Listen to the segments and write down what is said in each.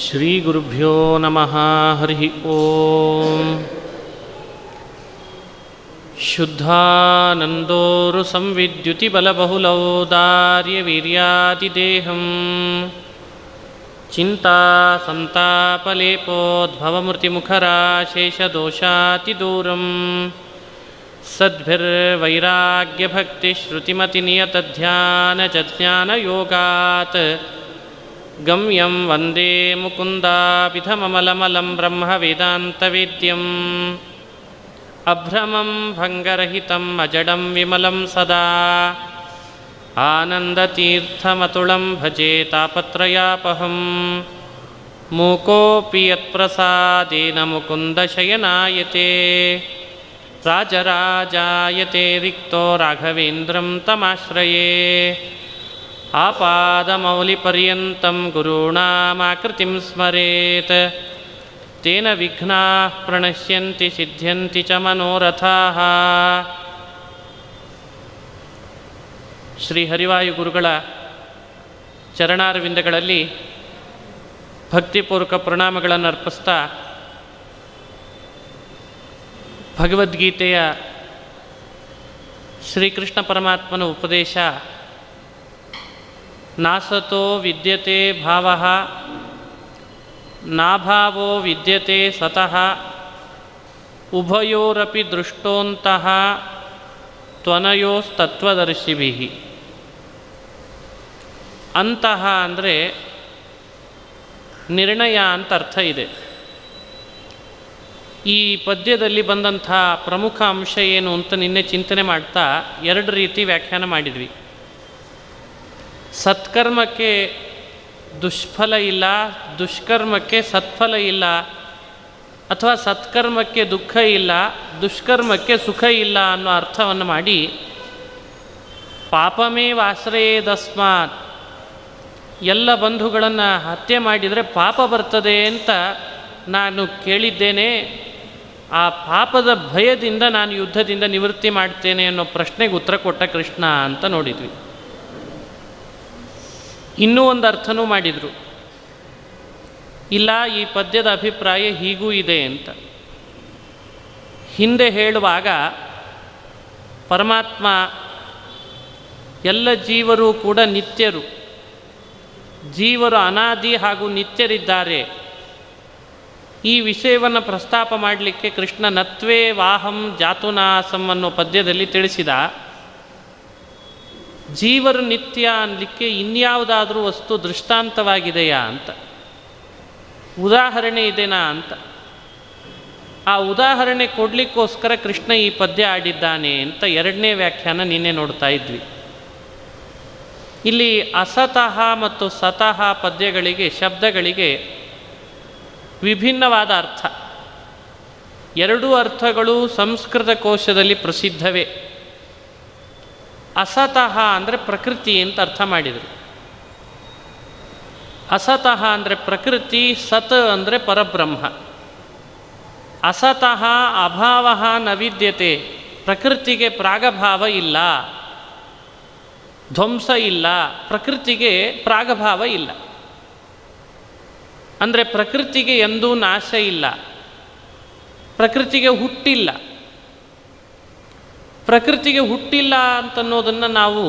ಶ್ರೀಗುರುಭ್ಯೋ ನಮಃ. ಹರಿ ಓಂ. ಶುದ್ಧಾನಂದೋರು ಸಂವಿದ್ಯುತಿಬಲಬಹುಲೌದಾರ್ಯವೀರ್ಯಾತಿದೇಹಂ ಚಿಂತಾ ಸಂತಾಪಲೇಪೋದ್ಭವಮೃತಿಮುಖರಾಶೇಷದೋಷಾತಿದೂರಂ ಸದ್ಭಿರ್ವೈರಾಗ್ಯಭಕ್ತಿಶ್ರುತಿಮತಿನಿಯತಧ್ಯಾನಜ್ಞಾನಯೋಗಾತ್ ಗಮ್ಯಂ ವಂದೇ ಮುಕುಂದಾಭಿಧಮಮಲಮಲಂ ಬ್ರಹ್ಮವೇದಾಂತವೇದ್ಯಂ ಅಭ್ರಮಂ ಭಂಗರಹಿತಂ ಅಜಡಂ ವಿಮಲಂ ಸದಾ ಆನಂದತೀರ್ಥಮತುಳಂ ಭಜೆ ತಾಪತ್ರಯಾಪಹಂ ಮೂಕೋಪಿ ಯತ್ಪ್ರಸಾದೇನ ಮುಕುಂದಶಯನಾಯತೆ ರಾಜರಾಜಾಯತೆ ರಿಕ್ತೋ ರಾಘವೇಂದ್ರಂ ತಮಾಶ್ರಯೇ ಆಪಾದಮೌಲಿಪರ್ಯಂತಂ ಗುರುಣಾಮಾಕೃತಿಂ ಸ್ಮರೇತ್ ತೇನ ವಿಘ್ನಾಃ ಪ್ರಣಶ್ಯಂತಿ ಸಿದ್ಧ್ಯಂತಿ ಚ ಮನೋರಥಾಃ. ಶ್ರೀ ಹರಿವಾಯು ಗುರುಗಳ ಚರಣಾರವಿಂದಗಳಲ್ಲಿ ಭಕ್ತಿಪೂರ್ವಕ ಪ್ರಣಾಮಗಳನ್ನು ಅರ್ಪಿಸ್ತಾ ಭಗವದ್ಗೀತೆಯ ಶ್ರೀಕೃಷ್ಣ ಪರಮಾತ್ಮನ ಉಪದೇಶ ನಾಸತೋ ವಿದ್ಯತೆ ಭಾವಃ ನಾಭಾವೋ ವಿದ್ಯತೆ ಸತಃ ಉಭಯೋರಪಿ ದೃಷ್ಟೋಂತಃ ತ್ವನಯೋಸ್ತತ್ವದರ್ಶಿಭಿಃ. ಅಂತಹ ಅಂದರೆ ನಿರ್ಣಯ ಅಂತ ಅರ್ಥ ಇದೆ. ಈ ಪದ್ಯದಲ್ಲಿ ಬಂದಂಥ ಪ್ರಮುಖ ಅಂಶ ಏನು ಅಂತ ನಿನ್ನೆ ಚಿಂತನೆ ಮಾಡ್ತಾ ಎರಡು ರೀತಿ ವ್ಯಾಖ್ಯಾನ ಮಾಡಿದ್ವಿ. ಸತ್ಕರ್ಮಕ್ಕೆ ದುಷ್ಫಲ ಇಲ್ಲ, ದುಷ್ಕರ್ಮಕ್ಕೆ ಸತ್ಫಲ ಇಲ್ಲ, ಅಥವಾ ಸತ್ಕರ್ಮಕ್ಕೆ ದುಃಖ ಇಲ್ಲ, ದುಷ್ಕರ್ಮಕ್ಕೆ ಸುಖ ಇಲ್ಲ ಅನ್ನೋ ಅರ್ಥವನ್ನು ಮಾಡಿ ಪಾಪಮೇವ ಆಶ್ರಯೇದಸ್ಮಾತ್, ಎಲ್ಲ ಬಂಧುಗಳನ್ನು ಹತ್ಯೆ ಮಾಡಿದರೆ ಪಾಪ ಬರ್ತದೆ ಅಂತ ನಾನು ಕೇಳಿದ್ದೇನೆ, ಆ ಪಾಪದ ಭಯದಿಂದ ನಾನು ಯುದ್ಧದಿಂದ ನಿವೃತ್ತಿ ಮಾಡ್ತೇನೆ ಅನ್ನೋ ಪ್ರಶ್ನೆಗೆ ಉತ್ತರ ಕೊಟ್ಟ ಕೃಷ್ಣ ಅಂತ ನೋಡಿದ್ವಿ. ಇನ್ನೂ ಒಂದು ಅರ್ಥನೂ ಮಾಡಿದರು. ಇಲ್ಲ, ಈ ಪದ್ಯದ ಅಭಿಪ್ರಾಯ ಹೀಗೂ ಇದೆ ಅಂತ. ಹಿಂದೆ ಹೇಳುವಾಗ ಪರಮಾತ್ಮ ಎಲ್ಲ ಜೀವರು ಕೂಡ ನಿತ್ಯರು, ಜೀವರು ಅನಾದಿ ಹಾಗೂ ನಿತ್ಯರಿದ್ದಾರೆ, ಈ ವಿಷಯವನ್ನು ಪ್ರಸ್ತಾಪ ಮಾಡಲಿಕ್ಕೆ ಕೃಷ್ಣ ನತ್ವೇ ವಾಹಂ ಜಾತುನಾಸಂ ಅನ್ನೋ ಪದ್ಯದಲ್ಲಿ ತಿಳಿಸಿದ. ಜೀವರು ನಿತ್ಯ ಅನ್ನಲಿಕ್ಕೆ ಇನ್ಯಾವುದಾದ್ರೂ ವಸ್ತು ದೃಷ್ಟಾಂತವಾಗಿದೆಯಾ ಅಂತ, ಉದಾಹರಣೆ ಇದೆನಾ ಅಂತ. ಆ ಉದಾಹರಣೆ ಕೊಡಲಿಕ್ಕೋಸ್ಕರ ಕೃಷ್ಣ ಈ ಪದ್ಯ ಆಡಿದ್ದಾನೆ ಅಂತ ಎರಡನೇ ವ್ಯಾಖ್ಯಾನ ನಿನ್ನೆ ನೋಡ್ತಾ ಇದ್ವಿ. ಇಲ್ಲಿ ಅಸತಃ ಮತ್ತು ಸತಃ ಪದ್ಯಗಳಿಗೆ, ಶಬ್ದಗಳಿಗೆ ವಿಭಿನ್ನವಾದ ಅರ್ಥ. ಎರಡೂ ಅರ್ಥಗಳು ಸಂಸ್ಕೃತ ಕೋಶದಲ್ಲಿ ಪ್ರಸಿದ್ಧವೇ. ಅಸತಃ ಅಂದರೆ ಪ್ರಕೃತಿ ಅಂತ ಅರ್ಥ ಮಾಡಿದರು. ಅಸತಃ ಅಂದರೆ ಪ್ರಕೃತಿ, ಸತ್ ಅಂದರೆ ಪರಬ್ರಹ್ಮ. ಅಸತಃ ಅಭಾವ ನ ವಿದ್ಯತೆ, ಪ್ರಕೃತಿಗೆ ಪ್ರಾಗಭಾವ ಇಲ್ಲ, ಧ್ವಂಸ ಇಲ್ಲ, ಪ್ರಕೃತಿಗೆ ಪ್ರಾಗಭಾವ ಇಲ್ಲ. ಅಂದರೆ ಪ್ರಕೃತಿಗೆ ಎಂದೂ ನಾಶ ಇಲ್ಲ, ಪ್ರಕೃತಿಗೆ ಹುಟ್ಟಿಲ್ಲ. ಪ್ರಕೃತಿಗೆ ಹುಟ್ಟಿಲ್ಲ ಅಂತನ್ನೋದನ್ನು ನಾವು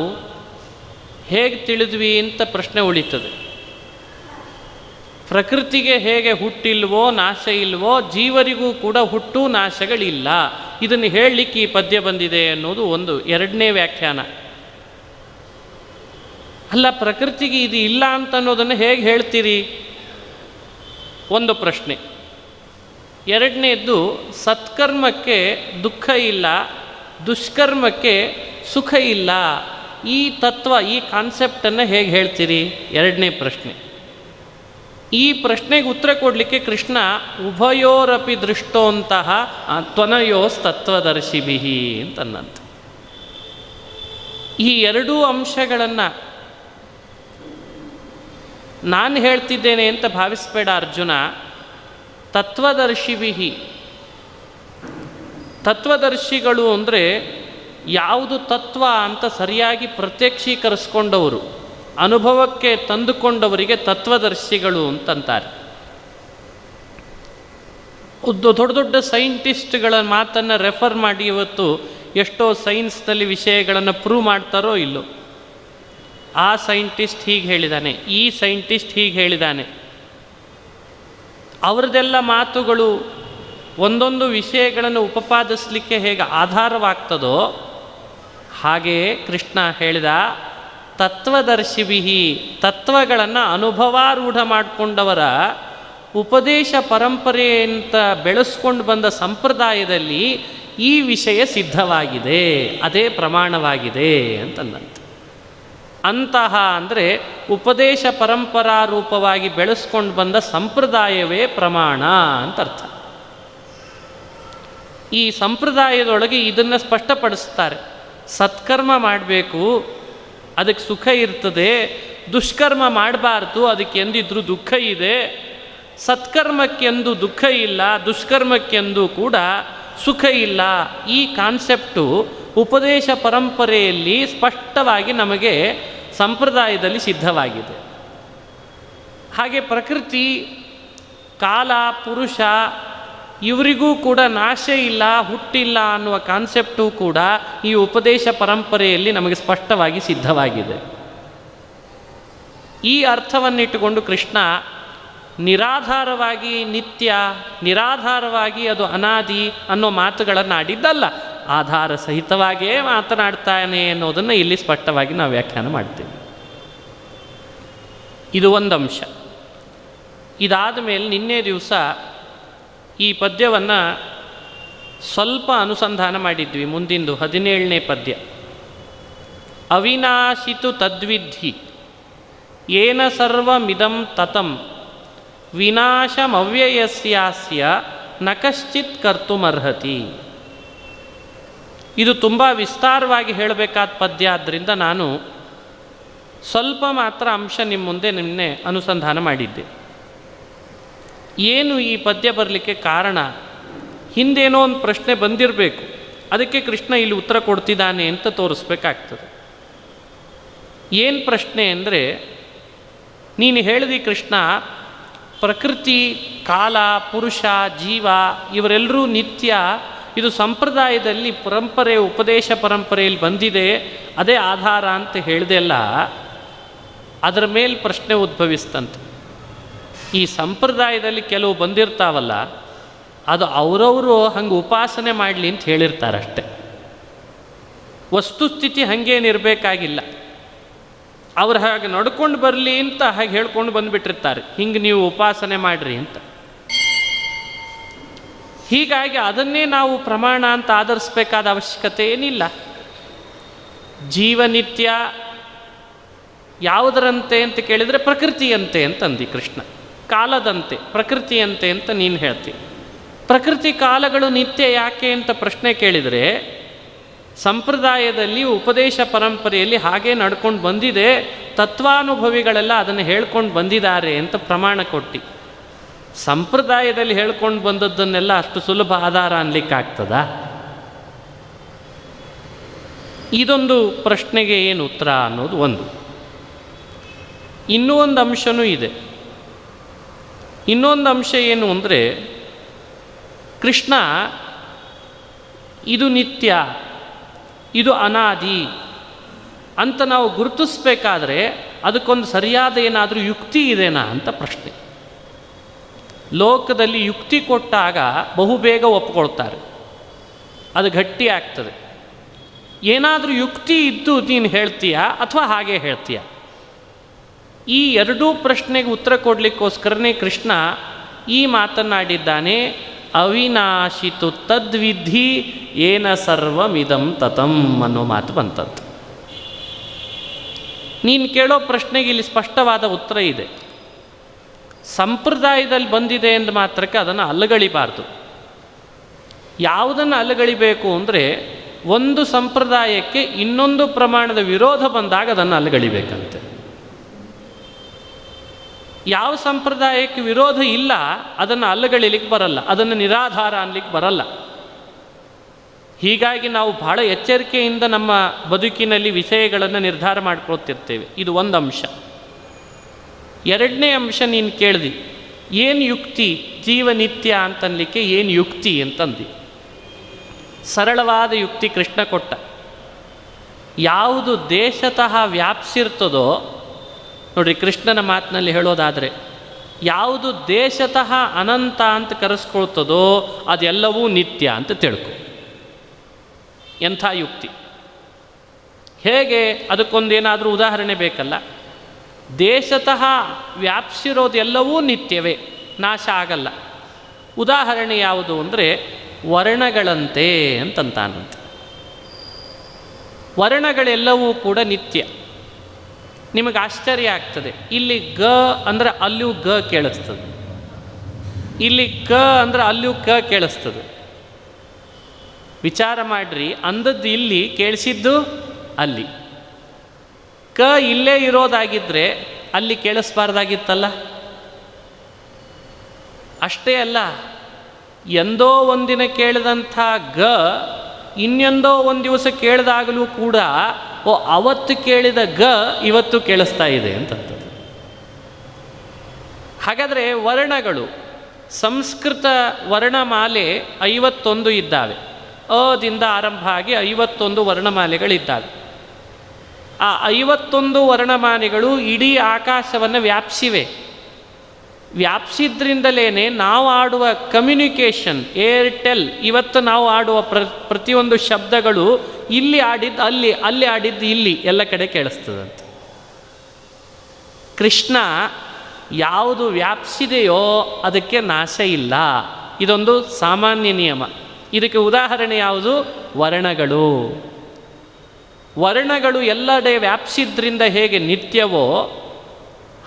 ಹೇಗೆ ತಿಳಿದ್ವಿ ಅಂತ ಪ್ರಶ್ನೆ ಉಳಿತದೆ. ಪ್ರಕೃತಿಗೆ ಹೇಗೆ ಹುಟ್ಟಿಲ್ವೋ, ನಾಶ ಇಲ್ವೋ, ಜೀವರಿಗೂ ಕೂಡ ಹುಟ್ಟು ನಾಶಗಳಿಲ್ಲ. ಇದನ್ನು ಹೇಳಲಿಕ್ಕೆ ಈ ಪದ್ಯ ಬಂದಿದೆ ಅನ್ನೋದು ಒಂದು ಎರಡನೇ ವ್ಯಾಖ್ಯಾನ. ಅಲ್ಲ, ಪ್ರಕೃತಿಗೆ ಇದು ಇಲ್ಲ ಅಂತನ್ನೋದನ್ನು ಹೇಗೆ ಹೇಳ್ತೀರಿ? ಒಂದು ಪ್ರಶ್ನೆ. ಎರಡನೇದ್ದು, ಸತ್ಕರ್ಮಕ್ಕೆ ದುಃಖ ಇಲ್ಲ, ದುಷ್ಕರ್ಮಕ್ಕೆ ಸುಖ ಇಲ್ಲ, ಈ ತತ್ವ, ಈ ಕಾನ್ಸೆಪ್ಟನ್ನು ಹೇಗೆ ಹೇಳ್ತೀರಿ? ಎರಡನೇ ಪ್ರಶ್ನೆ. ಈ ಪ್ರಶ್ನೆಗೆ ಉತ್ತರ ಕೊಡಲಿಕ್ಕೆ ಕೃಷ್ಣ ಉಭಯೋರಪಿ ದೃಷ್ಟೋಂತಹ ತ್ವನಯೋಸ್ತತ್ವದರ್ಶಿಭಿಃ ಅಂತನ್ನಂತ. ಈ ಎರಡೂ ಅಂಶಗಳನ್ನು ನಾನು ಹೇಳ್ತಿದ್ದೇನೆ ಅಂತ ಭಾವಿಸಬೇಡ ಅರ್ಜುನ. ತತ್ವದರ್ಶಿಭಿಃ, ತತ್ವದರ್ಶಿಗಳು ಅಂದರೆ ಯಾವುದು ತತ್ವ ಅಂತ ಸರಿಯಾಗಿ ಪ್ರತ್ಯಕ್ಷೀಕರಿಸ್ಕೊಂಡವರು, ಅನುಭವಕ್ಕೆ ತಂದುಕೊಂಡವರಿಗೆ ತತ್ವದರ್ಶಿಗಳು ಅಂತಂತಾರೆ. ದೊಡ್ಡ ದೊಡ್ಡ ಸೈಂಟಿಸ್ಟ್ಗಳ ಮಾತನ್ನು ರೆಫರ್ ಮಾಡಿ ಇವತ್ತು ಎಷ್ಟೋ ಸೈನ್ಸ್ನಲ್ಲಿ ವಿಷಯಗಳನ್ನು ಪ್ರೂವ್ ಮಾಡ್ತಾರೋ ಇಲ್ಲೋ. ಆ ಸೈಂಟಿಸ್ಟ್ ಹೀಗೆ ಹೇಳಿದ್ದಾನೆ, ಈ ಸೈಂಟಿಸ್ಟ್ ಹೀಗೆ ಹೇಳಿದ್ದಾನೆ. ಅವರದೆಲ್ಲ ಮಾತುಗಳು ಒಂದೊಂದು ವಿಷಯಗಳನ್ನು ಉಪಪಾದಿಸಲಿಕ್ಕೆ ಹೇಗೆ ಆಧಾರವಾಗ್ತದೋ ಹಾಗೆಯೇ ಕೃಷ್ಣ ಹೇಳಿದ ತತ್ವದರ್ಶಿಭಿಹಿ, ತತ್ವಗಳನ್ನು ಅನುಭವಾರೂಢ ಮಾಡಿಕೊಂಡವರ ಉಪದೇಶ ಪರಂಪರೆ ಅಂತ ಬೆಳೆಸ್ಕೊಂಡು ಬಂದ ಸಂಪ್ರದಾಯದಲ್ಲಿ ಈ ವಿಷಯ ಸಿದ್ಧವಾಗಿದೆ, ಅದೇ ಪ್ರಮಾಣವಾಗಿದೆ ಅಂತಂದಂತೆ. ಅಂತಹ ಅಂದರೆ ಉಪದೇಶ ಪರಂಪರಾ ರೂಪವಾಗಿ ಬೆಳೆಸ್ಕೊಂಡು ಬಂದ ಸಂಪ್ರದಾಯವೇ ಪ್ರಮಾಣ ಅಂತ ಅರ್ಥ. ಈ ಸಂಪ್ರದಾಯದೊಳಗೆ ಇದನ್ನು ಸ್ಪಷ್ಟಪಡಿಸ್ತಾರೆ. ಸತ್ಕರ್ಮ ಮಾಡಬೇಕು, ಅದಕ್ಕೆ ಸುಖ ಇರ್ತದೆ. ದುಷ್ಕರ್ಮ ಮಾಡಬಾರ್ದು, ಅದಕ್ಕೆ ಎಂದಿದ್ರೂ ದುಃಖ ಇದೆ. ಸತ್ಕರ್ಮಕ್ಕೆಂದು ದುಃಖ ಇಲ್ಲ, ದುಷ್ಕರ್ಮಕ್ಕೆಂದು ಕೂಡ ಸುಖ ಇಲ್ಲ. ಈ ಕಾನ್ಸೆಪ್ಟು ಉಪದೇಶ ಪರಂಪರೆಯಲ್ಲಿ ಸ್ಪಷ್ಟವಾಗಿ ನಮಗೆ ಸಂಪ್ರದಾಯದಲ್ಲಿ ಸಿದ್ಧವಾಗಿದೆ. ಹಾಗೆ ಪ್ರಕೃತಿ, ಕಾಲ, ಪುರುಷ ಇವರಿಗೂ ಕೂಡ ನಾಶ ಇಲ್ಲ, ಹುಟ್ಟಿಲ್ಲ ಅನ್ನುವ ಕಾನ್ಸೆಪ್ಟು ಕೂಡ ಈ ಉಪದೇಶ ಪರಂಪರೆಯಲ್ಲಿ ನಮಗೆ ಸ್ಪಷ್ಟವಾಗಿ ಸಿದ್ಧವಾಗಿದೆ. ಈ ಅರ್ಥವನ್ನಿಟ್ಟುಕೊಂಡು ಕೃಷ್ಣ ನಿರಾಧಾರವಾಗಿ ನಿತ್ಯ, ನಿರಾಧಾರವಾಗಿ ಅದು ಅನಾದಿ ಅನ್ನೋ ಮಾತುಗಳನ್ನು ಆಡಿದ್ದಲ್ಲ, ಆಧಾರ ಸಹಿತವಾಗಿಯೇ ಮಾತನಾಡ್ತಾನೆ ಅನ್ನೋದನ್ನು ಇಲ್ಲಿ ಸ್ಪಷ್ಟವಾಗಿ ನಾವು ವ್ಯಾಖ್ಯಾನ ಮಾಡ್ತೇವೆ. ಇದು ಒಂದು ಅಂಶ. ಇದಾದ ಮೇಲೆ ನಿನ್ನೆ ದಿವಸ ಈ ಪದ್ಯವನ್ನು ಸ್ವಲ್ಪ ಅನುಸಂಧಾನ ಮಾಡಿದ್ವಿ. ಮುಂದಿಂದು 17ನೇ ಪದ್ಯ. ಅವಿನಾಶಿತು ತದ್ವಿಧಿ ಏನ ಸರ್ವಮಿದಂ ತತಂ ವಿನಾಶಮವ್ಯಯಸ್ಯಾಸ್ಯ ನ ಕಶ್ಚಿತ್ ಕರ್ತುಮರ್ಹತಿ. ಇದು ತುಂಬ ವಿಸ್ತಾರವಾಗಿ ಹೇಳಬೇಕಾದ ಪದ್ಯ, ಆದ್ದರಿಂದ ನಾನು ಸ್ವಲ್ಪ ಮಾತ್ರ ಅಂಶ ನಿಮ್ಮ ಮುಂದೆ ನಿನ್ನೆ ಅನುಸಂಧಾನ ಮಾಡಿದ್ದೆ. ಏನು ಈ ಪದ್ಯ ಬರಲಿಕ್ಕೆ ಕಾರಣ, ಹಿಂದೇನೋ ಒಂದು ಪ್ರಶ್ನೆ ಬಂದಿರಬೇಕು, ಅದಕ್ಕೆ ಕೃಷ್ಣ ಇಲ್ಲಿ ಉತ್ತರ ಕೊಡ್ತಿದ್ದಾನೆ ಅಂತ ತೋರಿಸ್ಬೇಕಾಗ್ತದೆ. ಏನು ಪ್ರಶ್ನೆ ಅಂದರೆ, ನೀನು ಹೇಳಿದಿ ಕೃಷ್ಣ, ಪ್ರಕೃತಿ, ಕಾಲ, ಪುರುಷ, ಜೀವ ಇವರೆಲ್ಲರೂ ನಿತ್ಯ, ಇದು ಸಂಪ್ರದಾಯದಲ್ಲಿ ಪರಂಪರೆ, ಉಪದೇಶ ಪರಂಪರೆಯಲ್ಲಿ ಬಂದಿದೆ, ಅದೇ ಆಧಾರ ಅಂತ ಹೇಳಿದೆಲ್ಲ. ಅದರ ಮೇಲೆ ಪ್ರಶ್ನೆ ಉದ್ಭವಿಸ್ತಂತೆ. ಈ ಸಂಪ್ರದಾಯದಲ್ಲಿ ಕೆಲವು ಬಂದಿರ್ತಾವಲ್ಲ, ಅದು ಅವರವರು ಹಂಗೆ ಉಪಾಸನೆ ಮಾಡಲಿ ಅಂತ ಹೇಳಿರ್ತಾರಷ್ಟೆ. ವಸ್ತುಸ್ಥಿತಿ ಹಾಗೇನಿರಬೇಕಾಗಿಲ್ಲ. ಅವ್ರು ಹಾಗೆ ನಡ್ಕೊಂಡು ಬರಲಿ ಅಂತ ಹಾಗೆ ಹೇಳ್ಕೊಂಡು ಬಂದುಬಿಟ್ಟಿರ್ತಾರೆ, ಹಿಂಗೆ ನೀವು ಉಪಾಸನೆ ಮಾಡಿರಿ ಅಂತ. ಹೀಗಾಗಿ ಅದನ್ನೇ ನಾವು ಪ್ರಮಾಣ ಅಂತ ಆಧರಿಸಬೇಕಾದ ಅವಶ್ಯಕತೆ ಏನಿಲ್ಲ. ಜೀವನಿತ್ಯ ಯಾವುದರಂತೆ ಅಂತ ಕೇಳಿದರೆ ಪ್ರಕೃತಿಯಂತೆ ಅಂತಂದು ಕೃಷ್ಣ. ಕಾಲದಂತೆ, ಪ್ರಕೃತಿಯಂತೆ ಅಂತ ನೀನು ಹೇಳ್ತೀವಿ. ಪ್ರಕೃತಿ ಕಾಲಗಳು ನಿತ್ಯ ಯಾಕೆ ಅಂತ ಪ್ರಶ್ನೆ ಕೇಳಿದರೆ, ಸಂಪ್ರದಾಯದಲ್ಲಿ ಉಪದೇಶ ಪರಂಪರೆಯಲ್ಲಿ ಹಾಗೇ ನಡ್ಕೊಂಡು ಬಂದಿದೆ, ತತ್ವಾನುಭವಿಗಳೆಲ್ಲ ಅದನ್ನು ಹೇಳ್ಕೊಂಡು ಬಂದಿದ್ದಾರೆ ಅಂತ ಪ್ರಮಾಣ ಕೊಟ್ಟು. ಸಂಪ್ರದಾಯದಲ್ಲಿ ಹೇಳ್ಕೊಂಡು ಬಂದದ್ದನ್ನೆಲ್ಲ ಅಷ್ಟು ಸುಲಭ ಆಧಾರ ಅನ್ಲಿಕ್ಕಾಗ್ತದಾ? ಇದೊಂದು ಪ್ರಶ್ನೆಗೆ ಏನು ಉತ್ತರ ಅನ್ನೋದು ಒಂದು. ಇನ್ನೂ ಒಂದು ಅಂಶನೂ ಇದೆ. ಇನ್ನೊಂದು ಅಂಶ ಏನು ಅಂದರೆ, ಕೃಷ್ಣ ಇದು ನಿತ್ಯ, ಇದು ಅನಾದಿ ಅಂತ ನಾವು ಗುರುತಿಸ್ಬೇಕಾದ್ರೆ ಅದಕ್ಕೊಂದು ಸರಿಯಾದ ಏನಾದರೂ ಯುಕ್ತಿ ಇದೆನಾ ಅಂತ ಪ್ರಶ್ನೆ. ಲೋಕದಲ್ಲಿ ಯುಕ್ತಿ ಕೊಟ್ಟಾಗ ಬಹುಬೇಗ ಒಪ್ಕೊಳ್ತಾರೆ, ಅದು ಗಟ್ಟಿ ಆಗ್ತದೆ. ಏನಾದರೂ ಯುಕ್ತಿ ಇದ್ದು ನೀನು ಹೇಳ್ತೀಯಾ ಅಥವಾ ಹಾಗೆ ಹೇಳ್ತೀಯಾ? ಈ ಎರಡೂ ಪ್ರಶ್ನೆಗೆ ಉತ್ತರ ಕೊಡಲಿಕ್ಕೋಸ್ಕರನೇ ಕೃಷ್ಣ ಈ ಮಾತನ್ನಾಡಿದ್ದಾನೆ. ಅವಿನಾಶಿತು ತದ್ವಿಧಿ ಏನ ಸರ್ವಮಿದಂ ತತಂ ಅನ್ನೋ ಮಾತು ಬಂತದ್ದು. ನೀನು ಕೇಳೋ ಪ್ರಶ್ನೆಗೆ ಇಲ್ಲಿ ಸ್ಪಷ್ಟವಾದ ಉತ್ತರ ಇದೆ. ಸಂಪ್ರದಾಯದಲ್ಲಿ ಬಂದಿದೆ ಎಂದು ಮಾತ್ರಕ್ಕೆ ಅದನ್ನು ಅಲ್ಲಗಳಿಬಾರ್ದು. ಯಾವುದನ್ನು ಅಲ್ಲಗಳಿಬೇಕು ಅಂದರೆ, ಒಂದು ಸಂಪ್ರದಾಯಕ್ಕೆ ಇನ್ನೊಂದು ಪ್ರಮಾಣದ ವಿರೋಧ ಬಂದಾಗ ಅದನ್ನು ಅಲ್ಲಗಳಿಬೇಕಂತೆ. ಯಾವ ಸಂಪ್ರದಾಯಕ್ಕೆ ವಿರೋಧ ಇಲ್ಲ ಅದನ್ನು ಅಲ್ಲಗಳಿಲಿಕ್ಕೆ ಬರಲ್ಲ, ಅದನ್ನು ನಿರಾಧಾರ ಅನ್ಲಿಕ್ಕೆ ಬರಲ್ಲ. ಹೀಗಾಗಿ ನಾವು ಬಹಳ ಎಚ್ಚರಿಕೆಯಿಂದ ನಮ್ಮ ಬದುಕಿನಲ್ಲಿ ವಿಷಯಗಳನ್ನು ನಿರ್ಧಾರ ಮಾಡ್ಕೊಳ್ತಿರ್ತೇವೆ. ಇದು ಒಂದು ಅಂಶ. ಎರಡನೇ ಅಂಶ ನೀನು ಕೇಳಿದಿ, ಏನು ಯುಕ್ತಿ ಜೀವನಿತ್ಯ ಅಂತನ್ಲಿಕ್ಕೆ ಏನು ಯುಕ್ತಿ ಅಂತಂದು ಸರಳವಾದ ಯುಕ್ತಿ ಕೃಷ್ಣ ಕೊಟ್ಟ. ಯಾವುದು ದೇಶತಃ ವ್ಯಾಪಿಸಿರ್ತದೋ ನೋಡ್ರಿ, ಕೃಷ್ಣನ ಮಾತಿನಲ್ಲಿ ಹೇಳೋದಾದರೆ ಯಾವುದು ದೇಶತಃ ಅನಂತ ಅಂತ ಕರೆಸ್ಕೊಳ್ತದೋ ಅದೆಲ್ಲವೂ ನಿತ್ಯ ಅಂತ ತಿಳ್ಕೊ. ಎಂಥ ಯುಕ್ತಿ! ಹೇಗೆ? ಅದಕ್ಕೊಂದೇನಾದರೂ ಉದಾಹರಣೆ ಬೇಕಲ್ಲ. ದೇಶತಃ ವ್ಯಾಪಿಸಿರೋದೆಲ್ಲವೂ ನಿತ್ಯವೇ, ನಾಶ ಆಗಲ್ಲ. ಉದಾಹರಣೆ ಯಾವುದು ಅಂದರೆ ವರ್ಣಗಳಂತೆ ಅಂತಂತಾನಂತೆ. ವರ್ಣಗಳೆಲ್ಲವೂ ಕೂಡ ನಿತ್ಯ. ನಿಮಗೆ ಆಶ್ಚರ್ಯ ಆಗ್ತದೆ, ಇಲ್ಲಿ ಗ ಅಂದರೆ ಅಲ್ಲಿಯೂ ಗ ಕೇಳಿಸ್ತದೆ, ಇಲ್ಲಿ ಕ ಅಂದರೆ ಅಲ್ಲಿಯೂ ಕ ಕೇಳಿಸ್ತದೆ. ವಿಚಾರ ಮಾಡಿರಿ, ಅಂದದ್ದು ಇಲ್ಲಿ ಕೇಳಿಸಿದ್ದು ಅಲ್ಲಿ. ಕ ಇಲ್ಲೇ ಇರೋದಾಗಿದ್ದರೆ ಅಲ್ಲಿ ಕೇಳಿಸ್ಬಾರ್ದಾಗಿತ್ತಲ್ಲ. ಅಷ್ಟೇ ಅಲ್ಲ, ಎಂದೋ ಒಂದಿನ ಕೇಳಿದಂಥ ಗ ಇನ್ನೆಂದೋ ಒಂದು ದಿವಸ ಕೇಳಿದಾಗಲೂ ಕೂಡ ಅವತ್ತು ಕೇಳಿದ ಗ ಇವತ್ತು ಕೇಳಿಸ್ತಾ ಇದೆ ಅಂತಂತದ್ದು. ಹಾಗಾದರೆ ವರ್ಣಗಳು, ಸಂಸ್ಕೃತ ವರ್ಣಮಾಲೆ 51 ಇದ್ದಾವೆ. ಅದಿಂದ ಆರಂಭ ಆಗಿ 51 ವರ್ಣಮಾಲೆಗಳಿದ್ದಾವೆ. ಆ 51 ವರ್ಣಮಾಲೆಗಳು ಇಡೀ ಆಕಾಶವನ್ನು ವ್ಯಾಪಿಸಿವೆ. ವ್ಯಾಪಿಸಿದ್ರಿಂದಲೇ ನಾವು ಆಡುವ ಕಮ್ಯುನಿಕೇಷನ್, ಏರ್ಟೆಲ್, ಇವತ್ತು ನಾವು ಆಡುವ ಪ್ರತಿಯೊಂದು ಶಬ್ದಗಳು ಇಲ್ಲಿ ಆಡಿದ್ದು ಅಲ್ಲಿ, ಅಲ್ಲಿ ಆಡಿದ್ದು ಇಲ್ಲಿ, ಎಲ್ಲ ಕಡೆ ಕೇಳಿಸ್ತದಂತೆ. ಕೃಷ್ಣ ಯಾವುದು ವ್ಯಾಪಿಸಿದೆಯೋ ಅದಕ್ಕೆ ನಾಶ ಇಲ್ಲ. ಇದೊಂದು ಸಾಮಾನ್ಯ ನಿಯಮ. ಇದಕ್ಕೆ ಉದಾಹರಣೆ ಯಾವುದು? ವರ್ಣಗಳು. ವರ್ಣಗಳು ಎಲ್ಲೆಡೆ ವ್ಯಾಪಿಸಿದ್ರಿಂದ ಹೇಗೆ ನಿತ್ಯವೋ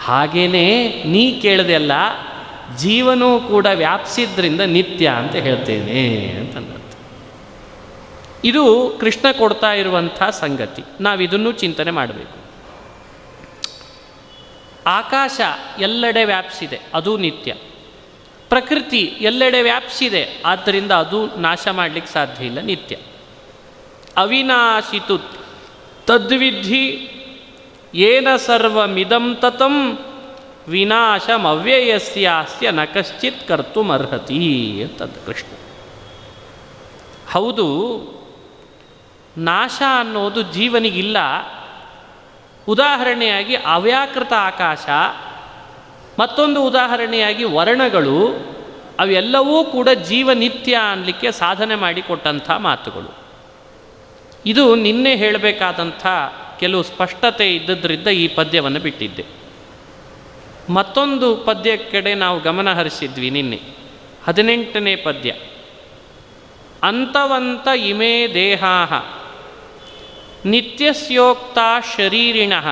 ಹಾಗೇನೇ ನೀ ಕೇಳದೆಲ್ಲ ಜೀವನೂ ಕೂಡ ವ್ಯಾಪಿಸಿದ್ರಿಂದ ನಿತ್ಯ ಅಂತ ಹೇಳ್ತೇನೆ ಅಂತಂದ. ಇದು ಕೃಷ್ಣ ಕೊಡ್ತಾ ಇರುವಂಥ ಸಂಗತಿ. ನಾವಿದನ್ನು ಚಿಂತನೆ ಮಾಡಬೇಕು. ಆಕಾಶ ಎಲ್ಲೆಡೆ ವ್ಯಾಪಿಸಿದೆ, ಅದು ನಿತ್ಯ. ಪ್ರಕೃತಿ ಎಲ್ಲೆಡೆ ವ್ಯಾಪಿಸಿದೆ, ಆದ್ದರಿಂದ ಅದು ನಾಶ ಮಾಡಲಿಕ್ಕೆ ಸಾಧ್ಯ ಇಲ್ಲ, ನಿತ್ಯ. ಅವಿನಾಶಿತು ತದ್ವಿಧಿ ಏನ ಸರ್ವಮಿದಂ ತತಂ ವಿನಾಶಮವ್ಯಯಸ್ಯಾಸ್ಯ ನ ಕಶ್ಚಿತ್ ಕರ್ತುಮರ್ಹತಿ ಅಂತಂದು ಕೃಷ್ಣ. ಹೌದು, ನಾಶ ಅನ್ನೋದು ಜೀವನಿಗಿಲ್ಲ. ಉದಾಹರಣೆಯಾಗಿ ಅವ್ಯಾಕೃತ ಆಕಾಶ, ಮತ್ತೊಂದು ಉದಾಹರಣೆಯಾಗಿ ವರ್ಣಗಳು, ಅವೆಲ್ಲವೂ ಕೂಡ ಜೀವನಿತ್ಯ ಅನ್ನಲಿಕ್ಕೆ ಸಾಧನೆ ಮಾಡಿಕೊಟ್ಟಂಥ ಮಾತುಗಳು. ಇದು ನಿನ್ನೆ ಹೇಳಬೇಕಾದಂಥ ಕೆಲವು ಸ್ಪಷ್ಟತೆ ಇದ್ದದ್ರಿಂದ ಈ ಪದ್ಯವನ್ನು ಬಿಟ್ಟಿದ್ದೆ. ಮತ್ತೊಂದು ಪದ್ಯ ಕಡೆ ನಾವು ಗಮನ ಹರಿಸಿದ್ವಿ ನಿನ್ನೆ, 18ನೇ ಪದ್ಯ. ಅಂತವಂತ ಇಮೇ ದೇಹಾಃ ನಿತ್ಯಸ್ಯೋಕ್ತ ಶರೀರಿಣಃ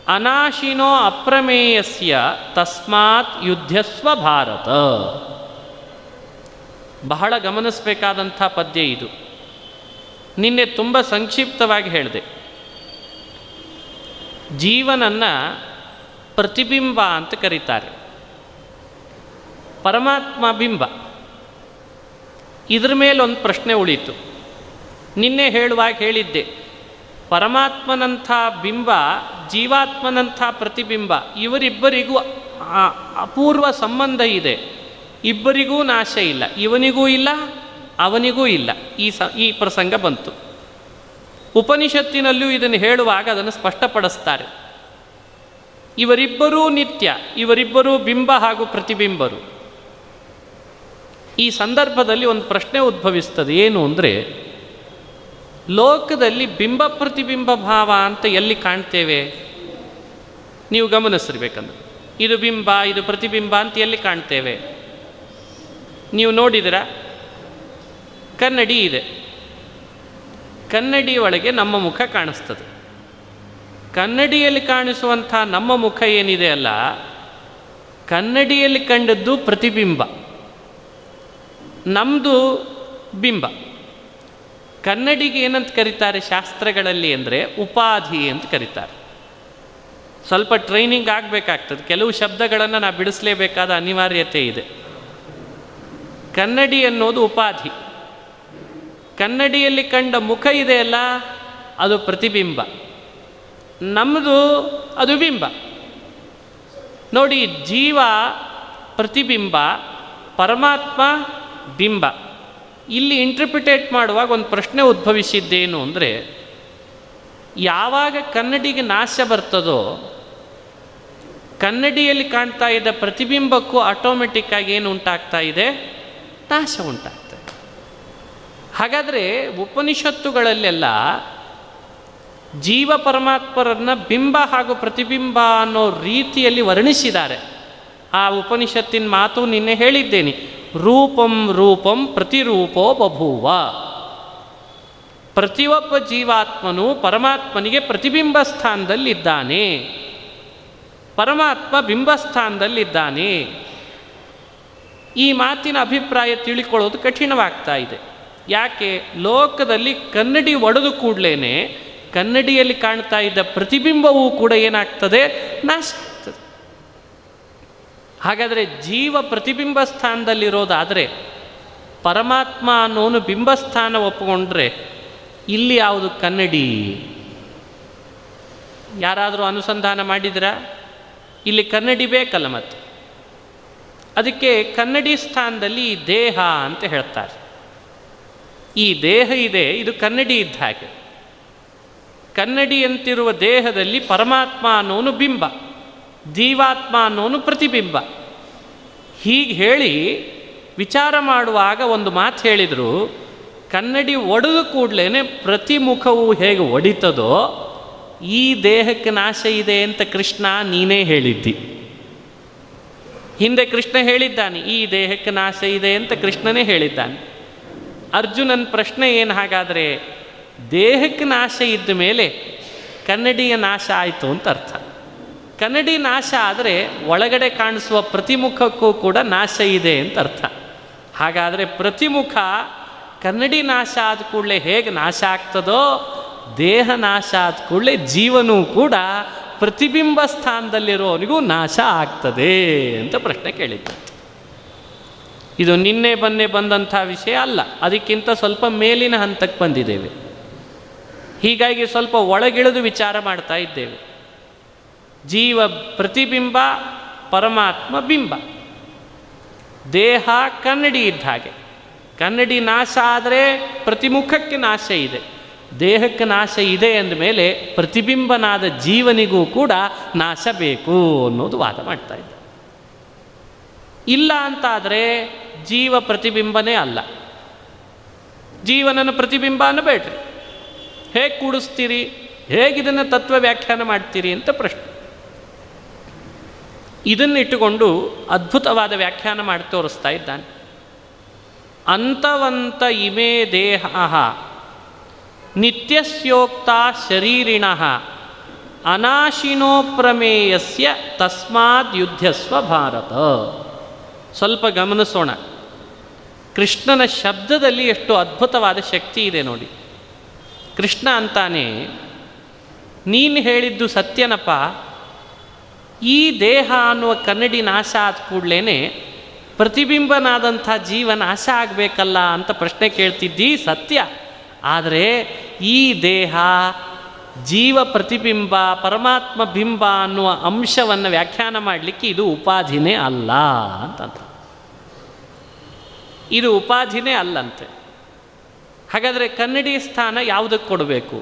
ಅನಾಶಿನೋ ಅಪ್ರಮೇಯಸ್ಯ ತಸ್ಮಾತ್ ಯುದ್ಧಸ್ವ ಭಾರತ. ಬಹಳ ಗಮನಿಸಬೇಕಾದಂಥ ಪದ್ಯ ಇದು. ನಿನ್ನೆ ತುಂಬ ಸಂಕ್ಷಿಪ್ತವಾಗಿ ಹೇಳಿದೆ. ಜೀವನನ್ನು ಪ್ರತಿಬಿಂಬ ಅಂತ ಕರೀತಾರೆ, ಪರಮಾತ್ಮ ಬಿಂಬ. ಇದ್ರ ಮೇಲೊಂದು ಪ್ರಶ್ನೆ ಉಳೀತು. ನಿನ್ನೆ ಹೇಳುವಾಗ ಹೇಳಿದ್ದೆ, ಪರಮಾತ್ಮನಂಥ ಬಿಂಬ, ಜೀವಾತ್ಮನಂಥ ಪ್ರತಿಬಿಂಬ, ಇವರಿಬ್ಬರಿಗೂ ಅಪೂರ್ವ ಸಂಬಂಧ ಇದೆ. ಇಬ್ಬರಿಗೂ ನಾಶ ಇಲ್ಲ, ಇವನಿಗೂ ಇಲ್ಲ ಅವನಿಗೂ ಇಲ್ಲ. ಈ ಪ್ರಸಂಗ ಬಂತು. ಉಪನಿಷತ್ತಿನಲ್ಲೂ ಇದನ್ನು ಹೇಳುವಾಗ ಅದನ್ನು ಸ್ಪಷ್ಟಪಡಿಸ್ತಾರೆ. ಇವರಿಬ್ಬರೂ ನಿತ್ಯ, ಇವರಿಬ್ಬರೂ ಬಿಂಬ ಹಾಗೂ ಪ್ರತಿಬಿಂಬರು. ಈ ಸಂದರ್ಭದಲ್ಲಿ ಒಂದು ಪ್ರಶ್ನೆ ಉದ್ಭವಿಸ್ತದೆ. ಏನು ಅಂದರೆ, ಲೋಕದಲ್ಲಿ ಬಿಂಬ ಪ್ರತಿಬಿಂಬ ಭಾವ ಅಂತ ಎಲ್ಲಿ ಕಾಣ್ತೇವೆ? ನೀವು ಗಮನಿಸಿರ್ಬೇಕಂದ್ರೆ, ಇದು ಬಿಂಬ ಇದು ಪ್ರತಿಬಿಂಬ ಅಂತ ಎಲ್ಲಿ ಕಾಣ್ತೇವೆ? ನೀವು ನೋಡಿದಿರಾ? ಕನ್ನಡಿ ಇದೆ, ಕನ್ನಡಿ ಒಳಗೆ ನಮ್ಮ ಮುಖ ಕಾಣಿಸ್ತದೆ. ಕನ್ನಡಿಯಲ್ಲಿ ಕಾಣಿಸುವಂಥ ನಮ್ಮ ಮುಖ ಏನಿದೆ ಅಲ್ಲ, ಕನ್ನಡಿಯಲ್ಲಿ ಕಂಡದ್ದು ಪ್ರತಿಬಿಂಬ, ನಮ್ಮದು ಬಿಂಬ. ಕನ್ನಡಿಗೆ ಏನಂತ ಕರೀತಾರೆ ಶಾಸ್ತ್ರಗಳಲ್ಲಿ ಅಂದರೆ ಉಪಾಧಿ ಅಂತ ಕರೀತಾರೆ. ಸ್ವಲ್ಪ ಟ್ರೈನಿಂಗ್ ಆಗಬೇಕಾಗ್ತದೆ, ಕೆಲವು ಶಬ್ದಗಳನ್ನು ನಾವು ಬಿಡಿಸಲೇಬೇಕಾದ ಅನಿವಾರ್ಯತೆ ಇದೆ. ಕನ್ನಡಿ ಅನ್ನೋದು ಉಪಾಧಿ. ಕನ್ನಡಿಯಲ್ಲಿ ಕಂಡ ಮುಖ ಇದೆಯಲ್ಲ, ಅದು ಪ್ರತಿಬಿಂಬ. ನಮ್ಮದು ಅದು ಬಿಂಬ. ನೋಡಿ, ಜೀವ ಪ್ರತಿಬಿಂಬ, ಪರಮಾತ್ಮ ಬಿಂಬ. ಇಲ್ಲಿ ಇಂಟರ್ಪ್ರಿಟೇಟ್ ಮಾಡುವಾಗ ಒಂದು ಪ್ರಶ್ನೆ ಉದ್ಭವಿಸಿದ್ದೇನು ಅಂದರೆ, ಯಾವಾಗ ಕನ್ನಡಿಗೆ ನಾಶ ಬರ್ತದೋ ಕನ್ನಡಿಯಲ್ಲಿ ಕಾಣ್ತಾ ಇದ್ದ ಪ್ರತಿಬಿಂಬಕ್ಕೂ ಆಟೋಮೆಟಿಕ್ಕಾಗಿ ಏನು ಉಂಟಾಗ್ತಾ ಇದೆ? ನಾಶ ಉಂಟಾಗ್ತದೆ. ಹಾಗಾದರೆ ಉಪನಿಷತ್ತುಗಳಲ್ಲೆಲ್ಲ ಜೀವ ಪರಮಾತ್ಮರನ್ನು ಬಿಂಬ ಹಾಗೂ ಪ್ರತಿಬಿಂಬ ಅನ್ನೋ ರೀತಿಯಲ್ಲಿ ವರ್ಣಿಸಿದ್ದಾರೆ. ಆ ಉಪನಿಷತ್ತಿನ ಮಾತು ನಿನ್ನೆ ಹೇಳಿದ್ದೇನೆ. ರೂಪಂ ರೂಪಂ ಪ್ರತಿರೂಪೋ ಬಭೂವ. ಪ್ರತಿಯೊಬ್ಬ ಜೀವಾತ್ಮನು ಪರಮಾತ್ಮನಿಗೆ ಪ್ರತಿಬಿಂಬ ಸ್ಥಾನದಲ್ಲಿದ್ದಾನೆ, ಪರಮಾತ್ಮ ಬಿಂಬಸ್ಥಾನದಲ್ಲಿದ್ದಾನೆ. ಈ ಮಾತಿನ ಅಭಿಪ್ರಾಯ ತಿಳ್ಕೊಳ್ಳೋದು ಕಠಿಣವಾಗ್ತಾ ಇದೆ. ಯಾಕೆ? ಲೋಕದಲ್ಲಿ ಕನ್ನಡಿ ಒಡೆದು ಕೂಡಲೇ ಕನ್ನಡಿಯಲ್ಲಿ ಕಾಣ್ತಾ ಇದ್ದ ಪ್ರತಿಬಿಂಬವೂ ಕೂಡ ಏನಾಗ್ತದೆ? ನಾಶ ಆಗ್ತದೆ. ಹಾಗಾದರೆ ಜೀವ ಪ್ರತಿಬಿಂಬ ಸ್ಥಾನದಲ್ಲಿರೋದಾದರೆ ಪರಮಾತ್ಮ ಅನ್ನೋನು ಬಿಂಬಸ್ಥಾನ ಒಪ್ಪಿಕೊಂಡ್ರೆ ಇಲ್ಲಿ ಯಾವುದು ಕನ್ನಡಿ? ಯಾರಾದರೂ ಅನುಸಂಧಾನ ಮಾಡಿದ್ರಾ? ಇಲ್ಲಿ ಕನ್ನಡಿ ಬೇಕಲ್ಲ. ಮತ್ತು ಅದಕ್ಕೆ ಕನ್ನಡಿ ಸ್ಥಾನದಲ್ಲಿ ಈ ದೇಹ ಅಂತ ಹೇಳ್ತಾರೆ. ಈ ದೇಹ ಇದೆ, ಇದು ಕನ್ನಡಿ ಇದ್ದ ಹಾಗೆ. ಕನ್ನಡಿ ಅಂತಿರುವ ದೇಹದಲ್ಲಿ ಪರಮಾತ್ಮ ಅನ್ನೋನು ಬಿಂಬ, ಜೀವಾತ್ಮ ಅನ್ನೋನು ಪ್ರತಿಬಿಂಬ. ಹೀಗೆ ಹೇಳಿ ವಿಚಾರ ಮಾಡುವಾಗ ಒಂದು ಮಾತು ಹೇಳಿದರು, ಕನ್ನಡಿ ಒಡೆದು ಕೂಡಲೇ ಪ್ರತಿಮುಖವು ಹೇಗೆ ಒಡಿತದೋ ಈ ದೇಹಕ್ಕೆ ನಾಶ ಇದೆ ಅಂತ ಕೃಷ್ಣ ನೀನೇ ಹೇಳಿದ್ದಿ. ಹಿಂದೆ ಕೃಷ್ಣ ಹೇಳಿದ್ದಾನೆ, ಈ ದೇಹಕ್ಕೆ ನಾಶ ಇದೆ ಅಂತ ಕೃಷ್ಣನೇ ಹೇಳಿದ್ದಾನೆ. ಅರ್ಜುನನ ಪ್ರಶ್ನೆ ಏನು? ಹಾಗಾದರೆ ದೇಹಕ್ಕೆ ನಾಶ ಇದ್ದ ಮೇಲೆ ಕನ್ನಡಿಯ ನಾಶ ಆಯಿತು ಅಂತ ಅರ್ಥ. ಕನ್ನಡಿ ನಾಶ ಆದರೆ ಒಳಗಡೆ ಕಾಣಿಸುವ ಪ್ರತಿಮುಖಕ್ಕೂ ಕೂಡ ನಾಶ ಇದೆ ಅಂತ ಅರ್ಥ. ಹಾಗಾದರೆ ಪ್ರತಿಮುಖ ಕನ್ನಡಿ ನಾಶ ಆದ ಕೂಡಲೇ ಹೇಗೆ ನಾಶ ಆಗ್ತದೋ, ದೇಹ ನಾಶ ಆದ ಕೂಡಲೇ ಜೀವನೂ ಕೂಡ ಪ್ರತಿಬಿಂಬ ಸ್ಥಾನದಲ್ಲಿರೋನಿಗೂ ನಾಶ ಆಗ್ತದೆ ಅಂತ ಪ್ರಶ್ನೆ ಕೇಳಿದ್ದ. ಇದು ನಿನ್ನೆ ಬಂದಂಥ ವಿಷಯ ಅಲ್ಲ, ಅದಕ್ಕಿಂತ ಸ್ವಲ್ಪ ಮೇಲಿನ ಹಂತಕ್ಕೆ ಬಂದಿದ್ದೇವೆ. ಹೀಗಾಗಿ ಸ್ವಲ್ಪ ಒಳಗಿಳಿದು ವಿಚಾರ ಮಾಡ್ತಾ ಇದ್ದೇವೆ. ಜೀವ ಪ್ರತಿಬಿಂಬ, ಪರಮಾತ್ಮ ಬಿಂಬ. ದೇಹ ಕನ್ನಡಿ ಇದ್ದ ಹಾಗೆ. ಕನ್ನಡಿ ನಾಶ ಆದರೆ ಪ್ರತಿಮುಖಕ್ಕೆ ನಾಶ ಇದೆ, ದೇಹಕ್ಕೆ ನಾಶ ಇದೆ ಅಂದಮೇಲೆ ಪ್ರತಿಬಿಂಬನಾದ ಜೀವನಿಗೂ ಕೂಡ ನಾಶ ಬೇಕು ಅನ್ನೋದು ವಾದ ಮಾಡ್ತಾ ಇದ್ದ. ಇಲ್ಲ ಅಂತಾದರೆ ಜೀವ ಪ್ರತಿಬಿಂಬನೇ ಅಲ್ಲ. ಜೀವನನ್ನು ಪ್ರತಿಬಿಂಬ ಅನ್ನಬೇಡ್ರಿ, ಹೇಗೆ ಕೂಡಿಸ್ತೀರಿ, ಹೇಗಿದನ್ನು ತತ್ವ ವ್ಯಾಖ್ಯಾನ ಮಾಡ್ತೀರಿ ಅಂತ ಪ್ರಶ್ನೆ. ಇದನ್ನಿಟ್ಟುಕೊಂಡು ಅದ್ಭುತವಾದ ವ್ಯಾಖ್ಯಾನ ಮಾಡಿ ತೋರಿಸ್ತಾ ಇದ್ದಾನೆ. ಅಂತವಂತ ಇಮೇ ದೇಹ ನಿತ್ಯಸ್ಯೋಕ್ತ ಶರೀರಿಣಃ ಅನಾಶಿನೋ ಪ್ರಮೇಯಸ್ಯ ತಸ್ಮಾದ್ ಯುದ್ಧಸ್ವ ಭಾರತ. ಸ್ವಲ್ಪ ಗಮನಿಸೋಣ. ಕೃಷ್ಣನ ಶಬ್ದದಲ್ಲಿ ಎಷ್ಟು ಅದ್ಭುತವಾದ ಶಕ್ತಿ ಇದೆ ನೋಡಿ. ಕೃಷ್ಣ ಅಂತಾನೆ, ನೀನು ಹೇಳಿದ್ದು ಸತ್ಯನಪ್ಪ, ಈ ದೇಹ ಅನ್ನುವ ಕನ್ನಡಿ ನಾಶ ಆದ ಕೂಡಲೇ ಪ್ರತಿಬಿಂಬನಾದಂಥ ಜೀವ ನಾಶ ಆಗಬೇಕಲ್ಲ ಅಂತ ಪ್ರಶ್ನೆ ಕೇಳ್ತಿದ್ದಿ, ಸತ್ಯ. ಆದರೆ ಈ ದೇಹ ಜೀವ ಪ್ರತಿಬಿಂಬ, ಪರಮಾತ್ಮ ಬಿಂಬ ಅನ್ನುವ ಅಂಶವನ್ನು ವ್ಯಾಖ್ಯಾನ ಮಾಡಲಿಕ್ಕೆ ಇದು ಉಪಾಧಿನೇ ಅಲ್ಲ ಅಂತಂತ. ಇದು ಉಪಾಧಿನೇ ಅಲ್ಲಂತೆ. ಹಾಗಾದರೆ ಕನ್ನಡಿ ಸ್ಥಾನ ಯಾವುದಕ್ಕೆ ಕೊಡಬೇಕು?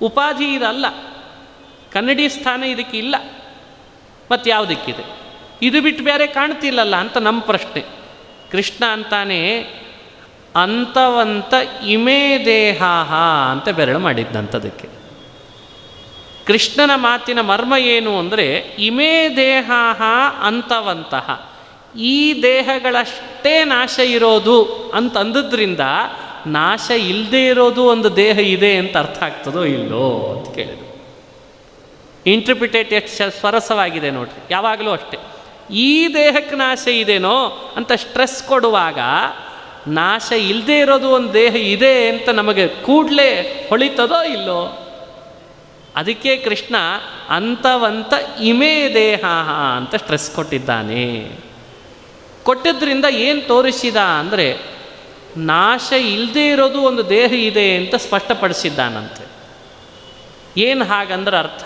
ಉಪಾಧಿ ಇದಲ್ಲ, ಕನ್ನಡಿ ಸ್ಥಾನ ಇದಕ್ಕೆ ಇಲ್ಲ. ಮತ್ತು ಯಾವುದಕ್ಕಿದೆ? ಇದು ಬಿಟ್ಟು ಬೇರೆ ಕಾಣ್ತಿಲ್ಲಲ್ಲ ಅಂತ ನಮ್ಮ ಪ್ರಶ್ನೆ. ಕೃಷ್ಣ ಅಂತಾನೆ, ಅಂತವಂತ ಇಮೇ ದೇಹ ಅಂತ ಬೆರಳು ಮಾಡಿದ್ದಂಥದಕ್ಕೆ. ಕೃಷ್ಣನ ಮಾತಿನ ಮರ್ಮ ಏನು ಅಂದರೆ, ಇಮೇ ದೇಹ ಅಂತವಂತಹ, ಈ ದೇಹಗಳಷ್ಟೇ ನಾಶ ಇರೋದು ಅಂತಂದದ್ರಿಂದ ನಾಶ ಇಲ್ಲದೆ ಇರೋದು ಒಂದು ದೇಹ ಇದೆ ಅಂತ ಅರ್ಥ ಆಗ್ತದೋ ಇಲ್ಲೋ ಅಂತ ಕೇಳಿದ್ರು. ಇಂಟರ್ಪ್ರಿಟೇಟ್ ಎಷ್ಟು ಸ್ವರಸವಾಗಿದೆ ನೋಡ್ರಿ. ಯಾವಾಗಲೂ ಅಷ್ಟೆ, ಈ ದೇಹಕ್ಕೆ ನಾಶ ಇದೆನೋ ಅಂತ ಸ್ಟ್ರೆಸ್ ಕೊಡುವಾಗ ನಾಶ ಇಲ್ಲದೆ ಇರೋದು ಒಂದು ದೇಹ ಇದೆ ಅಂತ ನಮಗೆ ಕೂಡಲೇ ಹೊಳಿತದೋ ಇಲ್ಲೋ. ಅದಕ್ಕೆ ಕೃಷ್ಣ ಅಂತವಂತ ಇಮೇ ದೇಹ ಅಂತ ಸ್ಟ್ರೆಸ್ ಕೊಟ್ಟಿದ್ದಾನೆ. ಕೊಟ್ಟಿದ್ದರಿಂದ ಏನು ತೋರಿಸಿದ ಅಂದರೆ, ನಾಶ ಇಲ್ಲದೆ ಇರೋದು ಒಂದು ದೇಹ ಇದೆ ಅಂತ ಸ್ಪಷ್ಟಪಡಿಸಿದ್ದಾನಂತೆ. ಏನು ಹಾಗಂದ್ರೆ ಅರ್ಥ,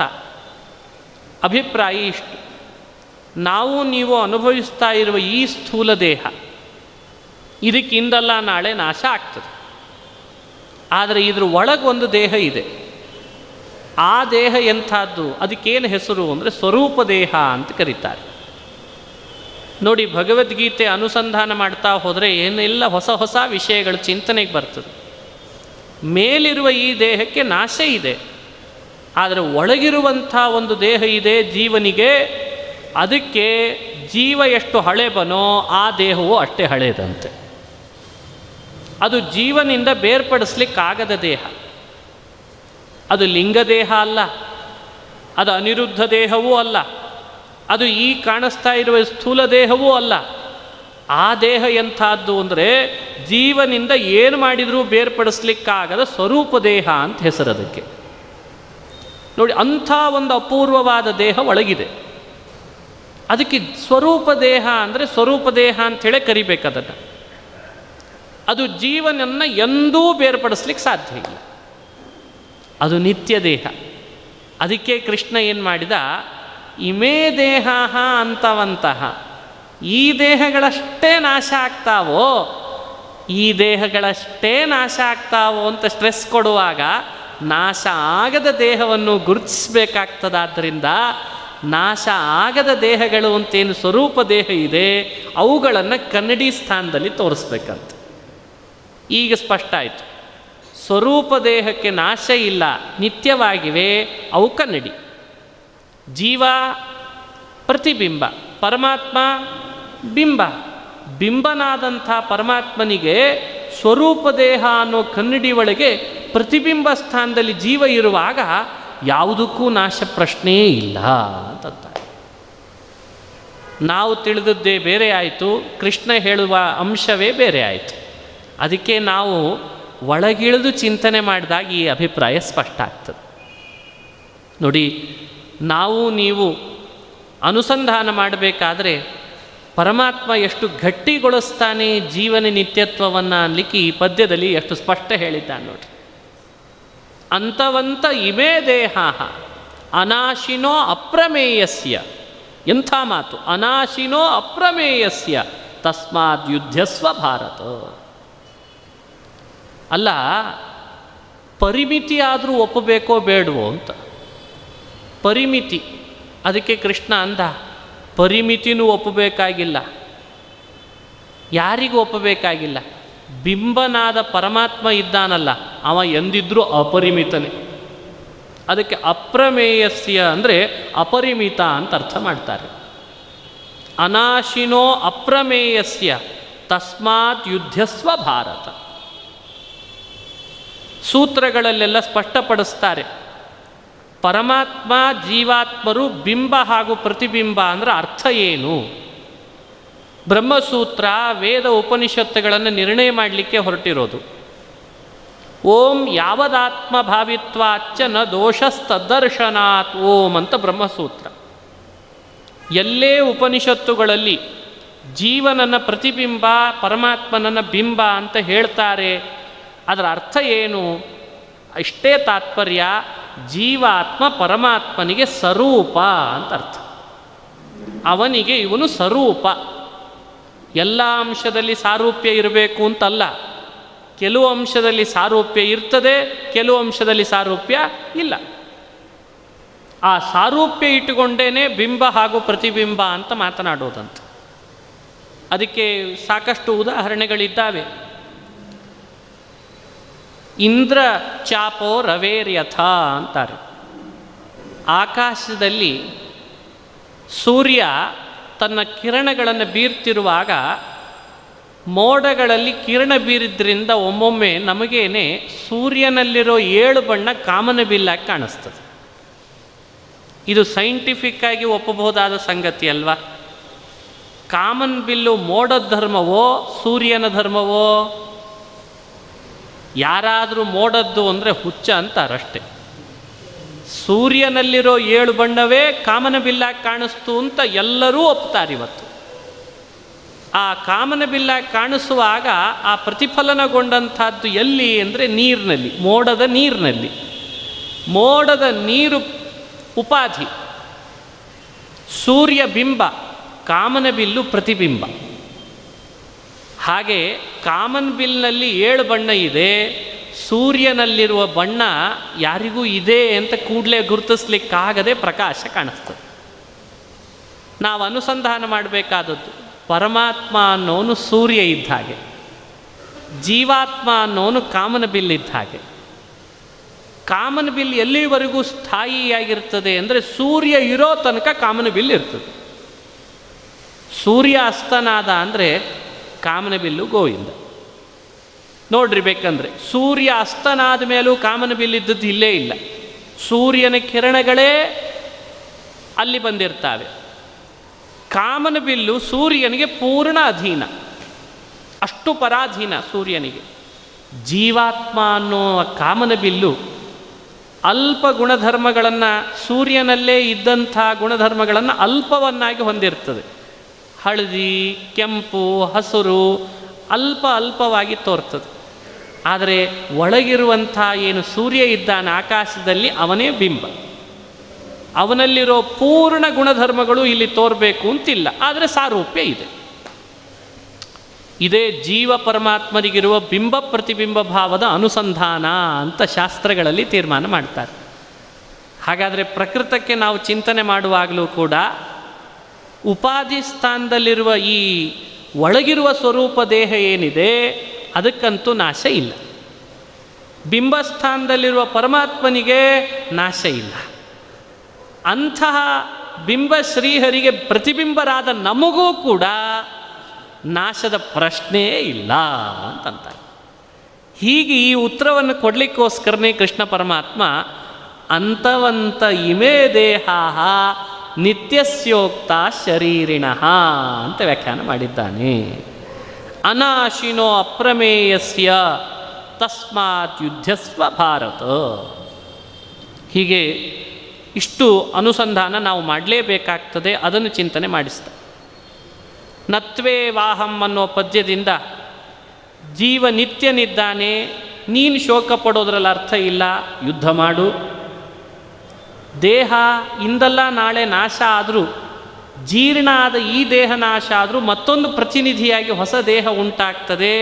ಅಭಿಪ್ರಾಯ ಇಷ್ಟು. ನಾವು ನೀವು ಅನುಭವಿಸ್ತಾ ಇರುವ ಈ ಸ್ಥೂಲ ದೇಹ ಇದಕ್ಕಿಂದಲ್ಲ ನಾಳೆ ನಾಶ ಆಗ್ತದೆ. ಆದರೆ ಇದ್ರ ಒಳಗೆ ಒಂದು ದೇಹ ಇದೆ. ಆ ದೇಹ ಎಂಥದ್ದು? ಅದಕ್ಕೇನು ಹೆಸರು ಅಂದರೆ ಸ್ವರೂಪ ದೇಹ ಅಂತ ಕರೀತಾರೆ. ನೋಡಿ, ಭಗವದ್ಗೀತೆ ಅನುಸಂಧಾನ ಮಾಡ್ತಾ ಹೋದರೆ ಏನೆಲ್ಲ ಹೊಸ ಹೊಸ ವಿಷಯಗಳು ಚಿಂತನೆಗೆ ಬರ್ತದೆ. ಮೇಲಿರುವ ಈ ದೇಹಕ್ಕೆ ನಾಶ ಇದೆ, ಆದರೆ ಒಳಗಿರುವಂಥ ಒಂದು ದೇಹ ಇದೆ ಜೀವನಿಗೆ. ಅದಕ್ಕೆ ಜೀವ ಎಷ್ಟು ಹಳೆಬನೋ ಆ ದೇಹವು ಅಷ್ಟೇ ಹಳೆಯದಂತೆ. ಅದು ಜೀವನಿಂದ ಬೇರ್ಪಡಿಸ್ಲಿಕ್ಕಾಗದ ದೇಹ. ಅದು ಲಿಂಗದೇಹ ಅಲ್ಲ, ಅದು ಅನಿರುದ್ಧ ದೇಹವೂ ಅಲ್ಲ, ಅದು ಈ ಕಾಣಿಸ್ತಾ ಇರುವ ಸ್ಥೂಲ ದೇಹವೂ ಅಲ್ಲ. ಆ ದೇಹ ಎಂಥದ್ದು ಅಂದರೆ ಜೀವನಿಂದ ಏನು ಮಾಡಿದರೂ ಬೇರ್ಪಡಿಸ್ಲಿಕ್ಕಾಗದ ಸ್ವರೂಪ ದೇಹ ಅಂತ ಹೆಸರು ಅದಕ್ಕೆ. ನೋಡಿ, ಅಂಥ ಒಂದು ಅಪೂರ್ವವಾದ ದೇಹ ಒಳಗಿದೆ. ಅದಕ್ಕೆ ಸ್ವರೂಪ ದೇಹ ಅಂದರೆ ಸ್ವರೂಪ ದೇಹ ಅಂಥೇಳಿ ಕರಿಬೇಕದನ್ನು. ಅದು ಜೀವನನ್ನು ಎಂದೂ ಬೇರ್ಪಡಿಸ್ಲಿಕ್ಕೆ ಸಾಧ್ಯ ಇಲ್ಲ. ಅದು ನಿತ್ಯ ದೇಹ. ಅದಕ್ಕೆ ಕೃಷ್ಣ ಏನು ಮಾಡಿದ, ಇಮೇ ದೇಹ ಅಂತವಂತಹ, ಈ ದೇಹಗಳಷ್ಟೇ ನಾಶ ಆಗ್ತಾವೋ, ಈ ದೇಹಗಳಷ್ಟೇ ನಾಶ ಆಗ್ತಾವೋ ಅಂತ ಸ್ಟ್ರೆಸ್ ಕೊಡುವಾಗ ನಾಶ ಆಗದ ದೇಹವನ್ನು ಗುರುತಿಸಬೇಕಾಗ್ತದಾದ್ದರಿಂದ ನಾಶ ಆಗದ ದೇಹಗಳು ಅಂತೇನು ಸ್ವರೂಪ ದೇಹ ಇದೆ ಅವುಗಳನ್ನು ಕನ್ನಡಿ ಸ್ಥಾನದಲ್ಲಿ ತೋರಿಸ್ಬೇಕಂತ. ಈಗ ಸ್ಪಷ್ಟ ಆಯಿತು. ಸ್ವರೂಪ ದೇಹಕ್ಕೆ ನಾಶ ಇಲ್ಲ, ನಿತ್ಯವಾಗಿವೆ, ಅವು ಕನ್ನಡಿ. ಜೀವ ಪ್ರತಿಬಿಂಬ, ಪರಮಾತ್ಮ ಬಿಂಬ. ಬಿಂಬನಾದಂಥ ಪರಮಾತ್ಮನಿಗೆ ಸ್ವರೂಪ ದೇಹ ಅನ್ನೋ ಕನ್ನಡಿ ಒಳಗೆ ಪ್ರತಿಬಿಂಬ ಸ್ಥಾನದಲ್ಲಿ ಜೀವ ಇರುವಾಗ ಯಾವುದಕ್ಕೂ ನಾಶ ಪ್ರಶ್ನೆಯೇ ಇಲ್ಲ ಅಂತಂತಾರೆ. ನಾವು ತಿಳಿದದ್ದೇ ಬೇರೆ ಆಯಿತು, ಕೃಷ್ಣ ಹೇಳುವ ಅಂಶವೇ ಬೇರೆ ಆಯಿತು. ಅದಕ್ಕೆ ನಾವು ಒಳಗಿಳಿದು ಚಿಂತನೆ ಮಾಡಿದಾಗ ಈ ಅಭಿಪ್ರಾಯ ಸ್ಪಷ್ಟ ಆಗ್ತದೆ. ನೋಡಿ, ನಾವು ನೀವು ಅನುಸಂಧಾನ ಮಾಡಬೇಕಾದ್ರೆ ಪರಮಾತ್ಮ ಎಷ್ಟು ಗಟ್ಟಿಗೊಳಿಸ್ತಾನೆ ಜೀವನ ನಿತ್ಯತ್ವವನ್ನು ಅನ್ಲಿಕ್ಕೆ ಈ ಪದ್ಯದಲ್ಲಿ ಎಷ್ಟು ಸ್ಪಷ್ಟ ಹೇಳಿದ್ದಾನೆ ನೋಡಿ. ಅಂತವಂತ ಇಮೇ ದೇಹ ಅನಾಶಿನೋ ಅಪ್ರಮೇಯಸ್ಯ. ಎಂಥ ಮಾತು! ಅನಾಶಿನೋ ಅಪ್ರಮೇಯಸ್ಯ ತಸ್ಮಾತ್ ಯುದ್ಧಸ್ವ ಭಾರತ. ಅಲ್ಲ, ಪರಿಮಿತಿ ಆದರೂ ಒಪ್ಪಬೇಕೋ ಬೇಡವೋ ಅಂತ. ಪರಿಮಿತಿ, ಅದಕ್ಕೆ ಕೃಷ್ಣ ಅಂದ ಪರಿಮಿತಿನೂ ಒಪ್ಪಬೇಕಾಗಿಲ್ಲ. ಯಾರಿಗೂ ಒಪ್ಪಬೇಕಾಗಿಲ್ಲ. ಬಿಂಬನಾದ ಪರಮಾತ್ಮ ಇದ್ದಾನಲ್ಲ, ಅವ ಎಂದಿದ್ರೂ ಅಪರಿಮಿತನೇ. ಅದಕ್ಕೆ ಅಪ್ರಮೇಯಸ್ಯ ಅಂದರೆ ಅಪರಿಮಿತ ಅಂತ ಅರ್ಥ ಮಾಡ್ತಾರೆ. ಅನಾಶಿನೋ ಅಪ್ರಮೇಯಸ್ಯ ತಸ್ಮಾತ್ ಯುದ್ಧಸ್ವ ಭಾರತ. ಸೂತ್ರಗಳಲ್ಲೆಲ್ಲ ಸ್ಪಷ್ಟಪಡಿಸ್ತಾರೆ. ಪರಮಾತ್ಮ ಜೀವಾತ್ಮರು ಬಿಂಬ ಹಾಗೂ ಪ್ರತಿಬಿಂಬ ಅಂದರೆ ಅರ್ಥ ಏನು? ಬ್ರಹ್ಮಸೂತ್ರ ವೇದ ಉಪನಿಷತ್ತುಗಳನ್ನು ನಿರ್ಣಯ ಮಾಡಲಿಕ್ಕೆ ಹೊರಟಿರೋದು. ಓಂ ಯಾವದಾತ್ಮ ಭಾವಿತ್ವಾಚ್ಚ ನ ದೋಷಸ್ತದರ್ಶನಾತ್ ಓಂ ಅಂತ ಬ್ರಹ್ಮಸೂತ್ರ. ಎಲ್ಲೇ ಉಪನಿಷತ್ತುಗಳಲ್ಲಿ ಜೀವನನ ಪ್ರತಿಬಿಂಬ, ಪರಮಾತ್ಮನನ್ನ ಬಿಂಬ ಅಂತ ಹೇಳ್ತಾರೆ. ಅದರ ಅರ್ಥ ಏನು? ಇಷ್ಟೇ ತಾತ್ಪರ್ಯ, ಜೀವಾತ್ಮ ಪರಮಾತ್ಮನಿಗೆ ಸ್ವರೂಪ ಅಂತ ಅರ್ಥ. ಅವನಿಗೆ ಇವನು ಸ್ವರೂಪ. ಎಲ್ಲ ಅಂಶದಲ್ಲಿ ಸಾರೂಪ್ಯ ಇರಬೇಕು ಅಂತಲ್ಲ. ಕೆಲವು ಅಂಶದಲ್ಲಿ ಸಾರೂಪ್ಯ ಇರ್ತದೆ, ಕೆಲವು ಅಂಶದಲ್ಲಿ ಸಾರೂಪ್ಯ ಇಲ್ಲ. ಆ ಸಾರೂಪ್ಯ ಇಟ್ಟುಕೊಂಡೇನೆ ಬಿಂಬ ಹಾಗೂ ಪ್ರತಿಬಿಂಬ ಅಂತ ಮಾತನಾಡೋದಂತ. ಅದಕ್ಕೆ ಸಾಕಷ್ಟು ಉದಾಹರಣೆಗಳಿದ್ದಾವೆ. ಇಂದ್ರ ಚಾಪೋ ರವೇರ್ಯಥ ಅಂತಾರೆ. ಆಕಾಶದಲ್ಲಿ ಸೂರ್ಯ ತನ್ನ ಕಿರಣಗಳನ್ನು ಬೀರ್ತಿರುವಾಗ ಮೋಡಗಳಲ್ಲಿ ಕಿರಣ ಬೀರಿದ್ರಿಂದ ಒಮ್ಮೊಮ್ಮೆ ನಮಗೇನೆ ಸೂರ್ಯನಲ್ಲಿರೋ 7 ಬಣ್ಣ ಕಾಮನಬಿಲ್ಲಾಗಿ ಕಾಣಿಸ್ತದೆ. ಇದು ಸೈಂಟಿಫಿಕ್ ಆಗಿ ಒಪ್ಪಬಹುದಾದ ಸಂಗತಿ ಅಲ್ವಾ? ಕಾಮನ್ ಬಿಲ್ಲು ಮೋಡದ ಧರ್ಮವೋ ಸೂರ್ಯನ ಧರ್ಮವೋ? ಯಾರಾದರೂ ಮೋಡದ್ದು ಅಂದರೆ ಹುಚ್ಚ ಅಂತಾರಷ್ಟೆ. ಸೂರ್ಯನಲ್ಲಿರೋ 7 ಬಣ್ಣವೇ ಕಾಮನ ಬಿಲ್ಲಾಗಿ ಕಾಣಿಸ್ತು ಅಂತ ಎಲ್ಲರೂ ಒಪ್ತಾರಿವತ್ತು. ಆ ಕಾಮನ ಬಿಲ್ಲಾಗಿ ಕಾಣಿಸುವಾಗ ಆ ಪ್ರತಿಫಲನಗೊಂಡಂಥದ್ದು ಎಲ್ಲಿ ಅಂದರೆ ನೀರಿನಲ್ಲಿ, ಮೋಡದ ನೀರಿನಲ್ಲಿ. ಮೋಡದ ನೀರು ಉಪಾಧಿ, ಸೂರ್ಯ ಬಿಂಬ. ಕಾಮನಬಿಲ್ಲು ಪ್ರತಿಬಿಂಬ. ಹಾಗೆ ಕಾಮನಬಿಲ್ನಲ್ಲಿ 7 ಬಣ್ಣ ಇದೆ. ಸೂರ್ಯನಲ್ಲಿರುವ ಬಣ್ಣ ಯಾರಿಗೂ ಇದೆ ಅಂತ ಕೂಡಲೇ ಗುರುತಿಸ್ಲಿಕ್ಕಾಗದೆ ಪ್ರಕಾಶ ಕಾಣಿಸ್ತದೆ. ನಾವು ಅನುಸಂಧಾನ ಮಾಡಬೇಕಾದದ್ದು, ಪರಮಾತ್ಮ ಅನ್ನೋನು ಸೂರ್ಯ ಇದ್ದ ಹಾಗೆ, ಜೀವಾತ್ಮ ಅನ್ನೋನು ಕಾಮನಬಿಲ್ ಇದ್ದ ಹಾಗೆ. ಕಾಮನಬಿಲ್ ಎಲ್ಲಿವರೆಗೂ ಸ್ಥಾಯಿಯಾಗಿರ್ತದೆ ಅಂದರೆ ಸೂರ್ಯ ಇರೋ ತನಕ ಕಾಮನಬಿಲ್ ಇರ್ತದೆ. ಸೂರ್ಯ ಅಸ್ತನಾದ ಅಂದರೆ ಕಾಮನಬಿಲ್ಲು ಗೋವಿಂದ. ನೋಡ್ರಿ, ಬೇಕಂದರೆ ಸೂರ್ಯ ಅಸ್ತನಾದ ಮೇಲೂ ಕಾಮನಬಿಲ್ ಇದ್ದದ್ದು ಇಲ್ಲೇ ಇಲ್ಲ. ಸೂರ್ಯನ ಕಿರಣಗಳೇ ಅಲ್ಲಿ ಬಂದಿರ್ತಾವೆ. ಕಾಮನಬಿಲ್ಲು ಸೂರ್ಯನಿಗೆ ಪೂರ್ಣ ಅಧೀನ, ಅಷ್ಟು ಪರಾಧೀನ ಸೂರ್ಯನಿಗೆ. ಜೀವಾತ್ಮ ಅನ್ನೋ ಕಾಮನಬಿಲ್ಲು ಅಲ್ಪ ಗುಣಧರ್ಮಗಳನ್ನು, ಸೂರ್ಯನಲ್ಲೇ ಇದ್ದಂಥ ಗುಣಧರ್ಮಗಳನ್ನು ಅಲ್ಪವನ್ನಾಗಿ ಹೊಂದಿರ್ತದೆ. ಹಳದಿ, ಕೆಂಪು, ಹಸಿರು ಅಲ್ಪವಾಗಿ ತೋರ್ತದೆ. ಆದರೆ ಒಳಗಿರುವಂಥ ಏನು ಸೂರ್ಯ ಇದ್ದಾನೆ ಆಕಾಶದಲ್ಲಿ, ಅವನೇ ಬಿಂಬ. ಅವನಲ್ಲಿರೋ ಪೂರ್ಣ ಗುಣಧರ್ಮಗಳು ಇಲ್ಲಿ ತೋರಬೇಕು ಅಂತಿಲ್ಲ, ಆದರೆ ಸಾರೂಪ್ಯ ಇದೆ. ಇದೇ ಜೀವ ಪರಮಾತ್ಮರಿಗಿರುವ ಬಿಂಬ ಪ್ರತಿಬಿಂಬ ಭಾವದ ಅನುಸಂಧಾನ ಅಂತ ಶಾಸ್ತ್ರಗಳಲ್ಲಿ ತೀರ್ಮಾನ ಮಾಡ್ತಾರೆ. ಹಾಗಾದರೆ ಪ್ರಕೃತಕ್ಕೆ ನಾವು ಚಿಂತನೆ ಮಾಡುವಾಗಲೂ ಕೂಡ ಉಪಾಧಿ ಸ್ಥಾನದಲ್ಲಿರುವ ಈ ಒಳಗಿರುವ ಸ್ವರೂಪ ದೇಹ ಏನಿದೆ ಅದಕ್ಕಂತೂ ನಾಶ ಇಲ್ಲ. ಬಿಂಬಸ್ಥಾನದಲ್ಲಿರುವ ಪರಮಾತ್ಮನಿಗೆ ನಾಶ ಇಲ್ಲ. ಅಂತಹ ಬಿಂಬ ಶ್ರೀಹರಿಗೆ ಪ್ರತಿಬಿಂಬರಾದ ನಮಗೂ ಕೂಡ ನಾಶದ ಪ್ರಶ್ನೆಯೇ ಇಲ್ಲ ಅಂತಂತಾರೆ. ಹೀಗೆ ಈ ಉತ್ತರವನ್ನು ಕೊಡಲಿಕ್ಕೋಸ್ಕರನೇ ಕೃಷ್ಣ ಪರಮಾತ್ಮ ಅಂತವಂತ ಇಮೇ ದೇಹಾ ನಿತ್ಯಸ್ಯೋಕ್ತ ಶರೀರಿಣಃ ಅಂತ ವ್ಯಾಖ್ಯಾನ ಮಾಡಿದ್ದಾನೆ. ಅನಾಶಿನೋ ಅಪ್ರಮೇಯಸ್ಯ ತಸ್ಮಾತ್ ಯುದ್ಧಸ್ವ ಭಾರತ. ಹೀಗೆ ಇಷ್ಟು ಅನುಸಂಧಾನ ನಾವು ಮಾಡಲೇಬೇಕಾಗ್ತದೆ. ಅದನ್ನು ಚಿಂತನೆ ಮಾಡಿಸ್ತ. ನತ್ವೇ ವಾಹಂ ಅನ್ನೋ ಪದ್ಯದಿಂದ ಜೀವ ನಿತ್ಯನಿದ್ದಾನೆ, ನೀನು ಶೋಕ ಪಡೋದ್ರಲ್ಲಿ ಅರ್ಥ ಇಲ್ಲ, ಯುದ್ಧ ಮಾಡು. ದೇಹ ಇಂದಲ್ಲ ನಾಳೆ ನಾಶ ಆದರೂ, ಜೀರ್ಣ ಆದ ಈ ದೇಹ ನಾಶ ಆದರೂ ಮತ್ತೊಂದು ಪ್ರತಿನಿಧಿಯಾಗಿ ಹೊಸ ದೇಹ ಉಂಟಾಗ್ತದೆ.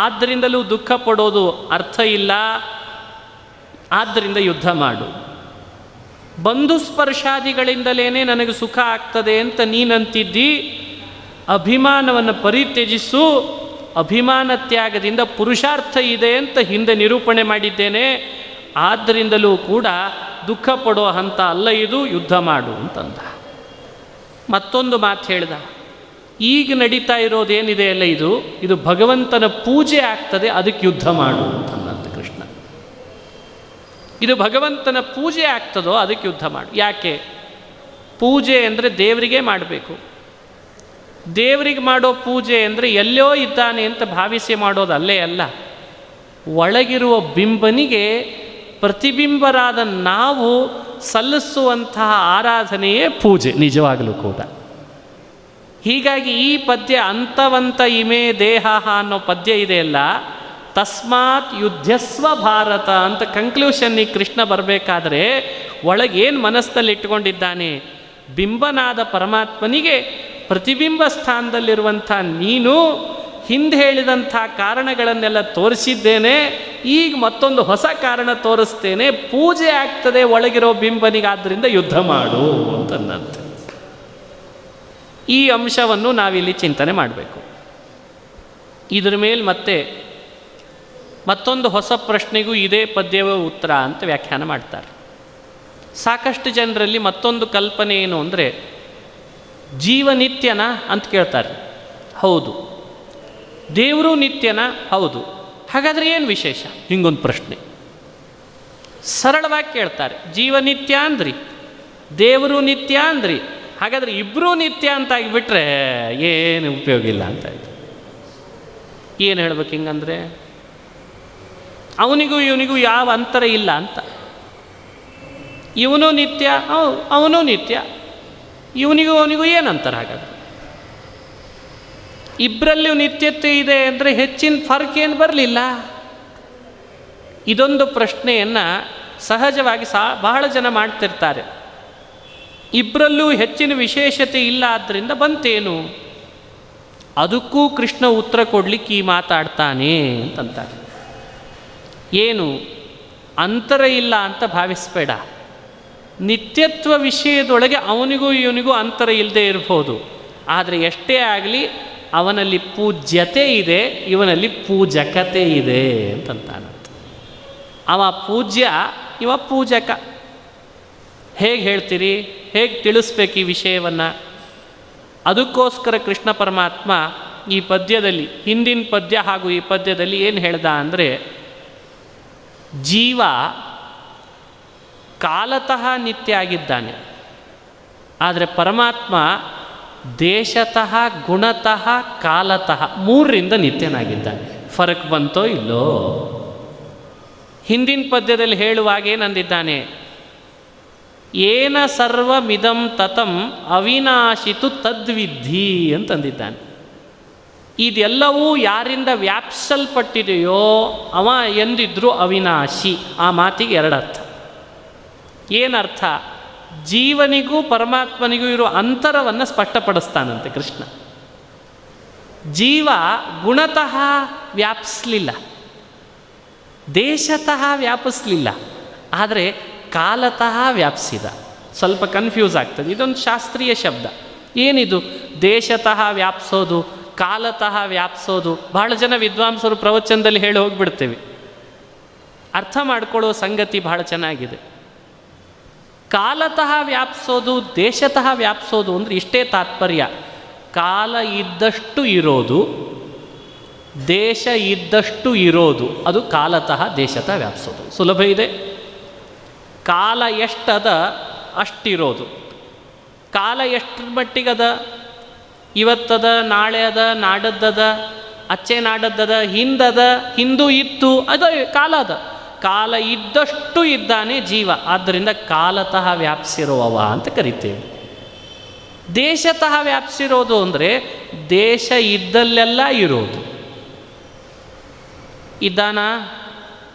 ಆದ್ದರಿಂದಲೂ ದುಃಖ ಪಡೋದು ಅರ್ಥ ಇಲ್ಲ, ಆದ್ದರಿಂದ ಯುದ್ಧ ಮಾಡು. ಬಂಧು ಸ್ಪರ್ಶಾದಿಗಳಿಂದಲೇ ನನಗೆ ಸುಖ ಆಗ್ತದೆ ಅಂತ ನೀನಂತಿದ್ದಿ, ಅಭಿಮಾನವನ್ನು ಪರಿತ್ಯಜಿಸು. ಅಭಿಮಾನ ತ್ಯಾಗದಿಂದ ಪುರುಷಾರ್ಥ ಇದೆ ಅಂತ ಹಿಂದೆ ನಿರೂಪಣೆ ಮಾಡಿದ್ದೇನೆ. ಆದ್ದರಿಂದಲೂ ಕೂಡ ದುಃಖ ಪಡೋ ಹಂತ ಅಲ್ಲ ಇದು, ಯುದ್ಧ ಮಾಡು ಅಂತಂದ. ಮತ್ತೊಂದು ಮಾತು ಹೇಳ್ದ, ಈಗ ನಡೀತಾ ಇರೋದೇನಿದೆ ಅಲ್ಲ, ಇದು ಭಗವಂತನ ಪೂಜೆ ಆಗ್ತದೆ, ಅದಕ್ಕೆ ಯುದ್ಧ ಮಾಡು ಅಂತಂದಂತ ಕೃಷ್ಣ. ಇದು ಭಗವಂತನ ಪೂಜೆ ಆಗ್ತದೋ ಅದಕ್ಕೆ ಯುದ್ಧ ಮಾಡು. ಯಾಕೆ? ಪೂಜೆ ಅಂದರೆ ದೇವರಿಗೆ ಮಾಡಬೇಕು. ದೇವರಿಗೆ ಮಾಡೋ ಪೂಜೆ ಅಂದರೆ ಎಲ್ಲೋ ಇದ್ದಾನೆ ಅಂತ ಭಾವಿಸಿ ಮಾಡೋದಲ್ಲೇ ಅಲ್ಲ, ಒಳಗಿರುವ ಬಿಂಬನಿಗೆ ಪ್ರತಿಬಿಂಬರಾದ ನಾವು ಸಲ್ಲಿಸುವಂತಹ ಆರಾಧನೆಯೇ ಪೂಜೆ ನಿಜವಾಗಲೂ ಕೂಡ. ಹೀಗಾಗಿ ಈ ಪದ್ಯ ಅಂತವಂತ ಇಮೇ ದೇಹ ಅನ್ನೋ ಪದ್ಯ ಇದೆಯಲ್ಲ, ತಸ್ಮಾತ್ ಯುದ್ಧಸ್ವ ಭಾರತ ಅಂತ ಕನ್ಕ್ಲೂಷನ್ನಿಗೆ ಕೃಷ್ಣ ಬರಬೇಕಾದ್ರೆ ಒಳಗೇನು ಮನಸ್ಸಿನಲ್ಲಿ ಇಟ್ಕೊಂಡಿದ್ದಾನೆ? ಬಿಂಬನಾದ ಪರಮಾತ್ಮನಿಗೆ ಪ್ರತಿಬಿಂಬ ಸ್ಥಾನದಲ್ಲಿರುವಂಥ ನೀನು ಹಿಂದೆ ಹೇಳಿದಂಥ ಕಾರಣಗಳನ್ನೆಲ್ಲ ತೋರಿಸಿದ್ದೇನೆ, ಈಗ ಮತ್ತೊಂದು ಹೊಸ ಕಾರಣ ತೋರಿಸ್ತೇನೆ, ಪೂಜೆ ಆಗ್ತದೆ ಒಳಗಿರೋ ಬಿಂಬನಿಗಾದ್ದರಿಂದ ಯುದ್ಧ ಮಾಡು ಅಂತಂದಂತೆ. ಈ ಅಂಶವನ್ನು ನಾವಿಲ್ಲಿ ಚಿಂತನೆ ಮಾಡಬೇಕು. ಇದರ ಮೇಲೆ ಮತ್ತೊಂದು ಹೊಸ ಪ್ರಶ್ನೆಗೂ ಇದೇ ಪದ್ಯವೇ ಉತ್ತರ ಅಂತ ವ್ಯಾಖ್ಯಾನ ಮಾಡ್ತಾರೆ. ಸಾಕಷ್ಟು ಜನರಲ್ಲಿ ಮತ್ತೊಂದು ಕಲ್ಪನೆ ಏನು ಅಂದರೆ, ಜೀವ ನಿತ್ಯನ ಅಂತ ಕೇಳ್ತಾರೆ. ಹೌದು. ದೇವರು ನಿತ್ಯನ? ಹೌದು. ಹಾಗಾದರೆ ಏನು ವಿಶೇಷ? ಹಿಂಗೊಂದು ಪ್ರಶ್ನೆ ಸರಳವಾಗಿ ಕೇಳ್ತಾರೆ. ಜೀವ ನಿತ್ಯ ಅಂದ್ರಿ, ದೇವರು ನಿತ್ಯ ಅಂದ್ರಿ, ಹಾಗಾದರೆ ಇಬ್ಬರೂ ನಿತ್ಯ ಅಂತ ಆಗಿಬಿಟ್ರೆ ಏನು ಉಪಯೋಗ ಇಲ್ಲ ಅಂತ ಆಯಿತು. ಏನು ಹೇಳ್ಬೇಕು ಹಿಂಗಂದರೆ? ಅವನಿಗೂ ಇವನಿಗೂ ಯಾವ ಅಂತರ ಇಲ್ಲ ಅಂತ. ಇವನು ನಿತ್ಯ, ಅವನು ನಿತ್ಯ, ಇವನಿಗೂ ಅವನಿಗೂ ಏನು ಅಂತರ? ಹಾಗಾದ್ರೆ ಇಬ್ಬರಲ್ಲೂ ನಿತ್ಯತೆ ಇದೆ ಅಂದರೆ ಹೆಚ್ಚಿನ ಫರ್ಕ್ ಏನು ಬರಲಿಲ್ಲ. ಇದೊಂದು ಪ್ರಶ್ನೆಯನ್ನು ಸಹಜವಾಗಿ ಬಹಳ ಜನ ಮಾಡ್ತಿರ್ತಾರೆ. ಇಬ್ಬರಲ್ಲೂ ಹೆಚ್ಚಿನ ವಿಶೇಷತೆ ಇಲ್ಲ, ಆದ್ದರಿಂದ ಬಂತೇನು? ಅದಕ್ಕೂ ಕೃಷ್ಣ ಉತ್ತರ ಕೊಡಲಿಕ್ಕೆ ಈ ಮಾತಾಡ್ತಾನೆ ಅಂತಂತಾರೆ. ಏನು ಅಂತರ ಇಲ್ಲ ಅಂತ ಭಾವಿಸ್ಬೇಡ. ನಿತ್ಯತ್ವ ವಿಷಯದೊಳಗೆ ಅವನಿಗೂ ಇವನಿಗೂ ಅಂತರ ಇಲ್ಲದೆ ಇರ್ಬೋದು, ಆದರೆ ಎಷ್ಟೇ ಆಗಲಿ ಅವನಲ್ಲಿ ಪೂಜ್ಯತೆ ಇದೆ, ಇವನಲ್ಲಿ ಪೂಜಕತೆ ಇದೆ ಅಂತಂತಾನಂತ. ಅವ ಪೂಜ್ಯ, ಇವ ಪೂಜಕ. ಹೇಗೆ ಹೇಳ್ತೀರಿ? ಹೇಗೆ ತಿಳಿಸ್ಬೇಕು ಈ ವಿಷಯವನ್ನು? ಅದಕ್ಕೋಸ್ಕರ ಕೃಷ್ಣ ಪರಮಾತ್ಮ ಈ ಪದ್ಯದಲ್ಲಿ, ಹಿಂದಿನ ಪದ್ಯ ಹಾಗೂ ಈ ಪದ್ಯದಲ್ಲಿ ಏನು ಹೇಳ್ದ ಅಂದರೆ, ಜೀವ ಕಾಲತಃ ನಿತ್ಯ ಆಗಿದ್ದಾನೆ, ಆದರೆ ಪರಮಾತ್ಮ ದೇಶತಃ, ಗುಣತಃ, ಕಾಲತಃ ಮೂರರಿಂದ ನಿತ್ಯನಾಗಿದ್ದಾನೆ. ಫರಕ್ ಬಂತೋ ಇಲ್ಲೋ? ಹಿಂದಿನ ಪದ್ಯದಲ್ಲಿ ಹೇಳುವಾಗ ಏನಂದಿದ್ದಾನೆ? ಏನ ಸರ್ವಮಿದಂ ತತಂ ಅವಿನಾಶಿತು ತದ್ವಿಧಿ ಅಂತಂದಿದ್ದಾನೆ. ಇದೆಲ್ಲವೂ ಯಾರಿಂದ ವ್ಯಾಪಿಸಲ್ಪಟ್ಟಿದೆಯೋ ಅವ ಎಂದಿದ್ರೂ ಅವಿನಾಶಿ. ಆ ಮಾತಿಗೆ ಎರಡರ್ಥ. ಏನರ್ಥ? ಜೀವನಿಗೂ ಪರಮಾತ್ಮನಿಗೂ ಇರೋ ಅಂತರವನ್ನು ಸ್ಪಷ್ಟಪಡಿಸ್ತಾನಂತೆ ಕೃಷ್ಣ. ಜೀವ ಗುಣತಃ ವ್ಯಾಪಿಸಲಿಲ್ಲ, ದೇಶತಃ ವ್ಯಾಪಿಸಲಿಲ್ಲ, ಆದರೆ ಕಾಲತಃ ವ್ಯಾಪಿಸಿದ. ಸ್ವಲ್ಪ ಕನ್ಫ್ಯೂಸ್ ಆಗ್ತದೆ. ಇದೊಂದು ಶಾಸ್ತ್ರೀಯ ಶಬ್ದ. ಏನಿದು ದೇಶತಃ ವ್ಯಾಪಿಸೋದು, ಕಾಲತಃ ವ್ಯಾಪಿಸೋದು? ಬಹಳ ಜನ ವಿದ್ವಾಂಸರು ಪ್ರವಚನದಲ್ಲಿ ಹೇಳಿ ಹೋಗಿಬಿಡ್ತೇವೆ. ಅರ್ಥ ಮಾಡ್ಕೊಳ್ಳೋ ಸಂಗತಿ ಬಹಳ ಚೆನ್ನಾಗಿದೆ. ಕಾಲತಃ ವ್ಯಾಪಿಸೋದು, ದೇಶತಃ ವ್ಯಾಪಿಸೋದು ಅಂದರೆ ಇಷ್ಟೇ ತಾತ್ಪರ್ಯ. ಕಾಲ ಇದ್ದಷ್ಟು ಇರೋದು, ದೇಶ ಇದ್ದಷ್ಟು ಇರೋದು, ಅದು ಕಾಲತಃ ದೇಶತಃ ವ್ಯಾಪಿಸೋದು. ಸುಲಭ ಇದೆ. ಕಾಲ ಎಷ್ಟದ ಅಷ್ಟಿರೋದು. ಕಾಲ ಎಷ್ಟರ ಮಟ್ಟಿಗದ? ಇವತ್ತದ, ನಾಳೆ ಅದ, ನಾಡದ್ದದ, ಅಚ್ಚೆ ನಾಡದ್ದದ, ಹಿಂದದ, ಹಿಂದೂ ಇತ್ತು, ಅದು ಕಾಲ ಅದ. ಕಾಲ ಇದ್ದಷ್ಟು ಇದ್ದಾನೆ ಜೀವ, ಆದ್ದರಿಂದ ಕಾಲತಃ ವ್ಯಾಪಿಸಿರುವವ ಅಂತ ಕರಿತೇವೆ. ದೇಶತಃ ವ್ಯಾಪಿಸಿರೋದು ಅಂದರೆ ದೇಶ ಇದ್ದಲ್ಲೆಲ್ಲ ಇರೋದು. ಇದ್ದಾನ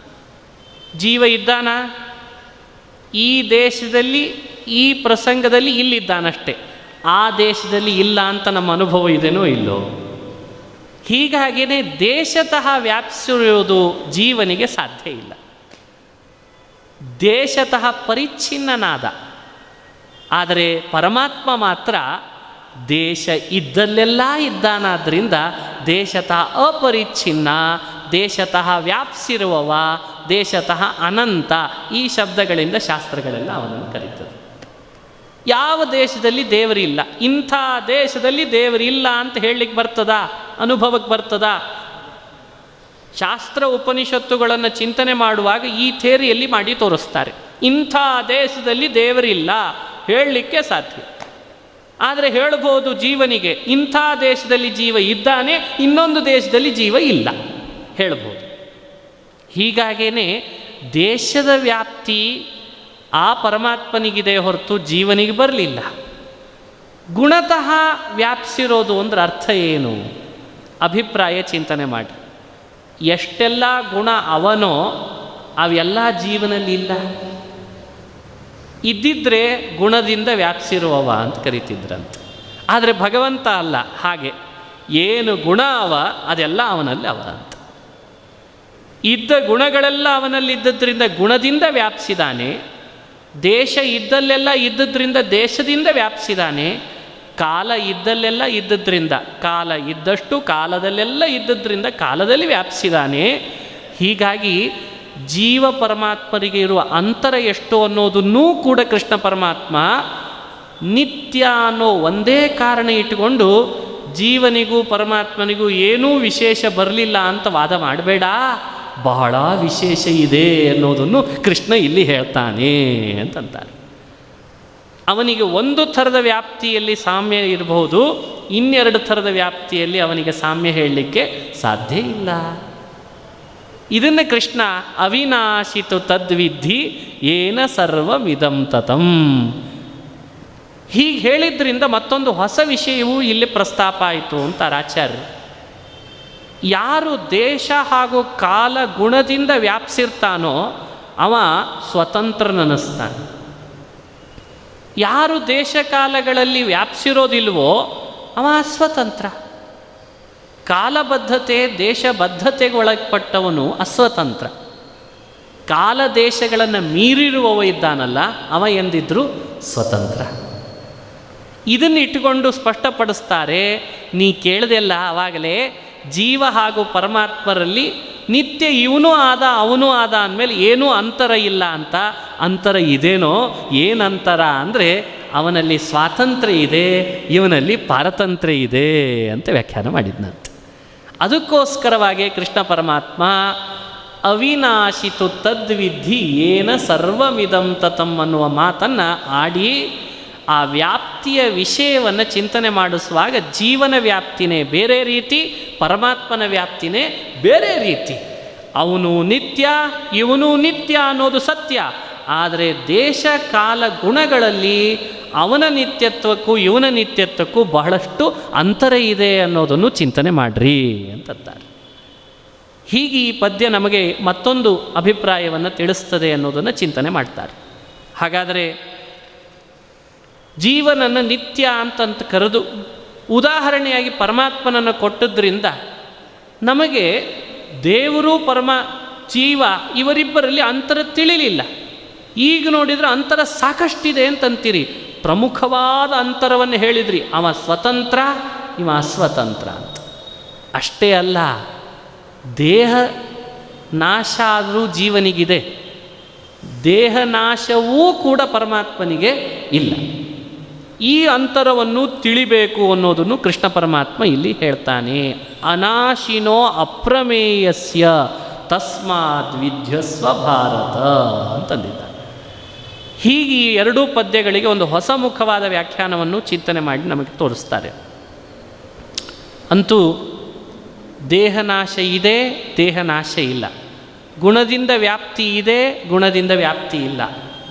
ಜೀವ? ಇದ್ದಾನ? ಈ ದೇಶದಲ್ಲಿ, ಈ ಪ್ರಸಂಗದಲ್ಲಿ ಇಲ್ಲಿದ್ದಾನಷ್ಟೇ, ಆ ದೇಶದಲ್ಲಿ ಇಲ್ಲ ಅಂತ ನಮ್ಮ ಅನುಭವ ಇದೆನೋ ಇಲ್ಲೋ? ಹೀಗಾಗಿಯೇ ದೇಶತಃ ವ್ಯಾಪಿಸಿರುವುದು ಜೀವನಿಗೆ ಸಾಧ್ಯ ಇಲ್ಲ. ದೇಶತಃ ಪರಿಚ್ಛಿನ್ನನಾದ. ಆದರೆ ಪರಮಾತ್ಮ ಮಾತ್ರ ದೇಶ ಇದ್ದಲ್ಲೆಲ್ಲ ಇದ್ದಾನಾದ್ರಿಂದ ದೇಶತಃ ಅಪರಿಚ್ಛಿನ್ನ, ದೇಶತಃ ವ್ಯಾಪಿಸಿರುವವ, ದೇಶತಃ ಅನಂತ. ಈ ಶಬ್ದಗಳಿಂದ ಶಾಸ್ತ್ರಗಳೆಲ್ಲ ಅವನನ್ನು ಕರೀತದೆ. ಯಾವ ದೇಶದಲ್ಲಿ ದೇವರಿಲ್ಲ, ಇಂಥ ದೇಶದಲ್ಲಿ ದೇವರಿಲ್ಲ ಅಂತ ಹೇಳಲಿಕ್ಕೆ ಬರ್ತದಾ? ಅನುಭವಕ್ಕೆ ಬರ್ತದಾ? ಶಾಸ್ತ್ರ ಉಪನಿಷತ್ತುಗಳನ್ನು ಚಿಂತನೆ ಮಾಡುವಾಗ ಈ ಥೇರಿಯಲ್ಲಿ ಮಾಡಿ ತೋರಿಸ್ತಾರೆ. ಇಂಥ ದೇಶದಲ್ಲಿ ದೇವರಿಲ್ಲ ಹೇಳಲಿಕ್ಕೆ ಸಾಧ್ಯ. ಆದರೆ ಹೇಳ್ಬೋದು ಜೀವನಿಗೆ, ಇಂಥ ದೇಶದಲ್ಲಿ ಜೀವ ಇದ್ದಾನೆ, ಇನ್ನೊಂದು ದೇಶದಲ್ಲಿ ಜೀವ ಇಲ್ಲ ಹೇಳ್ಬೋದು. ಹೀಗಾಗೇ ದೇಶದ ವ್ಯಾಪ್ತಿ ಆ ಪರಮಾತ್ಮನಿಗಿದೆ ಹೊರತು ಜೀವನಿಗೆ ಬರಲಿಲ್ಲ. ಗುಣತಃ ವ್ಯಾಪಿಸಿರೋದು ಅಂದ್ರೆ ಅರ್ಥ ಏನು? ಅಭಿಪ್ರಾಯ ಚಿಂತನೆ ಮಾಡಿ. ಎಷ್ಟೆಲ್ಲ ಗುಣ ಅವನೋ ಅವೆಲ್ಲ ಜೀವನಲ್ಲಿ ಇಲ್ಲ. ಇದ್ದಿದ್ರೆ ಗುಣದಿಂದ ವ್ಯಾಪಿಸಿರುವವ ಅಂತ ಕರಿತಿದ್ರಂತೆ. ಆದರೆ ಭಗವಂತ ಅಲ್ಲ ಹಾಗೆ. ಏನು ಗುಣ ಅವ ಅದೆಲ್ಲ ಅವನಲ್ಲಿ ಅವ ಅಂತ. ಇದ್ದ ಗುಣಗಳೆಲ್ಲ ಅವನಲ್ಲಿ ಇದ್ದದ್ರಿಂದ ಗುಣದಿಂದ ವ್ಯಾಪಿಸಿದಾನೆ. ದೇಶ ಇದ್ದಲ್ಲೆಲ್ಲ ಇದ್ದದ್ರಿಂದ ದೇಶದಿಂದ ವ್ಯಾಪಿಸಿದಾನೆ. ಕಾಲ ಇದ್ದಲ್ಲೆಲ್ಲ ಇದ್ದದ್ರಿಂದ, ಕಾಲ ಇದ್ದಷ್ಟು ಕಾಲದಲ್ಲೆಲ್ಲ ಇದ್ದದ್ರಿಂದ ಕಾಲದಲ್ಲಿ ವ್ಯಾಪಿಸಿದಾನೆ. ಹೀಗಾಗಿ ಜೀವ ಪರಮಾತ್ಮರಿಗೆ ಇರುವ ಅಂತರ ಎಷ್ಟು ಅನ್ನೋದನ್ನೂ ಕೂಡ ಕೃಷ್ಣ ಪರಮಾತ್ಮ ನಿತ್ಯ ಅನ್ನೋ ಒಂದೇ ಕಾರಣ ಇಟ್ಟುಕೊಂಡು ಜೀವನಿಗೂ ಪರಮಾತ್ಮನಿಗೂ ಏನೂ ವಿಶೇಷ ಬರಲಿಲ್ಲ ಅಂತ ವಾದ ಮಾಡಬೇಡ, ಬಹಳ ವಿಶೇಷ ಇದೆ ಅನ್ನೋದನ್ನು ಕೃಷ್ಣ ಇಲ್ಲಿ ಹೇಳ್ತಾನೆ ಅಂತಂತಾರೆ. ಅವನಿಗೆ ಒಂದು ಥರದ ವ್ಯಾಪ್ತಿಯಲ್ಲಿ ಸಾಮ್ಯ ಇರಬಹುದು, ಇನ್ನೆರಡು ಥರದ ವ್ಯಾಪ್ತಿಯಲ್ಲಿ ಅವನಿಗೆ ಸಾಮ್ಯ ಹೇಳಲಿಕ್ಕೆ ಸಾಧ್ಯ ಇಲ್ಲ. ಇದನ್ನು ಕೃಷ್ಣ ಅವಿನಾಶಿತು ತದ್ವಿಧಿ ಏನ ಸರ್ವಮಿದಂ ತತಂ ಹೀಗೆ ಹೇಳಿದ್ರಿಂದ ಮತ್ತೊಂದು ಹೊಸ ವಿಷಯವೂ ಇಲ್ಲಿ ಪ್ರಸ್ತಾಪ ಆಯಿತು ಅಂತಾರೆ ಆಚಾರ್ಯರು. ಯಾರು ದೇಶ ಹಾಗೂ ಕಾಲ ಗುಣದಿಂದ ವ್ಯಾಪಿಸಿರ್ತಾನೋ ಅವ ಸ್ವತಂತ್ರನನ್ನಿಸ್ತಾನೆ. ಯಾರು ದೇಶಕಾಲಗಳಲ್ಲಿ ವ್ಯಾಪಿಸಿರೋದಿಲ್ವೋ ಅವ ಅಸ್ವತಂತ್ರ. ಕಾಲಬದ್ಧತೆ ದೇಶಬದ್ಧತೆಗೊಳಪಟ್ಟವನು ಅಸ್ವತಂತ್ರ. ಕಾಲ ದೇಶಗಳನ್ನು ಮೀರಿರುವವ ಇದ್ದಾನಲ್ಲ ಅವ ಎಂದಿದ್ರೂ ಸ್ವತಂತ್ರ. ಇದನ್ನು ಇಟ್ಟುಕೊಂಡು ಸ್ಪಷ್ಟಪಡಿಸ್ತಾರೆ. ನೀ ಕೇಳದೆಲ್ಲ ಆವಾಗಲೇ ಜೀವ ಹಾಗೂ ಪರಮಾತ್ಮರಲ್ಲಿ ನಿತ್ಯ ಇವನೂ ಆದ ಅವನೂ ಆದ ಅಂದಮೇಲೆ ಏನೂ ಅಂತರ ಇಲ್ಲ ಅಂತ. ಅಂತರ ಇದೇನೋ, ಏನಂತರ ಅಂದರೆ ಅವನಲ್ಲಿ ಸ್ವಾತಂತ್ರ್ಯ ಇದೆ, ಇವನಲ್ಲಿ ಪಾರತಂತ್ರ್ಯ ಇದೆ ಅಂತ ವ್ಯಾಖ್ಯಾನ ಮಾಡಿದ್ನಂತೆ. ಅದಕ್ಕೋಸ್ಕರವಾಗಿ ಕೃಷ್ಣ ಪರಮಾತ್ಮ ಅವಿನಾಶಿತು ತದ್ವಿಧಿ ಏನ ಸರ್ವಮಿದಂ ತತಂ ಅನ್ನುವ ಮಾತನ್ನು ಆಡಿ ಆ ವ್ಯಾಪ್ತಿಯ ವಿಷಯವನ್ನು ಚಿಂತನೆ ಮಾಡಿಸುವಾಗ ಜೀವನ ವ್ಯಾಪ್ತಿನೇ ಬೇರೆ ರೀತಿ, ಪರಮಾತ್ಮನ ವ್ಯಾಪ್ತಿನೇ ಬೇರೆ ರೀತಿ. ಅವನು ನಿತ್ಯ, ಇವನು ನಿತ್ಯ ಅನ್ನೋದು ಸತ್ಯ. ಆದರೆ ದೇಶ ಕಾಲ ಗುಣಗಳಲ್ಲಿ ಅವನ ನಿತ್ಯತ್ವಕ್ಕೂ ಇವನ ನಿತ್ಯತ್ವಕ್ಕೂ ಬಹಳಷ್ಟು ಅಂತರ ಇದೆ ಅನ್ನೋದನ್ನು ಚಿಂತನೆ ಮಾಡ್ರಿ ಅಂತಂತಾರೆ. ಹೀಗೆ ಈ ಪದ್ಯ ನಮಗೆ ಮತ್ತೊಂದು ಅಭಿಪ್ರಾಯವನ್ನು ತಿಳಿಸ್ತದೆ ಅನ್ನೋದನ್ನು ಚಿಂತನೆ ಮಾಡ್ತಾರೆ. ಹಾಗಾದರೆ ಜೀವನನ್ನು ನಿತ್ಯ ಅಂತಂತ ಕರೆದು ಉದಾಹರಣೆಯಾಗಿ ಪರಮಾತ್ಮನನ್ನು ಕೊಟ್ಟದ್ರಿಂದ ನಮಗೆ ದೇವರು ಜೀವ ಇವರಿಬ್ಬರಲ್ಲಿ ಅಂತರ ತಿಳಿಲಿಲ್ಲ. ಈಗ ನೋಡಿದರೆ ಅಂತರ ಸಾಕಷ್ಟಿದೆ ಅಂತಂತೀರಿ. ಪ್ರಮುಖವಾದ ಅಂತರವನ್ನು ಹೇಳಿದ್ರಿ, ಅವ ಸ್ವತಂತ್ರ, ಇವ ಅಸ್ವತಂತ್ರ ಅಂತ. ಅಷ್ಟೇ ಅಲ್ಲ, ದೇಹ ನಾಶ ಆದರೂ ಜೀವನಿಗಿದೆ, ದೇಹ ನಾಶವೂ ಕೂಡ ಪರಮಾತ್ಮನಿಗೆ ಇಲ್ಲ. ಈ ಅಂತರವನ್ನು ತಿಳಿಬೇಕು ಅನ್ನೋದನ್ನು ಕೃಷ್ಣ ಪರಮಾತ್ಮ ಇಲ್ಲಿ ಹೇಳ್ತಾನೆ. ಅನಾಶಿನೋ ಅಪ್ರಮೇಯಸ್ಯ ತಸ್ಮಾದ್ ವಿದ್ಯಸ್ವ ಭಾರತ ಅಂತಂದಿದ್ದಾನೆ. ಹೀಗೆ ಈ ಎರಡೂ ಪದ್ಯಗಳಿಗೆ ಒಂದು ಹೊಸ ಮುಖವಾದ ವ್ಯಾಖ್ಯಾನವನ್ನು ಚಿಂತನೆ ಮಾಡಿ ನಮಗೆ ತೋರಿಸ್ತಾರೆ. ಅಂತೂ ದೇಹನಾಶ ಇದೆ, ದೇಹನಾಶ ಇಲ್ಲ. ಗುಣದಿಂದ ವ್ಯಾಪ್ತಿ ಇದೆ, ಗುಣದಿಂದ ವ್ಯಾಪ್ತಿ ಇಲ್ಲ.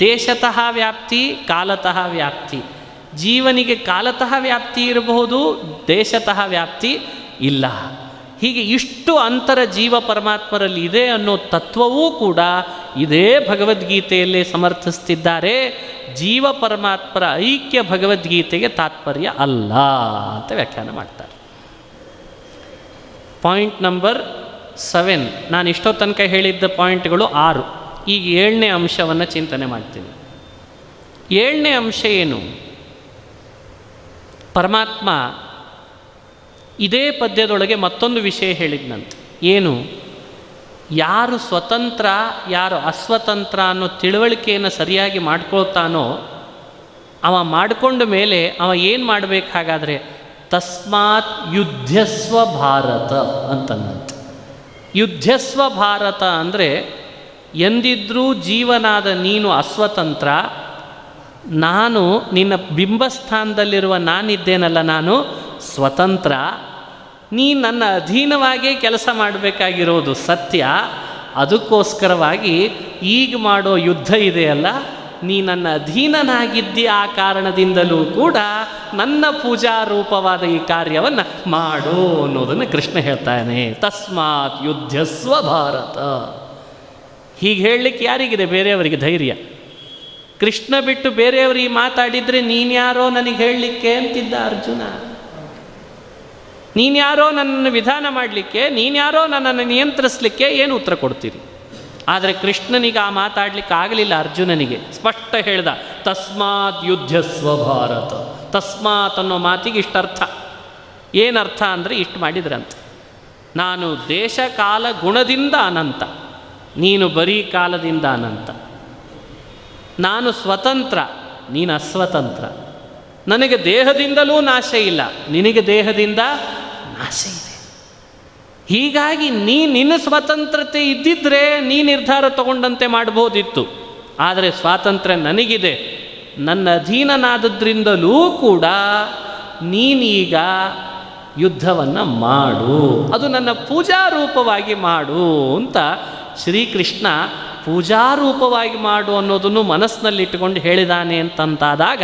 ದೇಶತಃ ವ್ಯಾಪ್ತಿ, ಕಾಲತಃ ವ್ಯಾಪ್ತಿ. ಜೀವನಿಗೆ ಕಾಲತಃ ವ್ಯಾಪ್ತಿ ಇರಬಹುದು, ದೇಶತಃ ವ್ಯಾಪ್ತಿ ಇಲ್ಲ. ಹೀಗೆ ಇಷ್ಟು ಅಂತರ ಜೀವ ಪರಮಾತ್ಮರಲ್ಲಿ ಇದೆ ಅನ್ನೋ ತತ್ವವೂ ಕೂಡ ಇದೇ ಭಗವದ್ಗೀತೆಯಲ್ಲೇ ಸಮರ್ಥಿಸ್ತಿದ್ದಾರೆ. ಜೀವ ಪರಮಾತ್ಮರ ಐಕ್ಯ ಭಗವದ್ಗೀತೆಗೆ ತಾತ್ಪರ್ಯ ಅಲ್ಲ ಅಂತ ವ್ಯಾಖ್ಯಾನ ಮಾಡ್ತಾರೆ. Point number 7. ನಾನು ಇಷ್ಟೋ ತನಕ ಹೇಳಿದ್ದ ಪಾಯಿಂಟ್ಗಳು 6. ಈಗ 7ನೇ ಅಂಶವನ್ನು ಚಿಂತನೆ ಮಾಡ್ತೀನಿ. 7ನೇ ಅಂಶ ಏನು? ಪರಮಾತ್ಮ ಇದೇ ಪದ್ಯದೊಳಗೆ ಮತ್ತೊಂದು ವಿಷಯ ಹೇಳಿದ್ನಂತೆ. ಏನು? ಯಾರು ಸ್ವತಂತ್ರ, ಯಾರು ಅಸ್ವತಂತ್ರ ಅನ್ನೋ ತಿಳುವಳಿಕೆಯನ್ನು ಸರಿಯಾಗಿ ಮಾಡ್ಕೊಳ್ತಾನೋ ಅವ ಮಾಡಿಕೊಂಡ ಮೇಲೆ ಅವ ಏನು ಮಾಡಬೇಕು? ಹಾಗಾದರೆ ತಸ್ಮಾತ್ ಯುದ್ಧಸ್ವ ಭಾರತ ಅಂತಂದಂತೆ. ಯುದ್ಧಸ್ವ ಭಾರತ ಅಂದರೆ ಎಂದಿದ್ರೂ ಜೀವನಾದ ನೀನು ಅಸ್ವತಂತ್ರ, ನಾನು ನಿನ್ನ ಬಿಂಬಸ್ಥಾನದಲ್ಲಿರುವ ನಾನಿದ್ದೇನಲ್ಲ, ನಾನು ಸ್ವತಂತ್ರ. ನೀ ನನ್ನ ಅಧೀನವಾಗೇ ಕೆಲಸ ಮಾಡಬೇಕಾಗಿರೋದು ಸತ್ಯ. ಅದಕ್ಕೋಸ್ಕರವಾಗಿ ಈಗ ಮಾಡೋ ಯುದ್ಧ ಇದೆಯಲ್ಲ, ನೀ ನನ್ನ ಅಧೀನನಾಗಿದ್ದಿ, ಆ ಕಾರಣದಿಂದಲೂ ಕೂಡ ನನ್ನ ಪೂಜಾರೂಪವಾದ ಈ ಕಾರ್ಯವನ್ನು ಮಾಡು ಅನ್ನೋದನ್ನು ಕೃಷ್ಣ ಹೇಳ್ತಾನೆ. ತಸ್ಮಾತ್ ಯುದ್ಧಸ್ವ ಭಾರತ. ಹೀಗೆ ಹೇಳಲಿಕ್ಕೆ ಯಾರಿಗಿದೆ ಬೇರೆಯವರಿಗೆ ಧೈರ್ಯ? ಕೃಷ್ಣ ಬಿಟ್ಟು ಬೇರೆಯವರಿಗೆ ಮಾತಾಡಿದರೆ ನೀನ್ಯಾರೋ ನನಗೆ ಹೇಳಲಿಕ್ಕೆ ಅಂತಿದ್ದ ಅರ್ಜುನ. ನೀನ್ಯಾರೋ ನನ್ನನ್ನು ವಿಧಾನ ಮಾಡಲಿಕ್ಕೆ, ನೀನ್ಯಾರೋ ನನ್ನನ್ನು ನಿಯಂತ್ರಿಸಲಿಕ್ಕೆ ಏನು ಉತ್ತರ ಕೊಡ್ತೀರಿ? ಆದರೆ ಕೃಷ್ಣನಿಗೆ ಆ ಮಾತಾಡಲಿಕ್ಕೆ ಆಗಲಿಲ್ಲ. ಅರ್ಜುನನಿಗೆ ಸ್ಪಷ್ಟ ಹೇಳ್ದ, ತಸ್ಮಾತ್ ಯುದ್ಧಸ್ವ ಭಾರತ. ತಸ್ಮಾತ್ ಅನ್ನೋ ಮಾತಿಗೆ ಇಷ್ಟರ್ಥ. ಏನರ್ಥ ಅಂದರೆ ಇಷ್ಟು ಮಾಡಿದ್ರಂತೆ, ನಾನು ದೇಶ ಕಾಲ ಗುಣದಿಂದ ಅನಂತ, ನೀನು ಬರೀ ಕಾಲದಿಂದ ಅನಂತ. ನಾನು ಸ್ವತಂತ್ರ, ನೀನು ಅಸ್ವತಂತ್ರ. ನನಗೆ ದೇಹದಿಂದಲೂ ನಾಶ ಇಲ್ಲ, ನಿನಗೆ ದೇಹದಿಂದ ನಾಶ ಇದೆ. ಹೀಗಾಗಿ ನಿನ್ನ ಸ್ವತಂತ್ರತೆ ಇದ್ದಿದ್ದರೆ ನೀ ನಿರ್ಧಾರ ತಗೊಂಡಂತೆ ಮಾಡ್ಬೋದಿತ್ತು. ಆದರೆ ಸ್ವಾತಂತ್ರ್ಯ ನನಗಿದೆ. ನನ್ನ ಅಧೀನನಾದದ್ರಿಂದಲೂ ಕೂಡ ನೀನೀಗ ಯುದ್ಧವನ್ನು ಮಾಡು, ಅದು ನನ್ನ ಪೂಜಾರೂಪವಾಗಿ ಮಾಡು ಅಂತ ಶ್ರೀಕೃಷ್ಣ ಪೂಜಾರೂಪವಾಗಿ ಮಾಡು ಅನ್ನೋದನ್ನು ಮನಸ್ಸಿನಲ್ಲಿಟ್ಟುಕೊಂಡು ಹೇಳಿದಾನೆ ಅಂತಂತಾದಾಗ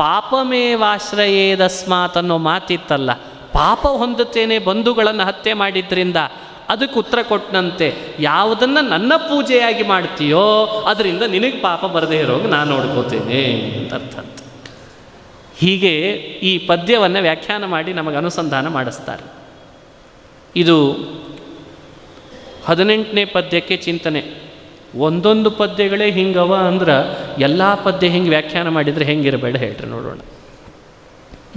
ಪಾಪಮೇವಾಶ್ರಯೇದಸ್ಮಾತ್ ಅನ್ನೋ ಮಾತಿತ್ತಲ್ಲ, ಪಾಪ ಹೊಂದುತ್ತೇನೆ ಬಂಧುಗಳನ್ನು ಹತ್ಯೆ ಮಾಡಿದ್ರಿಂದ ಅದಕ್ಕೆ ಉತ್ತರ ಕೊಟ್ಟನಂತೆ, ಯಾವುದನ್ನು ನನ್ನ ಪೂಜೆಯಾಗಿ ಮಾಡ್ತೀಯೋ ಅದರಿಂದ ನಿನಗೆ ಪಾಪ ಬರದೇ ಇರೋಗಿ ನಾನು ನೋಡ್ಕೋತೇನೆ ಅಂತ ಅರ್ಥ ಅಂತ. ಹೀಗೆ ಈ ಪದ್ಯವನ್ನು ವ್ಯಾಖ್ಯಾನ ಮಾಡಿ ನಮಗೆ ಅನುಸಂಧಾನ ಮಾಡಿಸ್ತಾರೆ. ಇದು 18ನೇ ಪದ್ಯಕ್ಕೆ ಚಿಂತನೆ. ಒಂದೊಂದು ಪದ್ಯಗಳೇ ಹಿಂಗವ ಅಂದ್ರೆ ಎಲ್ಲ ಪದ್ಯ ಹಿಂಗೆ ವ್ಯಾಖ್ಯಾನ ಮಾಡಿದರೆ ಹೆಂಗಿರಬೇಡ ಹೇಳ್ರಿ ನೋಡೋಣ.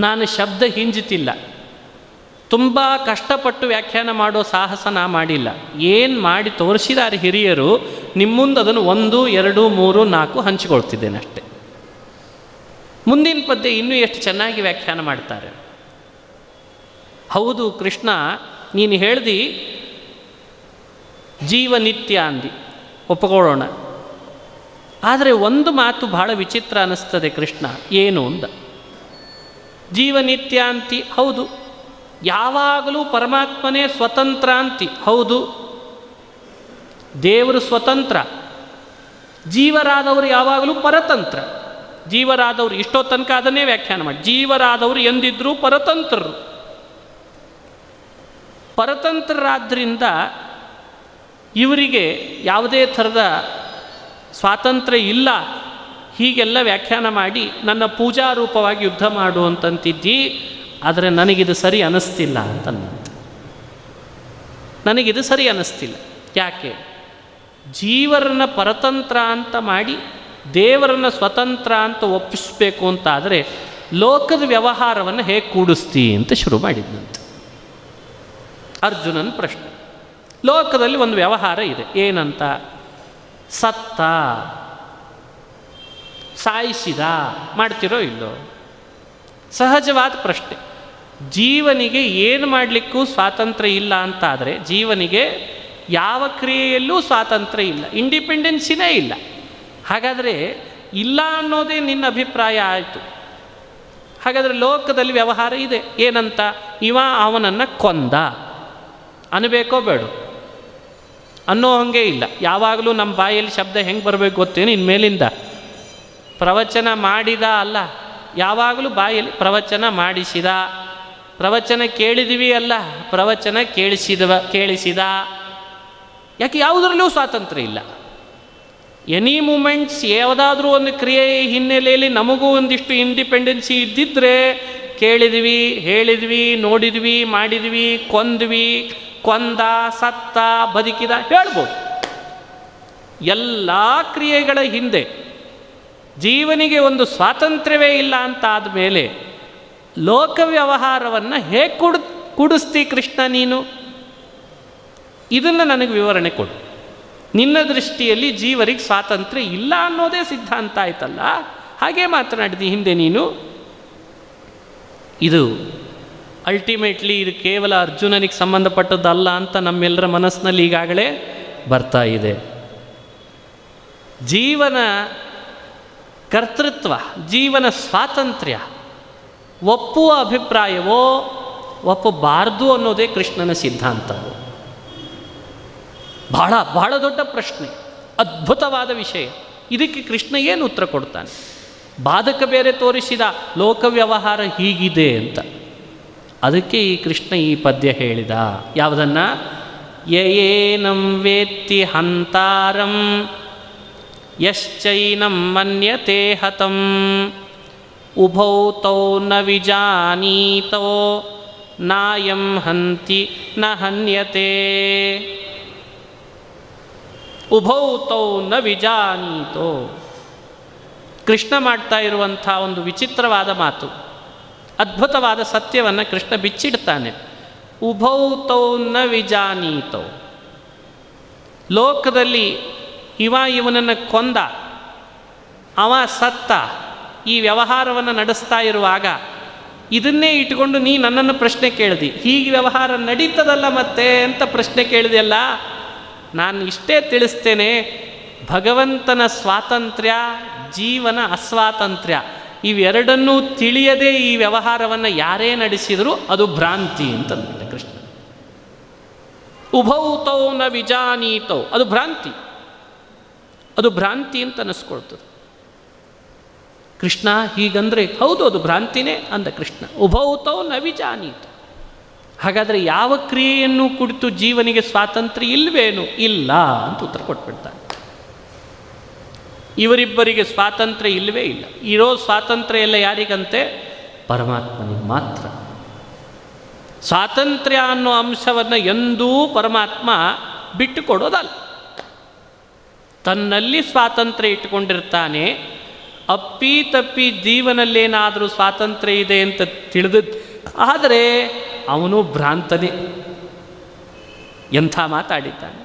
ನಾನು ಶಬ್ದ ಹಿಂಜುತ್ತಿಲ್ಲ, ತುಂಬ ಕಷ್ಟಪಟ್ಟು ವ್ಯಾಖ್ಯಾನ ಮಾಡೋ ಸಾಹಸ ನಾ ಮಾಡಿಲ್ಲ. ಏನು ಮಾಡಿ ತೋರಿಸಿದಾರೆ ಹಿರಿಯರು, ನಿಮ್ಮ ಮುಂದೆ ಅದನ್ನು 1, 2, 3, 4 ಹಂಚಿಕೊಳ್ತಿದ್ದೇನೆ ಅಷ್ಟೆ. ಮುಂದಿನ ಪದ್ಯ ಇನ್ನೂ ಎಷ್ಟು ಚೆನ್ನಾಗಿ ವ್ಯಾಖ್ಯಾನ ಮಾಡ್ತಾರೆ. ಹೌದು ಕೃಷ್ಣ, ನೀನು ಹೇಳ್ದಿ ಜೀವನಿತ್ಯ ಅಂದಿ, ಒಪ್ಪಿಕೊಳ್ಳೋಣ. ಆದರೆ ಒಂದು ಮಾತು ಬಹಳ ವಿಚಿತ್ರ ಅನ್ನಿಸ್ತದೆ ಕೃಷ್ಣ, ಏನು ಅಂದ. ಜೀವನಿತ್ಯ ಅಂತಿ, ಹೌದು. ಯಾವಾಗಲೂ ಪರಮಾತ್ಮನೇ ಸ್ವತಂತ್ರ ಅಂತಿ, ಹೌದು. ದೇವರು ಸ್ವತಂತ್ರ, ಜೀವರಾದವರು ಯಾವಾಗಲೂ ಪರತಂತ್ರ. ಜೀವರಾದವರು ಇಷ್ಟೋ ತನಕ ಅದನ್ನೇ ವ್ಯಾಖ್ಯಾನ ಮಾಡಿ, ಜೀವರಾದವರು ಎಂದಿದ್ರೂ ಪರತಂತ್ರರು. ಪರತಂತ್ರರಾದ್ದರಿಂದ ಇವರಿಗೆ ಯಾವುದೇ ಥರದ ಸ್ವಾತಂತ್ರ್ಯ ಇಲ್ಲ, ಹೀಗೆಲ್ಲ ವ್ಯಾಖ್ಯಾನ ಮಾಡಿ ನನ್ನ ಪೂಜಾರೂಪವಾಗಿ ಯುದ್ಧ ಮಾಡುವಂತಂತಿದ್ದಿ. ಆದರೆ ನನಗಿದು ಸರಿ ಅನ್ನಿಸ್ತಿಲ್ಲ ಅಂತಂದಂತೆ. ನನಗಿದು ಸರಿ ಅನ್ನಿಸ್ತಿಲ್ಲ. ಯಾಕೆ? ಜೀವರನ್ನ ಪರತಂತ್ರ ಅಂತ ಮಾಡಿ ದೇವರನ್ನು ಸ್ವತಂತ್ರ ಅಂತ ಒಪ್ಪಿಸಬೇಕು ಅಂತಾದರೆ ಲೋಕದ ವ್ಯವಹಾರವನ್ನು ಹೇಗೆ ಕೂಡಿಸ್ತಿ ಅಂತ ಶುರು ಮಾಡಿದ್ದಂತೆ ಅರ್ಜುನನ ಪ್ರಶ್ನೆ. ಲೋಕದಲ್ಲಿ ಒಂದು ವ್ಯವಹಾರ ಇದೆ, ಏನಂತ? ಸತ್ತ, ಸಾಯಿಸಿದ, ಮಾಡ್ತಿರೋ ಇಲ್ಲೋ? ಸಹಜವಾದ ಪ್ರಶ್ನೆ. ಜೀವನಿಗೆ ಏನು ಮಾಡಲಿಕ್ಕೂ ಸ್ವಾತಂತ್ರ್ಯ ಇಲ್ಲ ಅಂತಾದರೆ ಜೀವನಿಗೆ ಯಾವ ಕ್ರಿಯೆಯಲ್ಲೂ ಸ್ವಾತಂತ್ರ್ಯ ಇಲ್ಲ, ಇಂಡಿಪೆಂಡೆನ್ಸಿನೇ ಇಲ್ಲ. ಹಾಗಾದರೆ ಇಲ್ಲ ಅನ್ನೋದೇ ನಿನ್ನ ಅಭಿಪ್ರಾಯ ಆಯಿತು. ಹಾಗಾದರೆ ಲೋಕದಲ್ಲಿ ವ್ಯವಹಾರ ಇದೆ, ಏನಂತ? ಇವ ಅವನನ್ನು ಕೊಂದ ಅನ್ನಬೇಕೋ ಬೇಡ? ಅನ್ನೋ ಹಾಗೆ ಇಲ್ಲ. ಯಾವಾಗಲೂ ನಮ್ಮ ಬಾಯಲ್ಲಿ ಶಬ್ದ ಹೆಂಗೆ ಬರಬೇಕು ಗೊತ್ತೇನು? ಇನ್ಮೇಲಿಂದ ಪ್ರವಚನ ಮಾಡಿದ ಅಲ್ಲ, ಯಾವಾಗಲೂ ಬಾಯಲ್ಲಿ ಪ್ರವಚನ ಮಾಡಿಸಿದ. ಪ್ರವಚನ ಕೇಳಿದ್ವಿ ಅಲ್ಲ, ಪ್ರವಚನ ಕೇಳಿಸಿದ. ಯಾಕೆ? ಯಾವುದರಲ್ಲೂ ಸ್ವಾತಂತ್ರ್ಯ ಇಲ್ಲ. ಎನಿ ಮೂಮೆಂಟ್ಸ್, ಯಾವುದಾದ್ರೂ ಒಂದು ಕ್ರಿಯೆ ಹಿನ್ನೆಲೆಯಲ್ಲಿ ನಮಗೂ ಒಂದಿಷ್ಟು ಇಂಡಿಪೆಂಡೆನ್ಸಿ ಇದ್ದಿದ್ದರೆ ಕೇಳಿದ್ವಿ, ಹೇಳಿದ್ವಿ, ನೋಡಿದ್ವಿ, ಮಾಡಿದ್ವಿ, ಕೊಂದ್ವಿ, ಕೊಂದ, ಸತ್ತ, ಬದುಕಿದ ಹೇಳ್ಬೋದು. ಎಲ್ಲ ಕ್ರಿಯೆಗಳ ಹಿಂದೆ ಜೀವನಿಗೆ ಒಂದು ಸ್ವಾತಂತ್ರ್ಯವೇ ಇಲ್ಲ ಅಂತ ಆದಮೇಲೆ ಲೋಕ ವ್ಯವಹಾರವನ್ನು ಹೇಗೆ ಕೂಡಿಸ್ತಿ ಕೃಷ್ಣ ನೀನು? ಇದನ್ನು ನನಗೆ ವಿವರಣೆ ಕೊಡು. ನಿನ್ನ ದೃಷ್ಟಿಯಲ್ಲಿ ಜೀವರಿಗೆ ಸ್ವಾತಂತ್ರ್ಯ ಇಲ್ಲ ಅನ್ನೋದೇ ಸಿದ್ಧಾಂತ ಆಯ್ತಲ್ಲ, ಹಾಗೆ ಮಾತನಾಡಿದಿ ಹಿಂದೆ ನೀನು. ಇದು ಅಲ್ಟಿಮೇಟ್ಲಿ ಇದು ಕೇವಲ ಅರ್ಜುನನಿಗೆ ಸಂಬಂಧಪಟ್ಟದ್ದಲ್ಲ ಅಂತ ನಮ್ಮೆಲ್ಲರ ಮನಸ್ಸಿನಲ್ಲಿ ಈಗಾಗಲೇ ಬರ್ತಾ ಇದೆ. ಜೀವನ ಕರ್ತೃತ್ವ, ಜೀವನ ಸ್ವಾತಂತ್ರ್ಯ ಒಪ್ಪುವ ಅಭಿಪ್ರಾಯವೋ ಒಪ್ಪಬಾರ್ದು ಅನ್ನೋದೇ ಕೃಷ್ಣನ ಸಿದ್ಧಾಂತವು. ಬಹಳ ಬಹಳ ದೊಡ್ಡ ಪ್ರಶ್ನೆ, ಅದ್ಭುತವಾದ ವಿಷಯ. ಇದಕ್ಕೆ ಕೃಷ್ಣ ಏನು ಉತ್ತರ ಕೊಡ್ತಾನೆ? ಬಾಧಕ ಬೇರೆ ತೋರಿಸಿದ, ಲೋಕ ವ್ಯವಹಾರ ಹೀಗಿದೆ ಅಂತ. ಅದಕ್ಕೆ ಈ ಕೃಷ್ಣ ಈ ಪದ್ಯ ಹೇಳಿದ. ಯಾವುದನ್ನು? ಯಯೇನಂ ವೇತ್ತಿ ಹಂತಾರಂ ಯಶ್ಚೈನಂ ಮನ್ಯತೆ ಹತಂ ಉಭೌ ತೌ ನ ವಿಜಾನೀತೋ ನಾಯಂ ಹಂತಿ ನ ಹನ್ಯತೆ. ಉಭೌ ತೌ ನ ವಿಜಾನೀತೋ. ಕೃಷ್ಣ ಮಾಡ್ತಾ ಇರುವಂಥ ಒಂದು ವಿಚಿತ್ರವಾದ ಮಾತು, ಅದ್ಭುತವಾದ ಸತ್ಯವನ್ನು ಕೃಷ್ಣ ಬಿಚ್ಚಿಡ್ತಾನೆ. ಉಭೌ ತೌ ನ ವಿಜಾನೀತೋ. ಲೋಕದಲ್ಲಿ ಇವನನ್ನು ಕೊಂದ, ಅವ ಸತ್ತ, ಈ ವ್ಯವಹಾರವನ್ನು ನಡೆಸ್ತಾ ಇರುವಾಗ ಇದನ್ನೇ ಇಟ್ಕೊಂಡು ನೀ ನನ್ನನ್ನು ಪ್ರಶ್ನೆ ಕೇಳಿದಿ, ಹೀಗೆ ವ್ಯವಹಾರ ನಡೀತದಲ್ಲ ಮತ್ತೆ ಅಂತ ಪ್ರಶ್ನೆ ಕೇಳಿದೆಯಲ್ಲ. ನಾನು ಇಷ್ಟೇ ತಿಳಿಸ್ತೇನೆ, ಭಗವಂತನ ಸ್ವಾತಂತ್ರ್ಯ, ಜೀವನ ಅಸ್ವಾತಂತ್ರ್ಯ, ಇವೆರಡನ್ನೂ ತಿಳಿಯದೇ ಈ ವ್ಯವಹಾರವನ್ನು ಯಾರೇ ನಡೆಸಿದರೂ ಅದು ಭ್ರಾಂತಿ ಅಂತಂದ ಕೃಷ್ಣ. ಉಭೌ ತೌ ನ ವಿಜಾನೀತೌ, ಅದು ಭ್ರಾಂತಿ, ಅದು ಭ್ರಾಂತಿ ಅಂತ ಅನ್ನಿಸ್ಕೊಳ್ತದೆ. ಕೃಷ್ಣ ಹೀಗಂದರೆ ಹೌದು ಅದು ಭ್ರಾಂತಿನೇ ಅಂದ ಕೃಷ್ಣ. ಉಭೌ ತೌ ನ ವಿಜಾನೀತ, ಹಾಗಾದರೆ ಯಾವ ಕ್ರಿಯೆಯನ್ನು ಕುರಿತು ಜೀವನಿಗೆ ಸ್ವಾತಂತ್ರ್ಯ ಇಲ್ವೇನು? ಇಲ್ಲ ಅಂತ ಉತ್ತರ ಕೊಟ್ಬಿಡ್ತಾನೆ. ಇವರಿಬ್ಬರಿಗೆ ಸ್ವಾತಂತ್ರ್ಯ ಇಲ್ಲವೇ ಇಲ್ಲ. ಇರೋ ಸ್ವಾತಂತ್ರ್ಯ ಎಲ್ಲ ಯಾರಿಗಂತೆ? ಪರಮಾತ್ಮನಿಗೆ ಮಾತ್ರ. ಸ್ವಾತಂತ್ರ್ಯ ಅನ್ನೋ ಅಂಶವನ್ನು ಎಂದೂ ಪರಮಾತ್ಮ ಬಿಟ್ಟು ಕೊಡೋದಲ್ಲ. ತನ್ನಲ್ಲಿ ಸ್ವಾತಂತ್ರ್ಯ ಇಟ್ಟುಕೊಂಡಿರ್ತಾನೆ. ಅಪ್ಪಿ ತಪ್ಪಿ ಜೀವನಲ್ಲೇನಾದರೂ ಸ್ವಾತಂತ್ರ್ಯ ಇದೆ ಅಂತ ತಿಳಿದ ಆದರೆ ಅವನು ಭ್ರಾಂತನೇ. ಎಂಥ ಮಾತಾಡಿದ್ದಾನೆ.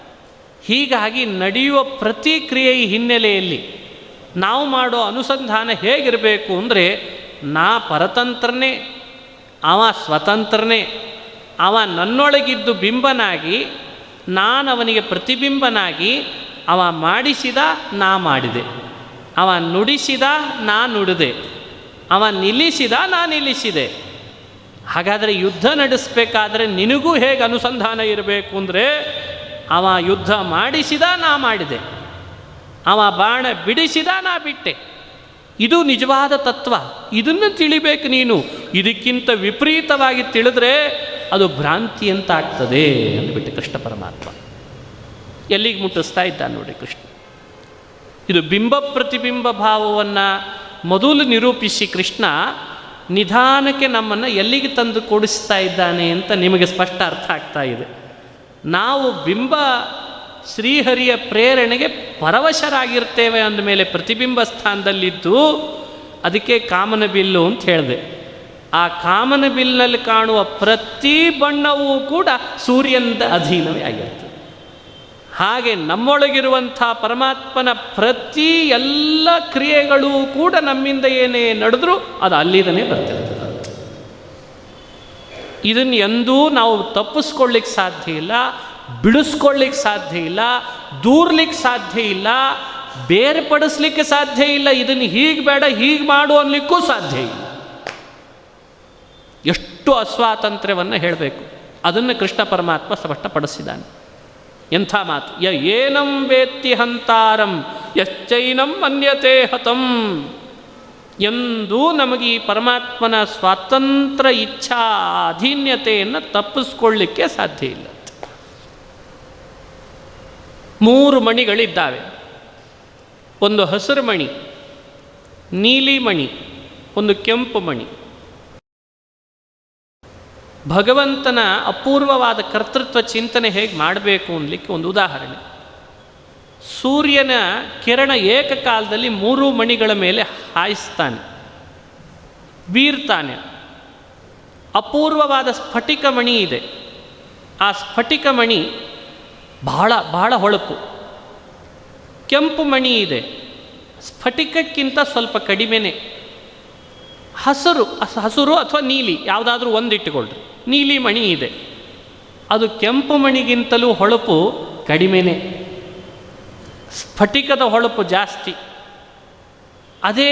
ಹೀಗಾಗಿ ನಡೆಯುವ ಪ್ರತಿ ಕ್ರಿಯೆಯ ಹಿನ್ನೆಲೆಯಲ್ಲಿ ನಾವು ಮಾಡೋ ಅನುಸಂಧಾನ ಹೇಗಿರಬೇಕು ಅಂದರೆ, ನಾ ಪರತಂತ್ರನೇ, ಅವ ಸ್ವತಂತ್ರನೇ, ಅವ ನನ್ನೊಳಗಿದ್ದು ಬಿಂಬನಾಗಿ, ನಾನು ಅವನಿಗೆ ಪ್ರತಿಬಿಂಬನಾಗಿ, ಅವ ಮಾಡಿಸಿದ, ನಾ ಮಾಡಿದೆ, ಅವ ನುಡಿಸಿದ, ನಾ ನುಡಿದೆ, ಅವ ನಿಲ್ಲಿಸಿದ, ನಾ ನಿಲ್ಲಿಸಿದೆ. ಹಾಗಾದರೆ ಯುದ್ಧ ನಡೆಸಬೇಕಾದ್ರೆ ನಿನಗೂ ಹೇಗೆ ಅನುಸಂಧಾನ ಇರಬೇಕು ಅಂದರೆ, ಅವ ಯುದ್ಧ ಮಾಡಿಸಿದ, ನಾ ಮಾಡಿದೆ, ಅವ ಬಾಣ ಬಿಡಿಸಿದ, ನಾ ಬಿಟ್ಟೆ. ಇದು ನಿಜವಾದ ತತ್ವ. ಇದನ್ನು ತಿಳಿಬೇಕು ನೀನು. ಇದಕ್ಕಿಂತ ವಿಪರೀತವಾಗಿ ತಿಳಿದ್ರೆ ಅದು ಭ್ರಾಂತಿ ಅಂತ ಆಗ್ತದೆ ಅಂದ್ಬಿಟ್ಟು ಕೃಷ್ಣ ಪರಮಾತ್ಮ ಎಲ್ಲಿಗೆ ಮುಟ್ಟಿಸ್ತಾ ಇದ್ದಾನೆ ನೋಡಿ ಕೃಷ್ಣ. ಇದು ಬಿಂಬ ಪ್ರತಿಬಿಂಬ ಭಾವವನ್ನು ಮೊದಲು ನಿರೂಪಿಸಿ ಕೃಷ್ಣ ನಿಧಾನಕ್ಕೆ ನಮ್ಮನ್ನು ಎಲ್ಲಿಗೆ ತಂದು ಕೂಡಿಸ್ತಾ ಇದ್ದಾನೆ ಅಂತ ನಿಮಗೆ ಸ್ಪಷ್ಟ ಅರ್ಥ ಆಗ್ತಾ ಇದೆ. ನಾವು ಬಿಂಬ ಶ್ರೀಹರಿಯ ಪ್ರೇರಣೆಗೆ ಪರವಶರಾಗಿರ್ತೇವೆ ಅಂದಮೇಲೆ ಪ್ರತಿಬಿಂಬ ಸ್ಥಾನದಲ್ಲಿದ್ದು, ಅದಕ್ಕೆ ಕಾಮನ ಬಿಲ್ಲು ಅಂತ ಹೇಳಿದೆ. ಆ ಕಾಮನ ಬಿಲ್ನಲ್ಲಿ ಕಾಣುವ ಪ್ರತಿ ಬಣ್ಣವೂ ಕೂಡ ಸೂರ್ಯನ ಅಧೀನವೇ ಆಗಿರ್ತದೆ. ಹಾಗೆ ನಮ್ಮೊಳಗಿರುವಂಥ ಪರಮಾತ್ಮನ ಪ್ರತಿ ಎಲ್ಲ ಕ್ರಿಯೆಗಳೂ ಕೂಡ ನಮ್ಮಿಂದ ಏನೇ ನಡೆದರೂ ಅದು ಅಲ್ಲಿದನೇ ಬರ್ತಿರ್ತದೆ. ಇದನ್ನು ಎಂದೂ ನಾವು ತಪ್ಪಿಸ್ಕೊಳ್ಳಿಕ್ಕೆ ಸಾಧ್ಯ ಇಲ್ಲ, ಬಿಡಿಸ್ಕೊಳ್ಳಿಕ್ಕೆ ಸಾಧ್ಯ ಇಲ್ಲ, ದೂರ್ಲಿಕ್ಕೆ ಸಾಧ್ಯ ಇಲ್ಲ, ಬೇರ್ಪಡಿಸ್ಲಿಕ್ಕೆ ಸಾಧ್ಯ ಇಲ್ಲ. ಇದನ್ನು ಹೀಗೆ ಬೇಡ ಹೀಗೆ ಮಾಡು ಅನ್ನಲಿಕ್ಕೂ ಸಾಧ್ಯ ಇಲ್ಲ. ಎಷ್ಟು ಅಸ್ವಾತಂತ್ರ್ಯವನ್ನು ಹೇಳಬೇಕು ಅದನ್ನು ಕೃಷ್ಣ ಪರಮಾತ್ಮ ಸ್ಪಷ್ಟಪಡಿಸಿದ್ದಾನೆ. ಎಂಥ ಮಾತು! ಏನಂ ವೇತ್ತಿ ಹಂತಾರಂ ಯಶ್ಚೈನಂ ಮನ್ಯತೆ ಹತಂ. ಎಂದೂ ನಮಗೆ ಈ ಪರಮಾತ್ಮನ ಸ್ವಾತಂತ್ರ್ಯ ಇಚ್ಛಾ ಅಧೀನ್ಯತೆಯನ್ನು ತಪ್ಪಿಸ್ಕೊಳ್ಳಿಕ್ಕೆ ಸಾಧ್ಯ ಇಲ್ಲ. 3 ಮಣಿಗಳಿದ್ದಾವೆ. ಒಂದು ಹಸಿರು ಮಣಿ, ನೀಲಿ ಮಣಿ, ಒಂದು ಕೆಂಪು ಮಣಿ. ಭಗವಂತನ ಅಪೂರ್ವವಾದ ಕರ್ತೃತ್ವ ಚಿಂತನೆ ಹೇಗೆ ಮಾಡಬೇಕು ಅನ್ನಲಿಕ್ಕೆ ಒಂದು ಉದಾಹರಣೆ. ಸೂರ್ಯನ ಕಿರಣ ಏಕಕಾಲದಲ್ಲಿ 3 ಮಣಿಗಳ ಮೇಲೆ ಹಾಯಿಸ್ತಾನೆ, ಬೀರ್ತಾನೆ. ಅಪೂರ್ವವಾದ ಸ್ಫಟಿಕ ಮಣಿ ಇದೆ. ಆ ಸ್ಫಟಿಕ ಮಣಿ ಬಹಳ ಬಹಳ ಹೊಳಪು. ಕೆಂಪು ಮಣಿ ಇದೆ, ಸ್ಫಟಿಕಕ್ಕಿಂತ ಸ್ವಲ್ಪ ಕಡಿಮೆನೇ. ಹಸಿರು ಅಥವಾ ನೀಲಿ ಯಾವುದಾದ್ರೂ ಒಂದಿಟ್ಟುಕೊಳ್ಳ್ರಿ. ನೀಲಿ ಮಣಿ ಇದೆ, ಅದು ಕೆಂಪು ಮಣಿಗಿಂತಲೂ ಹೊಳಪು ಕಡಿಮೆನೇ. ಸ್ಫಟಿಕದ ಹೊಳಪು ಜಾಸ್ತಿ, ಅದೇ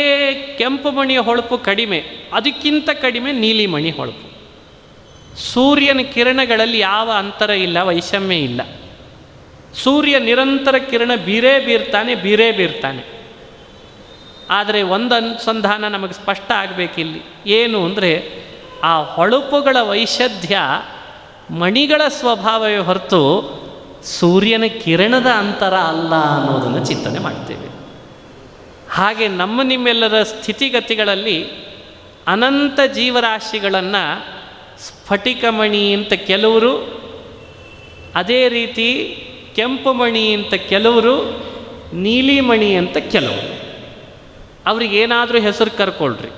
ಕೆಂಪು ಮಣಿಯ ಹೊಳಪು ಕಡಿಮೆ, ಅದಕ್ಕಿಂತ ಕಡಿಮೆ ನೀಲಿ ಮಣಿ ಹೊಳಪು. ಸೂರ್ಯನ ಕಿರಣಗಳಲ್ಲಿ ಯಾವ ಅಂತರ ಇಲ್ಲ, ವೈಷಮ್ಯ ಇಲ್ಲ. ಸೂರ್ಯ ನಿರಂತರ ಕಿರಣ ಬೀರ್ತಾನೆ. ಆದರೆ ಒಂದು ಅನುಸಂಧಾನ ನಮಗೆ ಸ್ಪಷ್ಟ ಆಗಬೇಕಿಲ್ಲಿ. ಏನು ಅಂದರೆ, ಆ ಹೊಳಪುಗಳ ವೈಶದ್ಯ ಮಣಿಗಳ ಸ್ವಭಾವವೇ ಹೊರತು ಸೂರ್ಯನ ಕಿರಣದ ಅಂತರ ಅಲ್ಲ ಅನ್ನೋದನ್ನು ಚಿಂತನೆ ಮಾಡ್ತೇವೆ. ಹಾಗೆ ನಿಮ್ಮೆಲ್ಲರ ಸ್ಥಿತಿಗತಿಗಳಲ್ಲಿ ಅನಂತ ಜೀವರಾಶಿಗಳನ್ನು ಸ್ಫಟಿಕ ಮಣಿ ಅಂತ ಕೆಲವರು, ಅದೇ ರೀತಿ ಕೆಂಪು ಮಣಿ ಅಂತ ಕೆಲವರು, ನೀಲಿ ಮಣಿ ಅಂತ ಕೆಲವರು. ಅವ್ರಿಗೇನಾದರೂ ಹೆಸರು ಕರ್ಕೊಳ್ರಿ.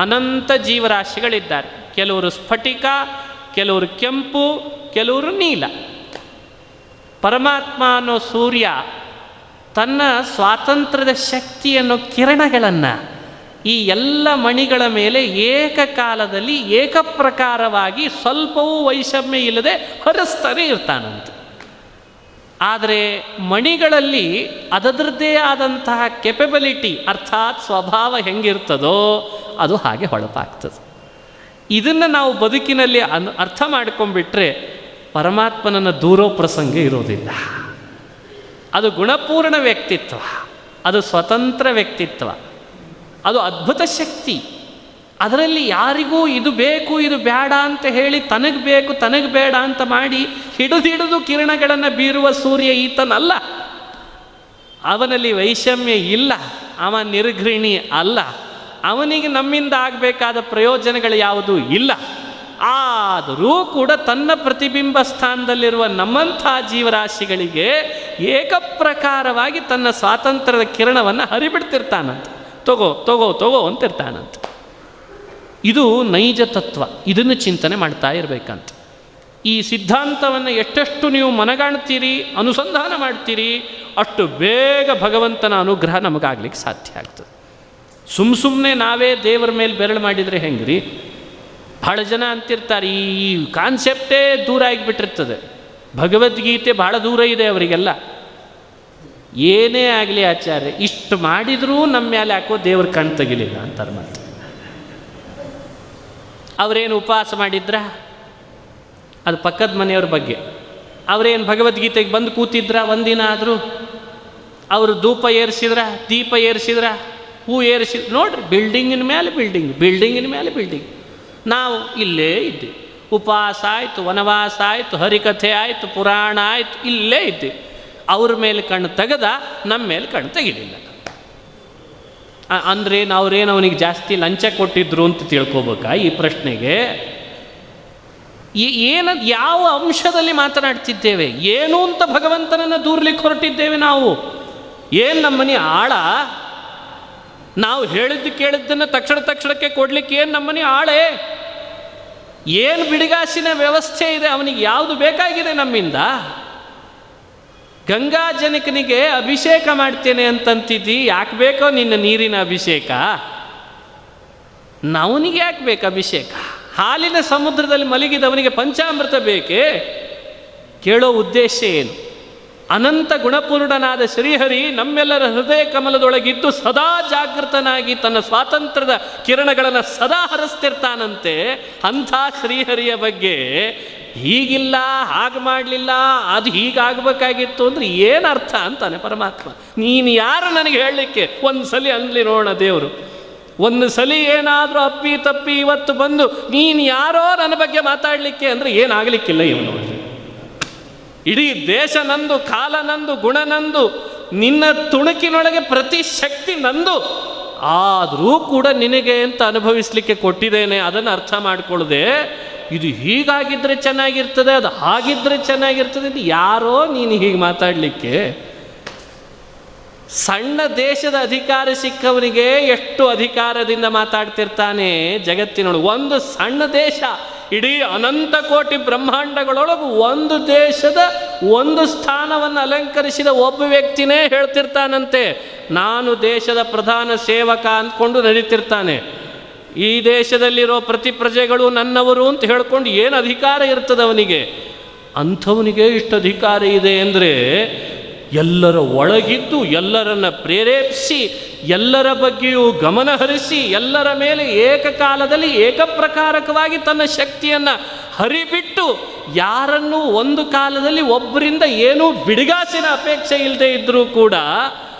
ಅನಂತ ಜೀವರಾಶಿಗಳಿದ್ದಾರೆ. ಕೆಲವರು ಸ್ಫಟಿಕ, ಕೆಲವರು ಕೆಂಪು, ಕೆಲವರು ನೀಲ. ಪರಮಾತ್ಮ ಅನ್ನೋ ಸೂರ್ಯ ತನ್ನ ಸ್ವಾತಂತ್ರ್ಯದ ಶಕ್ತಿ ಅನ್ನೋ ಕಿರಣಗಳನ್ನು ಈ ಎಲ್ಲ ಮಣಿಗಳ ಮೇಲೆ ಏಕಕಾಲದಲ್ಲಿ ಏಕಪ್ರಕಾರವಾಗಿ ಸ್ವಲ್ಪವೂ ವೈಷಮ್ಯ ಇಲ್ಲದೆ ಹರಿಸ್ತಾನೆ ಇರ್ತಾನಂತೆ. ಆದರೆ ಮಣಿಗಳಲ್ಲಿ ಅದರದ್ದೇ ಆದಂತಹ ಕೆಪಬಿಲಿಟಿ ಅರ್ಥಾತ್ ಸ್ವಭಾವ ಹೆಂಗಿರ್ತದೋ ಅದು ಹಾಗೆ ಹೊಳಪಾಗ್ತದೆ. ಇದನ್ನು ನಾವು ಬದುಕಿನಲ್ಲಿ ಅರ್ಥ ಮಾಡ್ಕೊಂಡ್ಬಿಟ್ರೆ ಪರಮಾತ್ಮನನ್ನು ದೂರೋ ಪ್ರಸಂಗ ಇರೋದಿಲ್ಲ. ಅದು ಗುಣಪೂರ್ಣ ವ್ಯಕ್ತಿತ್ವ, ಅದು ಸ್ವತಂತ್ರ ವ್ಯಕ್ತಿತ್ವ, ಅದು ಅದ್ಭುತ ಶಕ್ತಿ. ಅದರಲ್ಲಿ ಯಾರಿಗೂ ಇದು ಬೇಕು ಇದು ಬೇಡ ಅಂತ ಹೇಳಿ ತನಗೆ ಬೇಕು ತನಗೆ ಬೇಡ ಅಂತ ಮಾಡಿ ಹಿಡಿದು ಕಿರಣಗಳನ್ನು ಬೀರುವ ಸೂರ್ಯ ಈತನಲ್ಲ. ಅವನಲ್ಲಿ ವೈಷಮ್ಯ ಇಲ್ಲ, ಅವ ನಿರ್ಘೃಣಿ ಅಲ್ಲ, ಅವನಿಗೆ ನಮ್ಮಿಂದ ಆಗಬೇಕಾದ ಪ್ರಯೋಜನಗಳು ಯಾವುದೂ ಇಲ್ಲ. ಆದರೂ ಕೂಡ ತನ್ನ ಪ್ರತಿಬಿಂಬ ಸ್ಥಾನದಲ್ಲಿರುವ ನಮ್ಮಂಥ ಜೀವರಾಶಿಗಳಿಗೆ ಏಕಪ್ರಕಾರವಾಗಿ ತನ್ನ ಸ್ವಾತಂತ್ರ್ಯದ ಕಿರಣವನ್ನು ಹರಿಬಿಡ್ತಿರ್ತಾನಂತೆ. ತಗೋ ತಗೋ ತಗೋ ಅಂತಿರ್ತಾನಂತೆ. ಇದು ನೈಜ ತತ್ವ. ಇದನ್ನು ಚಿಂತನೆ ಮಾಡ್ತಾ ಇರಬೇಕಂತ. ಈ ಸಿದ್ಧಾಂತವನ್ನು ಎಷ್ಟೆಷ್ಟು ನೀವು ಮನಗಾಣ್ತೀರಿ, ಅನುಸಂಧಾನ ಮಾಡ್ತೀರಿ, ಅಷ್ಟು ಬೇಗ ಭಗವಂತನ ಅನುಗ್ರಹ ನಮಗಾಗ್ಲಿಕ್ಕೆ ಸಾಧ್ಯ ಆಗ್ತದೆ. ಸುಮ್ಮನೆ ನಾವೇ ದೇವರ ಮೇಲೆ ಬೆರಳು ಮಾಡಿದರೆ ಹೆಂಗ್ರಿ? ಭಾಳ ಜನ ಅಂತಿರ್ತಾರೆ, ಈ ಕಾನ್ಸೆಪ್ಟೇ ದೂರ ಆಗಿಬಿಟ್ಟಿರ್ತದೆ. ಭಗವದ್ಗೀತೆ ಭಾಳ ದೂರ ಇದೆ ಅವರಿಗೆಲ್ಲ. ಏನೇ ಆಗಲಿ ಆಚಾರ್ಯ, ಇಷ್ಟು ಮಾಡಿದರೂ ನಮ್ಮ ಮೇಲೆ ಯಾಕೋ ದೇವ್ರ ಕಣ್ ತೆಗಿಲಿಲ್ಲ ಅಂತಾರೆ. ಮತ್ತೆ ಅವರೇನು ಉಪವಾಸ ಮಾಡಿದ್ರ ಅದು ಪಕ್ಕದ ಮನೆಯವ್ರ ಬಗ್ಗೆ. ಅವರೇನು ಭಗವದ್ಗೀತೆಗೆ ಬಂದು ಕೂತಿದ್ರ ಒಂದಿನ ಆದರೂ? ಅವರು ಧೂಪ ಏರಿಸಿದ್ರ, ದೀಪ ಏರಿಸಿದ್ರ, ಹೂ ಏರಿಸಿದ್ರು? ನೋಡ್ರಿ, ಬಿಲ್ಡಿಂಗಿನ ಮೇಲೆ ಬಿಲ್ಡಿಂಗ್, ಬಿಲ್ಡಿಂಗಿನ ಮೇಲೆ ಬಿಲ್ಡಿಂಗ್. ನಾವು ಇಲ್ಲೇ ಇದ್ದೀವಿ. ಉಪವಾಸ ಆಯಿತು, ವನವಾಸ ಆಯಿತು, ಹರಿಕಥೆ ಆಯಿತು, ಪುರಾಣ ಆಯಿತು, ಇಲ್ಲೇ ಇದ್ದೀವಿ. ಅವ್ರ ಮೇಲೆ ಕಣ್ಣು ತೆಗೆದ, ನಮ್ಮ ಮೇಲೆ ಕಣ್ಣು ತೆಗಿಲಿಲ್ಲ. ಅಂದರೆ ಅವ್ರೇನು ಅವನಿಗೆ ಜಾಸ್ತಿ ಲಂಚ ಕೊಟ್ಟಿದ್ರು ಅಂತ ತಿಳ್ಕೊಬೇಕಾ ಈ ಪ್ರಶ್ನೆಗೆ? ಯಾವ ಅಂಶದಲ್ಲಿ ಮಾತನಾಡ್ತಿದ್ದೇವೆ? ಏನು ಅಂತ ಭಗವಂತನನ್ನು ದೂರ್ಲಿಕ್ಕೆ ಹೊರಟಿದ್ದೇವೆ ನಾವು? ಏನು ನಮ್ಮನೆ ಆಳ? ನಾವು ಹೇಳಿದ್ದು ಕೇಳಿದ್ದನ್ನು ತಕ್ಷಣಕ್ಕೆ ಕೊಡ್ಲಿಕ್ಕೆ ಏನು ನಮ್ಮನೆ ಆಳೆ? ಏನು ಬಿಡಿಗಾಸಿನ ವ್ಯವಸ್ಥೆ ಇದೆ? ಅವನಿಗೆ ಯಾವುದು ಬೇಕಾಗಿದೆ ನಮ್ಮಿಂದ? ಗಂಗಾಜನಕನಿಗೆ ಅಭಿಷೇಕ ಮಾಡ್ತೇನೆ ಅಂತಂತಿದ್ದಿ, ಯಾಕೆ ಬೇಕೋ ನಿನ್ನ ನೀರಿನ ಅಭಿಷೇಕ? ನವನಿಗೆ ಯಾಕೆ ಬೇಕು ಅಭಿಷೇಕ? ಹಾಲಿನ ಸಮುದ್ರದಲ್ಲಿ ಮಲಗಿದವನಿಗೆ ಪಂಚಾಮೃತ ಬೇಕೇ? ಕೇಳೋ ಉದ್ದೇಶ ಏನು? ಅನಂತ ಗುಣಪೂರ್ಣನಾದ ಶ್ರೀಹರಿ ನಮ್ಮೆಲ್ಲರ ಹೃದಯ ಕಮಲದೊಳಗಿದ್ದು ಸದಾ ಜಾಗೃತನಾಗಿ ತನ್ನ ಸ್ವಾತಂತ್ರ್ಯದ ಕಿರಣಗಳನ್ನು ಸದಾ ಹರಿಸ್ತಿರ್ತಾನಂತೆ. ಅಂಥ ಶ್ರೀಹರಿಯ ಬಗ್ಗೆ ಹೀಗಿಲ್ಲ, ಹಾಗೆ ಮಾಡಲಿಲ್ಲ, ಅದು ಹೀಗಾಗಬೇಕಾಗಿತ್ತು ಅಂದರೆ ಏನು ಅರ್ಥ ಅಂತಾನೆ ಪರಮಾತ್ಮ. ನೀನು ಯಾರು ನನಗೆ ಹೇಳಲಿಕ್ಕೆ? ಒಂದು ಸಲ ಅನ್ಲಿ ನೋಡೋಣ ದೇವರು. ಒಂದು ಸಲ ಏನಾದರೂ ಅಪ್ಪಿ ತಪ್ಪಿ ಇವತ್ತು ಬಂದು ನೀನು ಯಾರೋ ನನ್ನ ಬಗ್ಗೆ ಮಾತಾಡಲಿಕ್ಕೆ ಅಂದರೆ ಏನಾಗಲಿಕ್ಕಿಲ್ಲ ಇವನು. ಇಡೀ ದೇಶ ನಂದು, ಕಾಲ ನಂದು, ಗುಣ ನಂದು, ನಿನ್ನ ತುಣುಕಿನೊಳಗೆ ಪ್ರತಿ ಶಕ್ತಿ ನಂದು. ಆದರೂ ಕೂಡ ನಿನಗೆ ಅಂತ ಅನುಭವಿಸಲಿಕ್ಕೆ ಕೊಟ್ಟಿದ್ದೇನೆ. ಅದನ್ನು ಅರ್ಥ ಮಾಡಿಕೊಳ್ಳದೆ ಇದು ಹೀಗಾಗಿದ್ದರೆ ಚೆನ್ನಾಗಿರ್ತದೆ, ಅದು ಹಾಗಿದ್ದರೆ ಚೆನ್ನಾಗಿರ್ತದೆ ಅಂತ ಯಾರೋ ನೀನು ಹೀಗೆ ಮಾತಾಡಲಿಕ್ಕೆ? ಸಣ್ಣ ದೇಶದ ಅಧಿಕಾರ ಸಿಕ್ಕವನಿಗೆ ಎಷ್ಟು ಅಧಿಕಾರದಿಂದ ಮಾತಾಡ್ತಿರ್ತಾನೆ ಜಗತ್ತಿನೊಳಗೆ. ಒಂದು ಸಣ್ಣ ದೇಶ, ಇಡೀ ಅನಂತ ಕೋಟಿ ಬ್ರಹ್ಮಾಂಡಗಳೊಳಗೆ ಒಂದು ದೇಶದ ಒಂದು ಸ್ಥಾನವನ್ನು ಅಲಂಕರಿಸಿದ ಒಬ್ಬ ವ್ಯಕ್ತಿನೇ ಹೇಳ್ತಿರ್ತಾನಂತೆ, ನಾನು ದೇಶದ ಪ್ರಧಾನ ಸೇವಕ ಅಂದ್ಕೊಂಡು ನಡೀತಿರ್ತಾನೆ. ಈ ದೇಶದಲ್ಲಿರೋ ಪ್ರತಿ ಪ್ರಜೆಗಳು ನನ್ನವರು ಅಂತ ಹೇಳ್ಕೊಂಡು ಏನು ಅಧಿಕಾರ ಇರ್ತದೆ ಅವನಿಗೆ? ಅಂಥವನಿಗೆ ಇಷ್ಟು ಅಧಿಕಾರ ಇದೆ ಅಂದರೆ ಎಲ್ಲರ ಒಳಗಿದ್ದು ಎಲ್ಲರನ್ನ ಪ್ರೇರೇಪಿಸಿ, ಎಲ್ಲರ ಬಗ್ಗೆಯೂ ಗಮನ ಹರಿಸಿ, ಎಲ್ಲರ ಮೇಲೆ ಏಕಕಾಲದಲ್ಲಿ ಏಕಪ್ರಕಾರಕವಾಗಿ ತನ್ನ ಶಕ್ತಿಯನ್ನು ಹರಿಬಿಟ್ಟು, ಯಾರನ್ನೂ ಒಂದು ಕಾಲದಲ್ಲಿ ಒಬ್ಬರಿಂದ ಏನೂ ಬಿಡಿಗಾಸಿನ ಅಪೇಕ್ಷೆ ಇಲ್ಲದೆ ಇದ್ದರೂ ಕೂಡ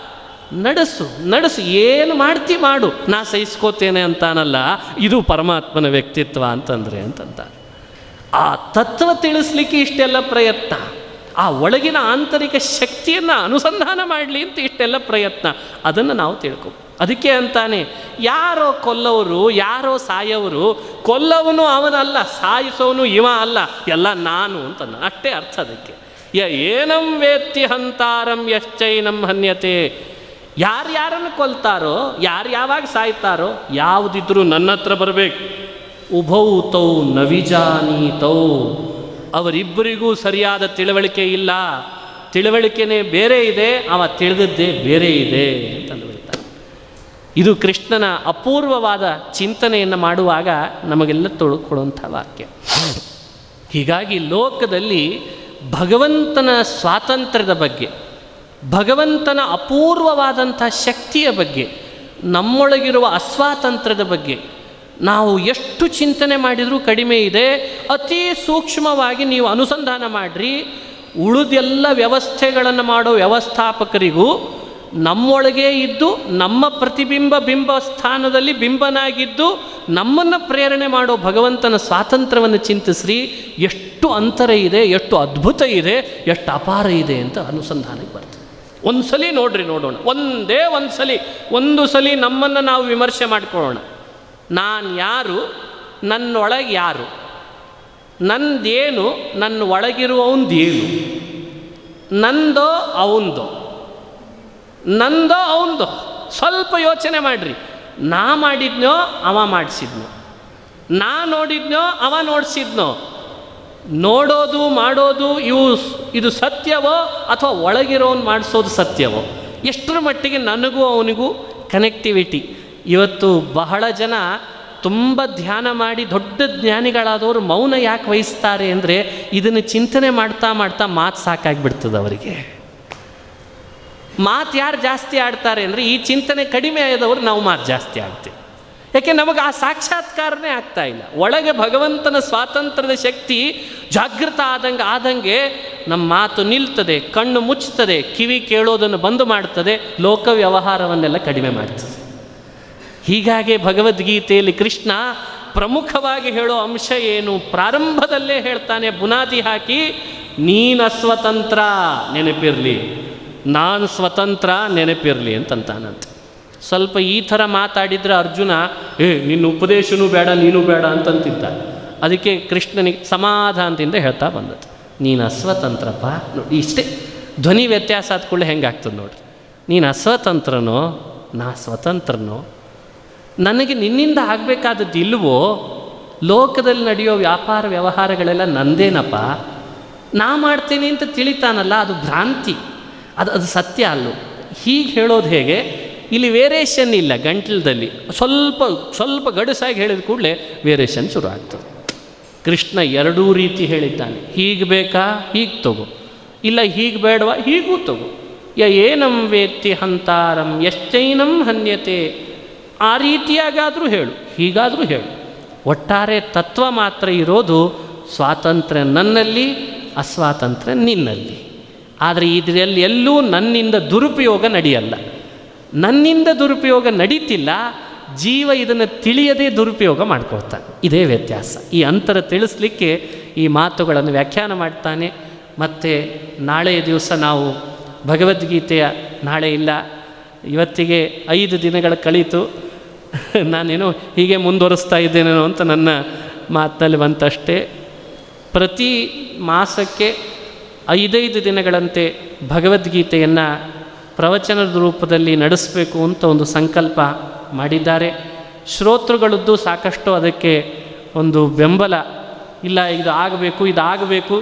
ನಡೆಸು, ಏನು ಮಾಡ್ತಿ ಮಾಡು, ನಾ ಸಹಿಸ್ಕೋತೇನೆ ಅಂತಾನಲ್ಲ. ಇದು ಪರಮಾತ್ಮನ ವ್ಯಕ್ತಿತ್ವ ಅಂತಂತಾರೆ. ಆ ತತ್ವ ತಿಳಿಸ್ಲಿಕ್ಕೆ ಇಷ್ಟೆಲ್ಲ ಪ್ರಯತ್ನ, ಆ ಒಳಗಿನ ಆಂತರಿಕ ಶಕ್ತಿಯನ್ನು ಅನುಸಂಧಾನ ಮಾಡಲಿ ಅಂತ ಇಷ್ಟೆಲ್ಲ ಪ್ರಯತ್ನ. ಅದನ್ನು ನಾವು ತಿಳ್ಕೊ. ಅದಕ್ಕೆ ಅಂತಾನೆ, ಯಾರೋ ಕೊಲ್ಲವರು, ಯಾರೋ ಸಾಯೋರು, ಕೊಲ್ಲವನು ಅವನಲ್ಲ, ಸಾಯಿಸೋನು ಇವ ಅಲ್ಲ, ಎಲ್ಲ ನಾನು ಅಂತ ಅಷ್ಟೇ ಅರ್ಥ ಅದಕ್ಕೆ. ಏನಂ ವೇತ್ತಿ ಹಂತಾರಂ ಯಶ್ಚೈನಂ ಹನ್ಯತೆ. ಯಾರ್ಯಾರನ್ನು ಕೊಲ್ತಾರೋ, ಯಾವಾಗ ಸಾಯ್ತಾರೋ, ಯಾವುದಿದ್ರೂ ನನ್ನ ಹತ್ರ ಬರಬೇಕು. ಉಭೌ ತೌ ನವಿಜಾನೀತೌ. ಅವರಿಬ್ಬರಿಗೂ ಸರಿಯಾದ ತಿಳುವಳಿಕೆ ಇಲ್ಲ, ತಿಳುವಳಿಕೆನೇ ಬೇರೆ ಇದೆ, ಅವ ತಿಳಿದದ್ದೇ ಬೇರೆ ಇದೆ ಅಂತಂದು ಹೇಳ್ತಾರೆ. ಇದು ಕೃಷ್ಣನ ಅಪೂರ್ವವಾದ ಚಿಂತನೆಯನ್ನು ಮಾಡುವಾಗ ನಮಗೆಲ್ಲ ತೊಳ್ಕೊಳ್ಳುವಂಥ ವಾಕ್ಯ. ಹೀಗಾಗಿ ಲೋಕದಲ್ಲಿ ಭಗವಂತನ ಸ್ವಾತಂತ್ರ್ಯದ ಬಗ್ಗೆ, ಭಗವಂತನ ಅಪೂರ್ವವಾದಂಥ ಶಕ್ತಿಯ ಬಗ್ಗೆ, ನಮ್ಮೊಳಗಿರುವ ಅಸ್ವಾತಂತ್ರ್ಯದ ಬಗ್ಗೆ ನಾವು ಎಷ್ಟು ಚಿಂತನೆ ಮಾಡಿದರೂ ಕಡಿಮೆ ಇದೆ. ಅತಿ ಸೂಕ್ಷ್ಮವಾಗಿ ನೀವು ಅನುಸಂಧಾನ ಮಾಡಿರಿ. ಉಳಿದೆಲ್ಲ ವ್ಯವಸ್ಥೆಗಳನ್ನು ಮಾಡೋ ವ್ಯವಸ್ಥಾಪಕರಿಗೂ ನಮ್ಮೊಳಗೆ ಇದ್ದು ನಮ್ಮ ಪ್ರತಿಬಿಂಬ ಬಿಂಬ ಸ್ಥಾನದಲ್ಲಿ ಬಿಂಬನಾಗಿದ್ದು ನಮ್ಮನ್ನು ಪ್ರೇರಣೆ ಮಾಡೋ ಭಗವಂತನ ಸ್ವಾತಂತ್ರ್ಯವನ್ನು ಚಿಂತಿಸ್ರಿ. ಎಷ್ಟು ಅಂತರ ಇದೆ, ಎಷ್ಟು ಅದ್ಭುತ ಇದೆ, ಎಷ್ಟು ಅಪಾರ ಇದೆ ಅಂತ ಅನುಸಂಧಾನಕ್ಕೆ ಬರ್ತದೆ. ಒಂದು ಸಲ ನೋಡೋಣ, ಒಂದು ಸಲ ನಮ್ಮನ್ನು ನಾವು ವಿಮರ್ಶೆ ಮಾಡಿಕೊಳ್ಳೋಣ. ನಾನು ಯಾರು, ನನ್ನೊಳಗೆ ಯಾರು, ನಂದೇನು, ನನ್ನ ಒಳಗಿರುವಂದೇನು, ನಂದೋ ಅವಂದೋ ಸ್ವಲ್ಪ ಯೋಚನೆ ಮಾಡಿರಿ. ನಾ ಮಾಡಿದ್ನೋ ಅವ ಮಾಡಿಸಿದ್ನೋ, ನಾ ನೋಡಿದ್ನೋ ಅವ ನೋಡಿಸಿದ್ನೋ, ನೋಡೋದು ಮಾಡೋದು ಇದು ಸತ್ಯವೋ ಅಥವಾ ಒಳಗಿರೋನು ಮಾಡಿಸೋದು ಸತ್ಯವೋ, ಎಷ್ಟರ ಮಟ್ಟಿಗೆ ನನಗೂ ಅವನಿಗೂ ಕನೆಕ್ಟಿವಿಟಿ. ಇವತ್ತು ಬಹಳ ಜನ ತುಂಬ ಧ್ಯಾನ ಮಾಡಿ ದೊಡ್ಡ ಜ್ಞಾನಿಗಳಾದವರು ಮೌನ ಯಾಕೆ ವಹಿಸ್ತಾರೆ ಅಂದರೆ ಇದನ್ನು ಚಿಂತನೆ ಮಾಡ್ತಾ ಮಾತು ಸಾಕಾಗಿಬಿಡ್ತದೆ ಅವರಿಗೆ. ಮಾತು ಯಾರು ಜಾಸ್ತಿ ಆಡ್ತಾರೆ ಅಂದರೆ ಈ ಚಿಂತನೆ ಕಡಿಮೆ ಆದವರು ನಾವು ಮಾತು ಜಾಸ್ತಿ ಆಡ್ತೀವಿ. ಯಾಕೆ ನಮಗೆ ಆ ಸಾಕ್ಷಾತ್ಕಾರನೇ ಆಗ್ತಾ ಇಲ್ಲ. ಒಳಗೆ ಭಗವಂತನ ಸ್ವಾತಂತ್ರ್ಯದ ಶಕ್ತಿ ಜಾಗೃತ ಆದಂಗೆ ನಮ್ಮ ಮಾತು ನಿಲ್ತದೆ, ಕಣ್ಣು ಮುಚ್ಚುತ್ತದೆ, ಕಿವಿ ಕೇಳೋದನ್ನು ಬಂದು ಮಾಡ್ತದೆ, ಲೋಕ ವ್ಯವಹಾರವನ್ನೆಲ್ಲ ಕಡಿಮೆ ಮಾಡ್ತದೆ. ಹೀಗಾಗಿ ಭಗವದ್ಗೀತೆಯಲ್ಲಿ ಕೃಷ್ಣ ಪ್ರಮುಖವಾಗಿ ಹೇಳೋ ಅಂಶ ಏನು, ಪ್ರಾರಂಭದಲ್ಲೇ ಹೇಳ್ತಾನೆ, ಬುನಾದಿ ಹಾಕಿ ನೀನು ಅಸ್ವತಂತ್ರ ನೆನಪಿರಲಿ, ನಾನು ಸ್ವತಂತ್ರ ನೆನಪಿರಲಿ ಅಂತಂತಾನಂತೆ. ಸ್ವಲ್ಪ ಈ ಥರ ಮಾತಾಡಿದರೆ ಅರ್ಜುನ ನಿನ್ನ ಉಪದೇಶನೂ ಬೇಡ ನೀನು ಬೇಡ ಅಂತಂತಿದ್ದ. ಅದಕ್ಕೆ ಕೃಷ್ಣನಿಗೆ ಸಮಾಧಾನದಿಂದ ಹೇಳ್ತಾ ಬಂದದ್ದು, ನೀನು ಅಸ್ವತಂತ್ರಪ್ಪ. ನೋಡಿ ಇಷ್ಟೇ ಧ್ವನಿ ವ್ಯತ್ಯಾಸ ಆದ್ಕೊಳ್ಳೆ ಹೆಂಗಾಗ್ತದೆ ನೋಡ್ರಿ. ನೀನು ಅಸ್ವತಂತ್ರನೋ ನಾ ಸ್ವತಂತ್ರನೋ, ನನಗೆ ನಿನ್ನಿಂದ ಆಗಬೇಕಾದದ್ದು ಇಲ್ವೋ, ಲೋಕದಲ್ಲಿ ನಡೆಯೋ ವ್ಯಾಪಾರ ವ್ಯವಹಾರಗಳೆಲ್ಲ ನಂದೇನಪ್ಪ, ನಾ ಮಾಡ್ತೀನಿ ಅಂತ ತಿಳಿತಾನಲ್ಲ ಅದು ಭ್ರಾಂತಿ, ಅದು ಸತ್ಯ ಅಲ್ಲೋ. ಹೀಗೆ ಹೇಳೋದು ಹೇಗೆ, ಇಲ್ಲಿ ವೇರಿಯೇಷನ್ ಇಲ್ಲ ಗಂಟಲದಲ್ಲಿ, ಸ್ವಲ್ಪ ಗಡುಸಾಗಿ ಹೇಳಿದ ಕೂಡಲೇ ವೇರಿಯೇಷನ್ ಶುರು ಆಗ್ತದೆ. ಕೃಷ್ಣ ಎರಡೂ ರೀತಿ ಹೇಳಿದ್ದಾನೆ. ಹೀಗೆ ಬೇಕಾ ಹೀಗೆ ತಗೋ, ಇಲ್ಲ ಹೀಗೆ ಬೇಡವಾ ಹೀಗೂ ತಗೋ. ಏನಂ ವೇತ್ತಿ ಹಂತಾರಂ ಎಷ್ಟೈನಂ ಹನ್ಯತೆ, ಆ ರೀತಿಯಾಗಾದರೂ ಹೇಳು, ಹೀಗಾದರೂ ಹೇಳು. ಒಟ್ಟಾರೆ ತತ್ವ ಮಾತ್ರ ಇರೋದು ಸ್ವಾತಂತ್ರ್ಯ ನನ್ನಲ್ಲಿ, ಅಸ್ವಾತಂತ್ರ್ಯ ನಿನ್ನಲ್ಲಿ. ಆದರೆ ಇದರಲ್ಲಿ ಎಲ್ಲೂ ನನ್ನಿಂದ ದುರುಪಯೋಗ ನಡೆಯಲ್ಲ. ನನ್ನಿಂದ ದುರುಪಯೋಗ ನಡೀತಿಲ್ಲ, ಜೀವ ಇದನ್ನು ತಿಳಿಯದೇ ದುರುಪಯೋಗ ಮಾಡ್ಕೊಳ್ತಾನೆ. ಇದೇ ವ್ಯತ್ಯಾಸ. ಈ ಅಂತರ ತಿಳಿಸ್ಲಿಕ್ಕೆ ಈ ಮಾತುಗಳನ್ನು ವ್ಯಾಖ್ಯಾನ ಮಾಡ್ತಾನೆ. ಮತ್ತು ನಾಳೆಯ ದಿವಸ ನಾವು ಭಗವದ್ಗೀತೆಯ, ನಾಳೆ ಇಲ್ಲ, ಇವತ್ತಿಗೆ 5 ದಿನಗಳ ಕಳೀತು, ನಾನೇನೋ ಹೀಗೆ ಮುಂದುವರಿಸ್ತಾ ಇದ್ದೇನೇನೋ ಅಂತ ನನ್ನ ಮಾತಿನಲ್ಲಿ ಬಂತಷ್ಟೇ. ಪ್ರತಿ ಮಾಸಕ್ಕೆ 5 ದಿನಗಳಂತೆ ಭಗವದ್ಗೀತೆಯನ್ನು ಪ್ರವಚನದ ರೂಪದಲ್ಲಿ ನಡೆಸಬೇಕು ಅಂತ ಒಂದು ಸಂಕಲ್ಪ ಮಾಡಿದ್ದಾರೆ. ಶ್ರೋತೃಗಳದ್ದು ಸಾಕಷ್ಟು ಅದಕ್ಕೆ ಒಂದು ಬೆಂಬಲ ಇಲ್ಲ, ಇದು ಆಗಬೇಕು,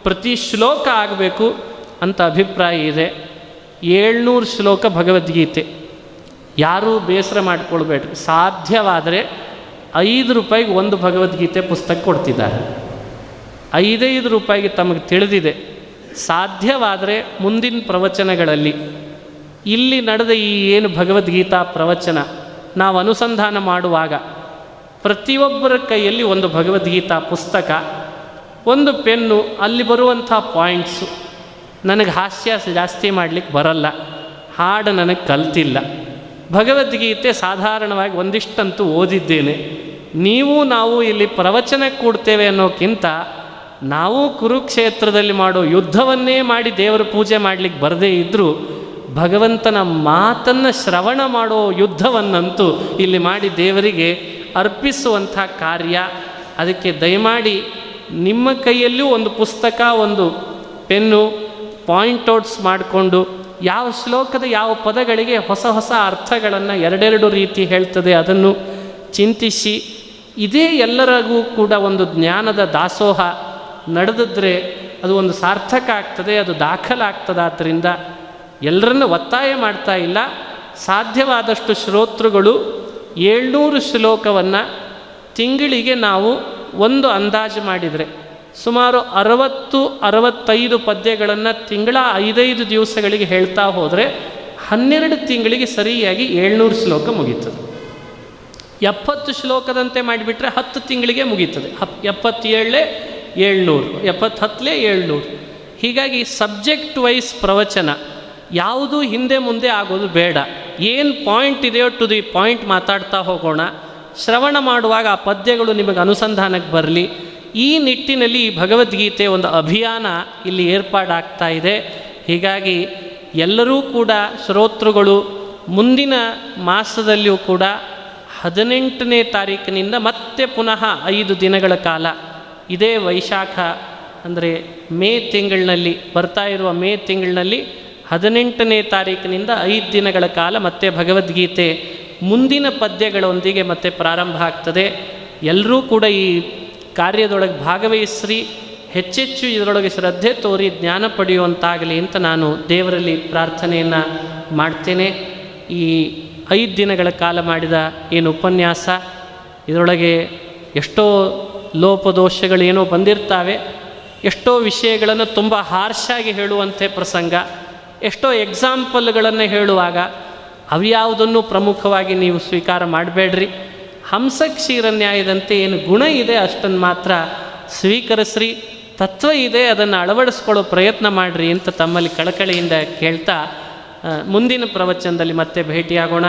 ಪ್ರತಿ ಶ್ಲೋಕ ಆಗಬೇಕು ಅಂತ ಅಭಿಪ್ರಾಯ ಇದೆ. 700 ಶ್ಲೋಕ ಭಗವದ್ಗೀತೆ. ಯಾರೂ ಬೇಸರ ಮಾಡಿಕೊಳ್ಬೇಡ್ರಿ, ಸಾಧ್ಯವಾದರೆ 5 ರೂಪಾಯಿಗೆ ಒಂದು ಭಗವದ್ಗೀತೆ ಪುಸ್ತಕ ಕೊಡ್ತಿದ್ದಾರೆ. 5 ರೂಪಾಯಿಗೆ ತಮಗೆ ತಿಳಿದಿದೆ. ಸಾಧ್ಯವಾದರೆ ಮುಂದಿನ ಪ್ರವಚನಗಳಲ್ಲಿ ಇಲ್ಲಿ ನಡೆದ ಈ ಏನು ಭಗವದ್ಗೀತಾ ಪ್ರವಚನ ನಾವು ಅನುಸಂಧಾನ ಮಾಡುವಾಗ ಪ್ರತಿಯೊಬ್ಬರ ಕೈಯಲ್ಲಿ ಒಂದು ಭಗವದ್ಗೀತಾ ಪುಸ್ತಕ, ಒಂದು ಪೆನ್ನು, ಅಲ್ಲಿ ಬರುವಂಥ ಪಾಯಿಂಟ್ಸು. ನನಗೆ ಹಾಸ್ಯ ಜಾಸ್ತಿ ಮಾಡಲಿಕ್ಕೆ ಬರಲ್ಲ, ಹಾಡು ನನಗೆ ಕಲ್ತಿಲ್ಲ, ಭಗವದ್ಗೀತೆ ಸಾಧಾರಣವಾಗಿ ಒಂದಿಷ್ಟಂತೂ ಓದಿದ್ದೇನೆ. ನಾವು ಇಲ್ಲಿ ಪ್ರವಚನಕ್ಕೆ ಕೂಡ್ತೇವೆ ಅನ್ನೋಕ್ಕಿಂತ ನಾವು ಕುರುಕ್ಷೇತ್ರದಲ್ಲಿ ಮಾಡೋ ಯುದ್ಧವನ್ನೇ ಮಾಡಿ ದೇವರ ಪೂಜೆ ಮಾಡಲಿಕ್ಕೆ ಬರದೇ ಇದ್ದರೂ ಭಗವಂತನ ಮಾತನ್ನು ಶ್ರವಣ ಮಾಡೋ ಯುದ್ಧವನ್ನಂತೂ ಇಲ್ಲಿ ಮಾಡಿ ದೇವರಿಗೆ ಅರ್ಪಿಸುವಂಥ ಕಾರ್ಯ. ಅದಕ್ಕೆ ದಯಮಾಡಿ ನಿಮ್ಮ ಕೈಯಲ್ಲೂ ಒಂದು ಪುಸ್ತಕ, ಒಂದು ಪೆನ್ನು, ಪಾಯಿಂಟ್ ಔಟ್ಸ್ ಮಾಡಿಕೊಂಡು ಯಾವ ಶ್ಲೋಕದ ಯಾವ ಪದಗಳಿಗೆ ಹೊಸ ಹೊಸ ಅರ್ಥಗಳನ್ನು 2 ರೀತಿ ಹೇಳ್ತದೆ ಅದನ್ನು ಚಿಂತಿಸಿ, ಇದೇ ಎಲ್ಲರಿಗೂ ಕೂಡ ಒಂದು ಜ್ಞಾನದ ದಾಸೋಹ ನಡೆದಿದ್ರೆ ಅದು ಒಂದು ಸಾರ್ಥಕ ಆಗ್ತದೆ, ಅದು ದಾಖಲಾಗ್ತದೆ. ಆದ್ದರಿಂದ ಎಲ್ಲರನ್ನು ಒತ್ತಾಯ ಮಾಡ್ತಾ ಇಲ್ಲ, ಸಾಧ್ಯವಾದಷ್ಟು ಶ್ರೋತೃಗಳು 700 ಶ್ಲೋಕವನ್ನು ತಿಂಗಳಿಗೆ ನಾವು ಒಂದು ಅಂದಾಜು ಮಾಡಿದರೆ ಸುಮಾರು 60-65 ಪದ್ಯಗಳನ್ನು ತಿಂಗಳ 5 ದಿವಸಗಳಿಗೆ ಹೇಳ್ತಾ ಹೋದರೆ 12 ತಿಂಗಳಿಗೆ ಸರಿಯಾಗಿ 700 ಶ್ಲೋಕ ಮುಗೀತದೆ. 70 ಶ್ಲೋಕದಂತೆ ಮಾಡಿಬಿಟ್ರೆ 10 ತಿಂಗಳಿಗೆ ಮುಗೀತದೆ. 77 700, 70 700. ಹೀಗಾಗಿ ಸಬ್ಜೆಕ್ಟ್ ವೈಸ್ ಪ್ರವಚನ ಯಾವುದೂ ಹಿಂದೆ ಮುಂದೆ ಆಗೋದು ಬೇಡ. ಏನು ಪಾಯಿಂಟ್ ಇದೆಯೋ ಟು ದಿ ಪಾಯಿಂಟ್ ಮಾತಾಡ್ತಾ ಹೋಗೋಣ. ಶ್ರವಣ ಮಾಡುವಾಗ ಆ ಪದ್ಯಗಳು ನಿಮಗೆ ಅನುಸಂಧಾನಕ್ಕೆ ಬರಲಿ. ಈ ನಿಟ್ಟಿನಲ್ಲಿ ಈ ಭಗವದ್ಗೀತೆ ಒಂದು ಅಭಿಯಾನ ಇಲ್ಲಿ ಏರ್ಪಾಡಾಗ್ತಾ ಇದೆ. ಹೀಗಾಗಿ ಎಲ್ಲರೂ ಕೂಡ ಶ್ರೋತೃಗಳು ಮುಂದಿನ ಮಾಸದಲ್ಲಿಯೂ ಕೂಡ 18ನೇ ತಾರೀಕಿನಿಂದ ಮತ್ತೆ ಪುನಃ 5 ದಿನಗಳ ಕಾಲ ಇದೇ ವೈಶಾಖ ಅಂದರೆ ಮೇ ತಿಂಗಳಿನಲ್ಲಿ ಬರ್ತಾ ಇರುವ ಮೇ ತಿಂಗಳಿನಲ್ಲಿ 18ನೇ ತಾರೀಕಿನಿಂದ 5 ದಿನಗಳ ಕಾಲ ಮತ್ತೆ ಭಗವದ್ಗೀತೆ ಮುಂದಿನ ಪದ್ಯಗಳೊಂದಿಗೆ ಮತ್ತೆ ಪ್ರಾರಂಭ ಆಗ್ತದೆ. ಎಲ್ಲರೂ ಕೂಡ ಈ ಕಾರ್ಯದೊಳಗೆ ಭಾಗವಹಿಸ್ರಿ, ಹೆಚ್ಚೆಚ್ಚು ಇದರೊಳಗೆ ಶ್ರದ್ಧೆ ತೋರಿ ಜ್ಞಾನ ಪಡೆಯುವಂತಾಗಲಿ ಅಂತ ನಾನು ದೇವರಲ್ಲಿ ಪ್ರಾರ್ಥನೆಯನ್ನು ಮಾಡ್ತೇನೆ. ಈ 5 ದಿನಗಳ ಕಾಲ ಮಾಡಿದ ಏನು ಉಪನ್ಯಾಸ, ಇದರೊಳಗೆ ಎಷ್ಟೋ ಲೋಪದೋಷಗಳೇನೋ ಬಂದಿರ್ತಾವೆ, ಎಷ್ಟೋ ವಿಷಯಗಳನ್ನು ತುಂಬ ಹಾರ್ಷಾಗಿ ಹೇಳುವಂತೆ ಪ್ರಸಂಗ, ಎಷ್ಟೋ ಎಕ್ಸಾಂಪಲ್ಗಳನ್ನು ಹೇಳುವಾಗ ಅವ್ಯಾವುದನ್ನು ಪ್ರಮುಖವಾಗಿ ನೀವು ಸ್ವೀಕಾರ ಮಾಡಬೇಡ್ರಿ. ಹಂಸಕ್ಷೀರ ನ್ಯಾಯದಂತೆ ಏನು ಗುಣ ಇದೆ ಅಷ್ಟನ್ನು ಮಾತ್ರ ಸ್ವೀಕರಿಸ್ರಿ, ತತ್ವ ಇದೆ ಅದನ್ನು ಅಳವಡಿಸ್ಕೊಳ್ಳೋ ಪ್ರಯತ್ನ ಮಾಡಿರಿ ಅಂತ ತಮ್ಮಲ್ಲಿ ಕಳಕಳಿಯಿಂದ ಕೇಳ್ತಾ ಮುಂದಿನ ಪ್ರವಚನದಲ್ಲಿ ಮತ್ತೆ ಭೇಟಿಯಾಗೋಣ.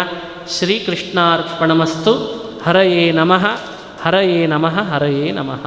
ಶ್ರೀಕೃಷ್ಣಾರ್ಪಣಮಸ್ತು. ಹರಯೇ ನಮಃ, ಹರಯೇ ನಮಃ, ಹರಯೇ ನಮಃ.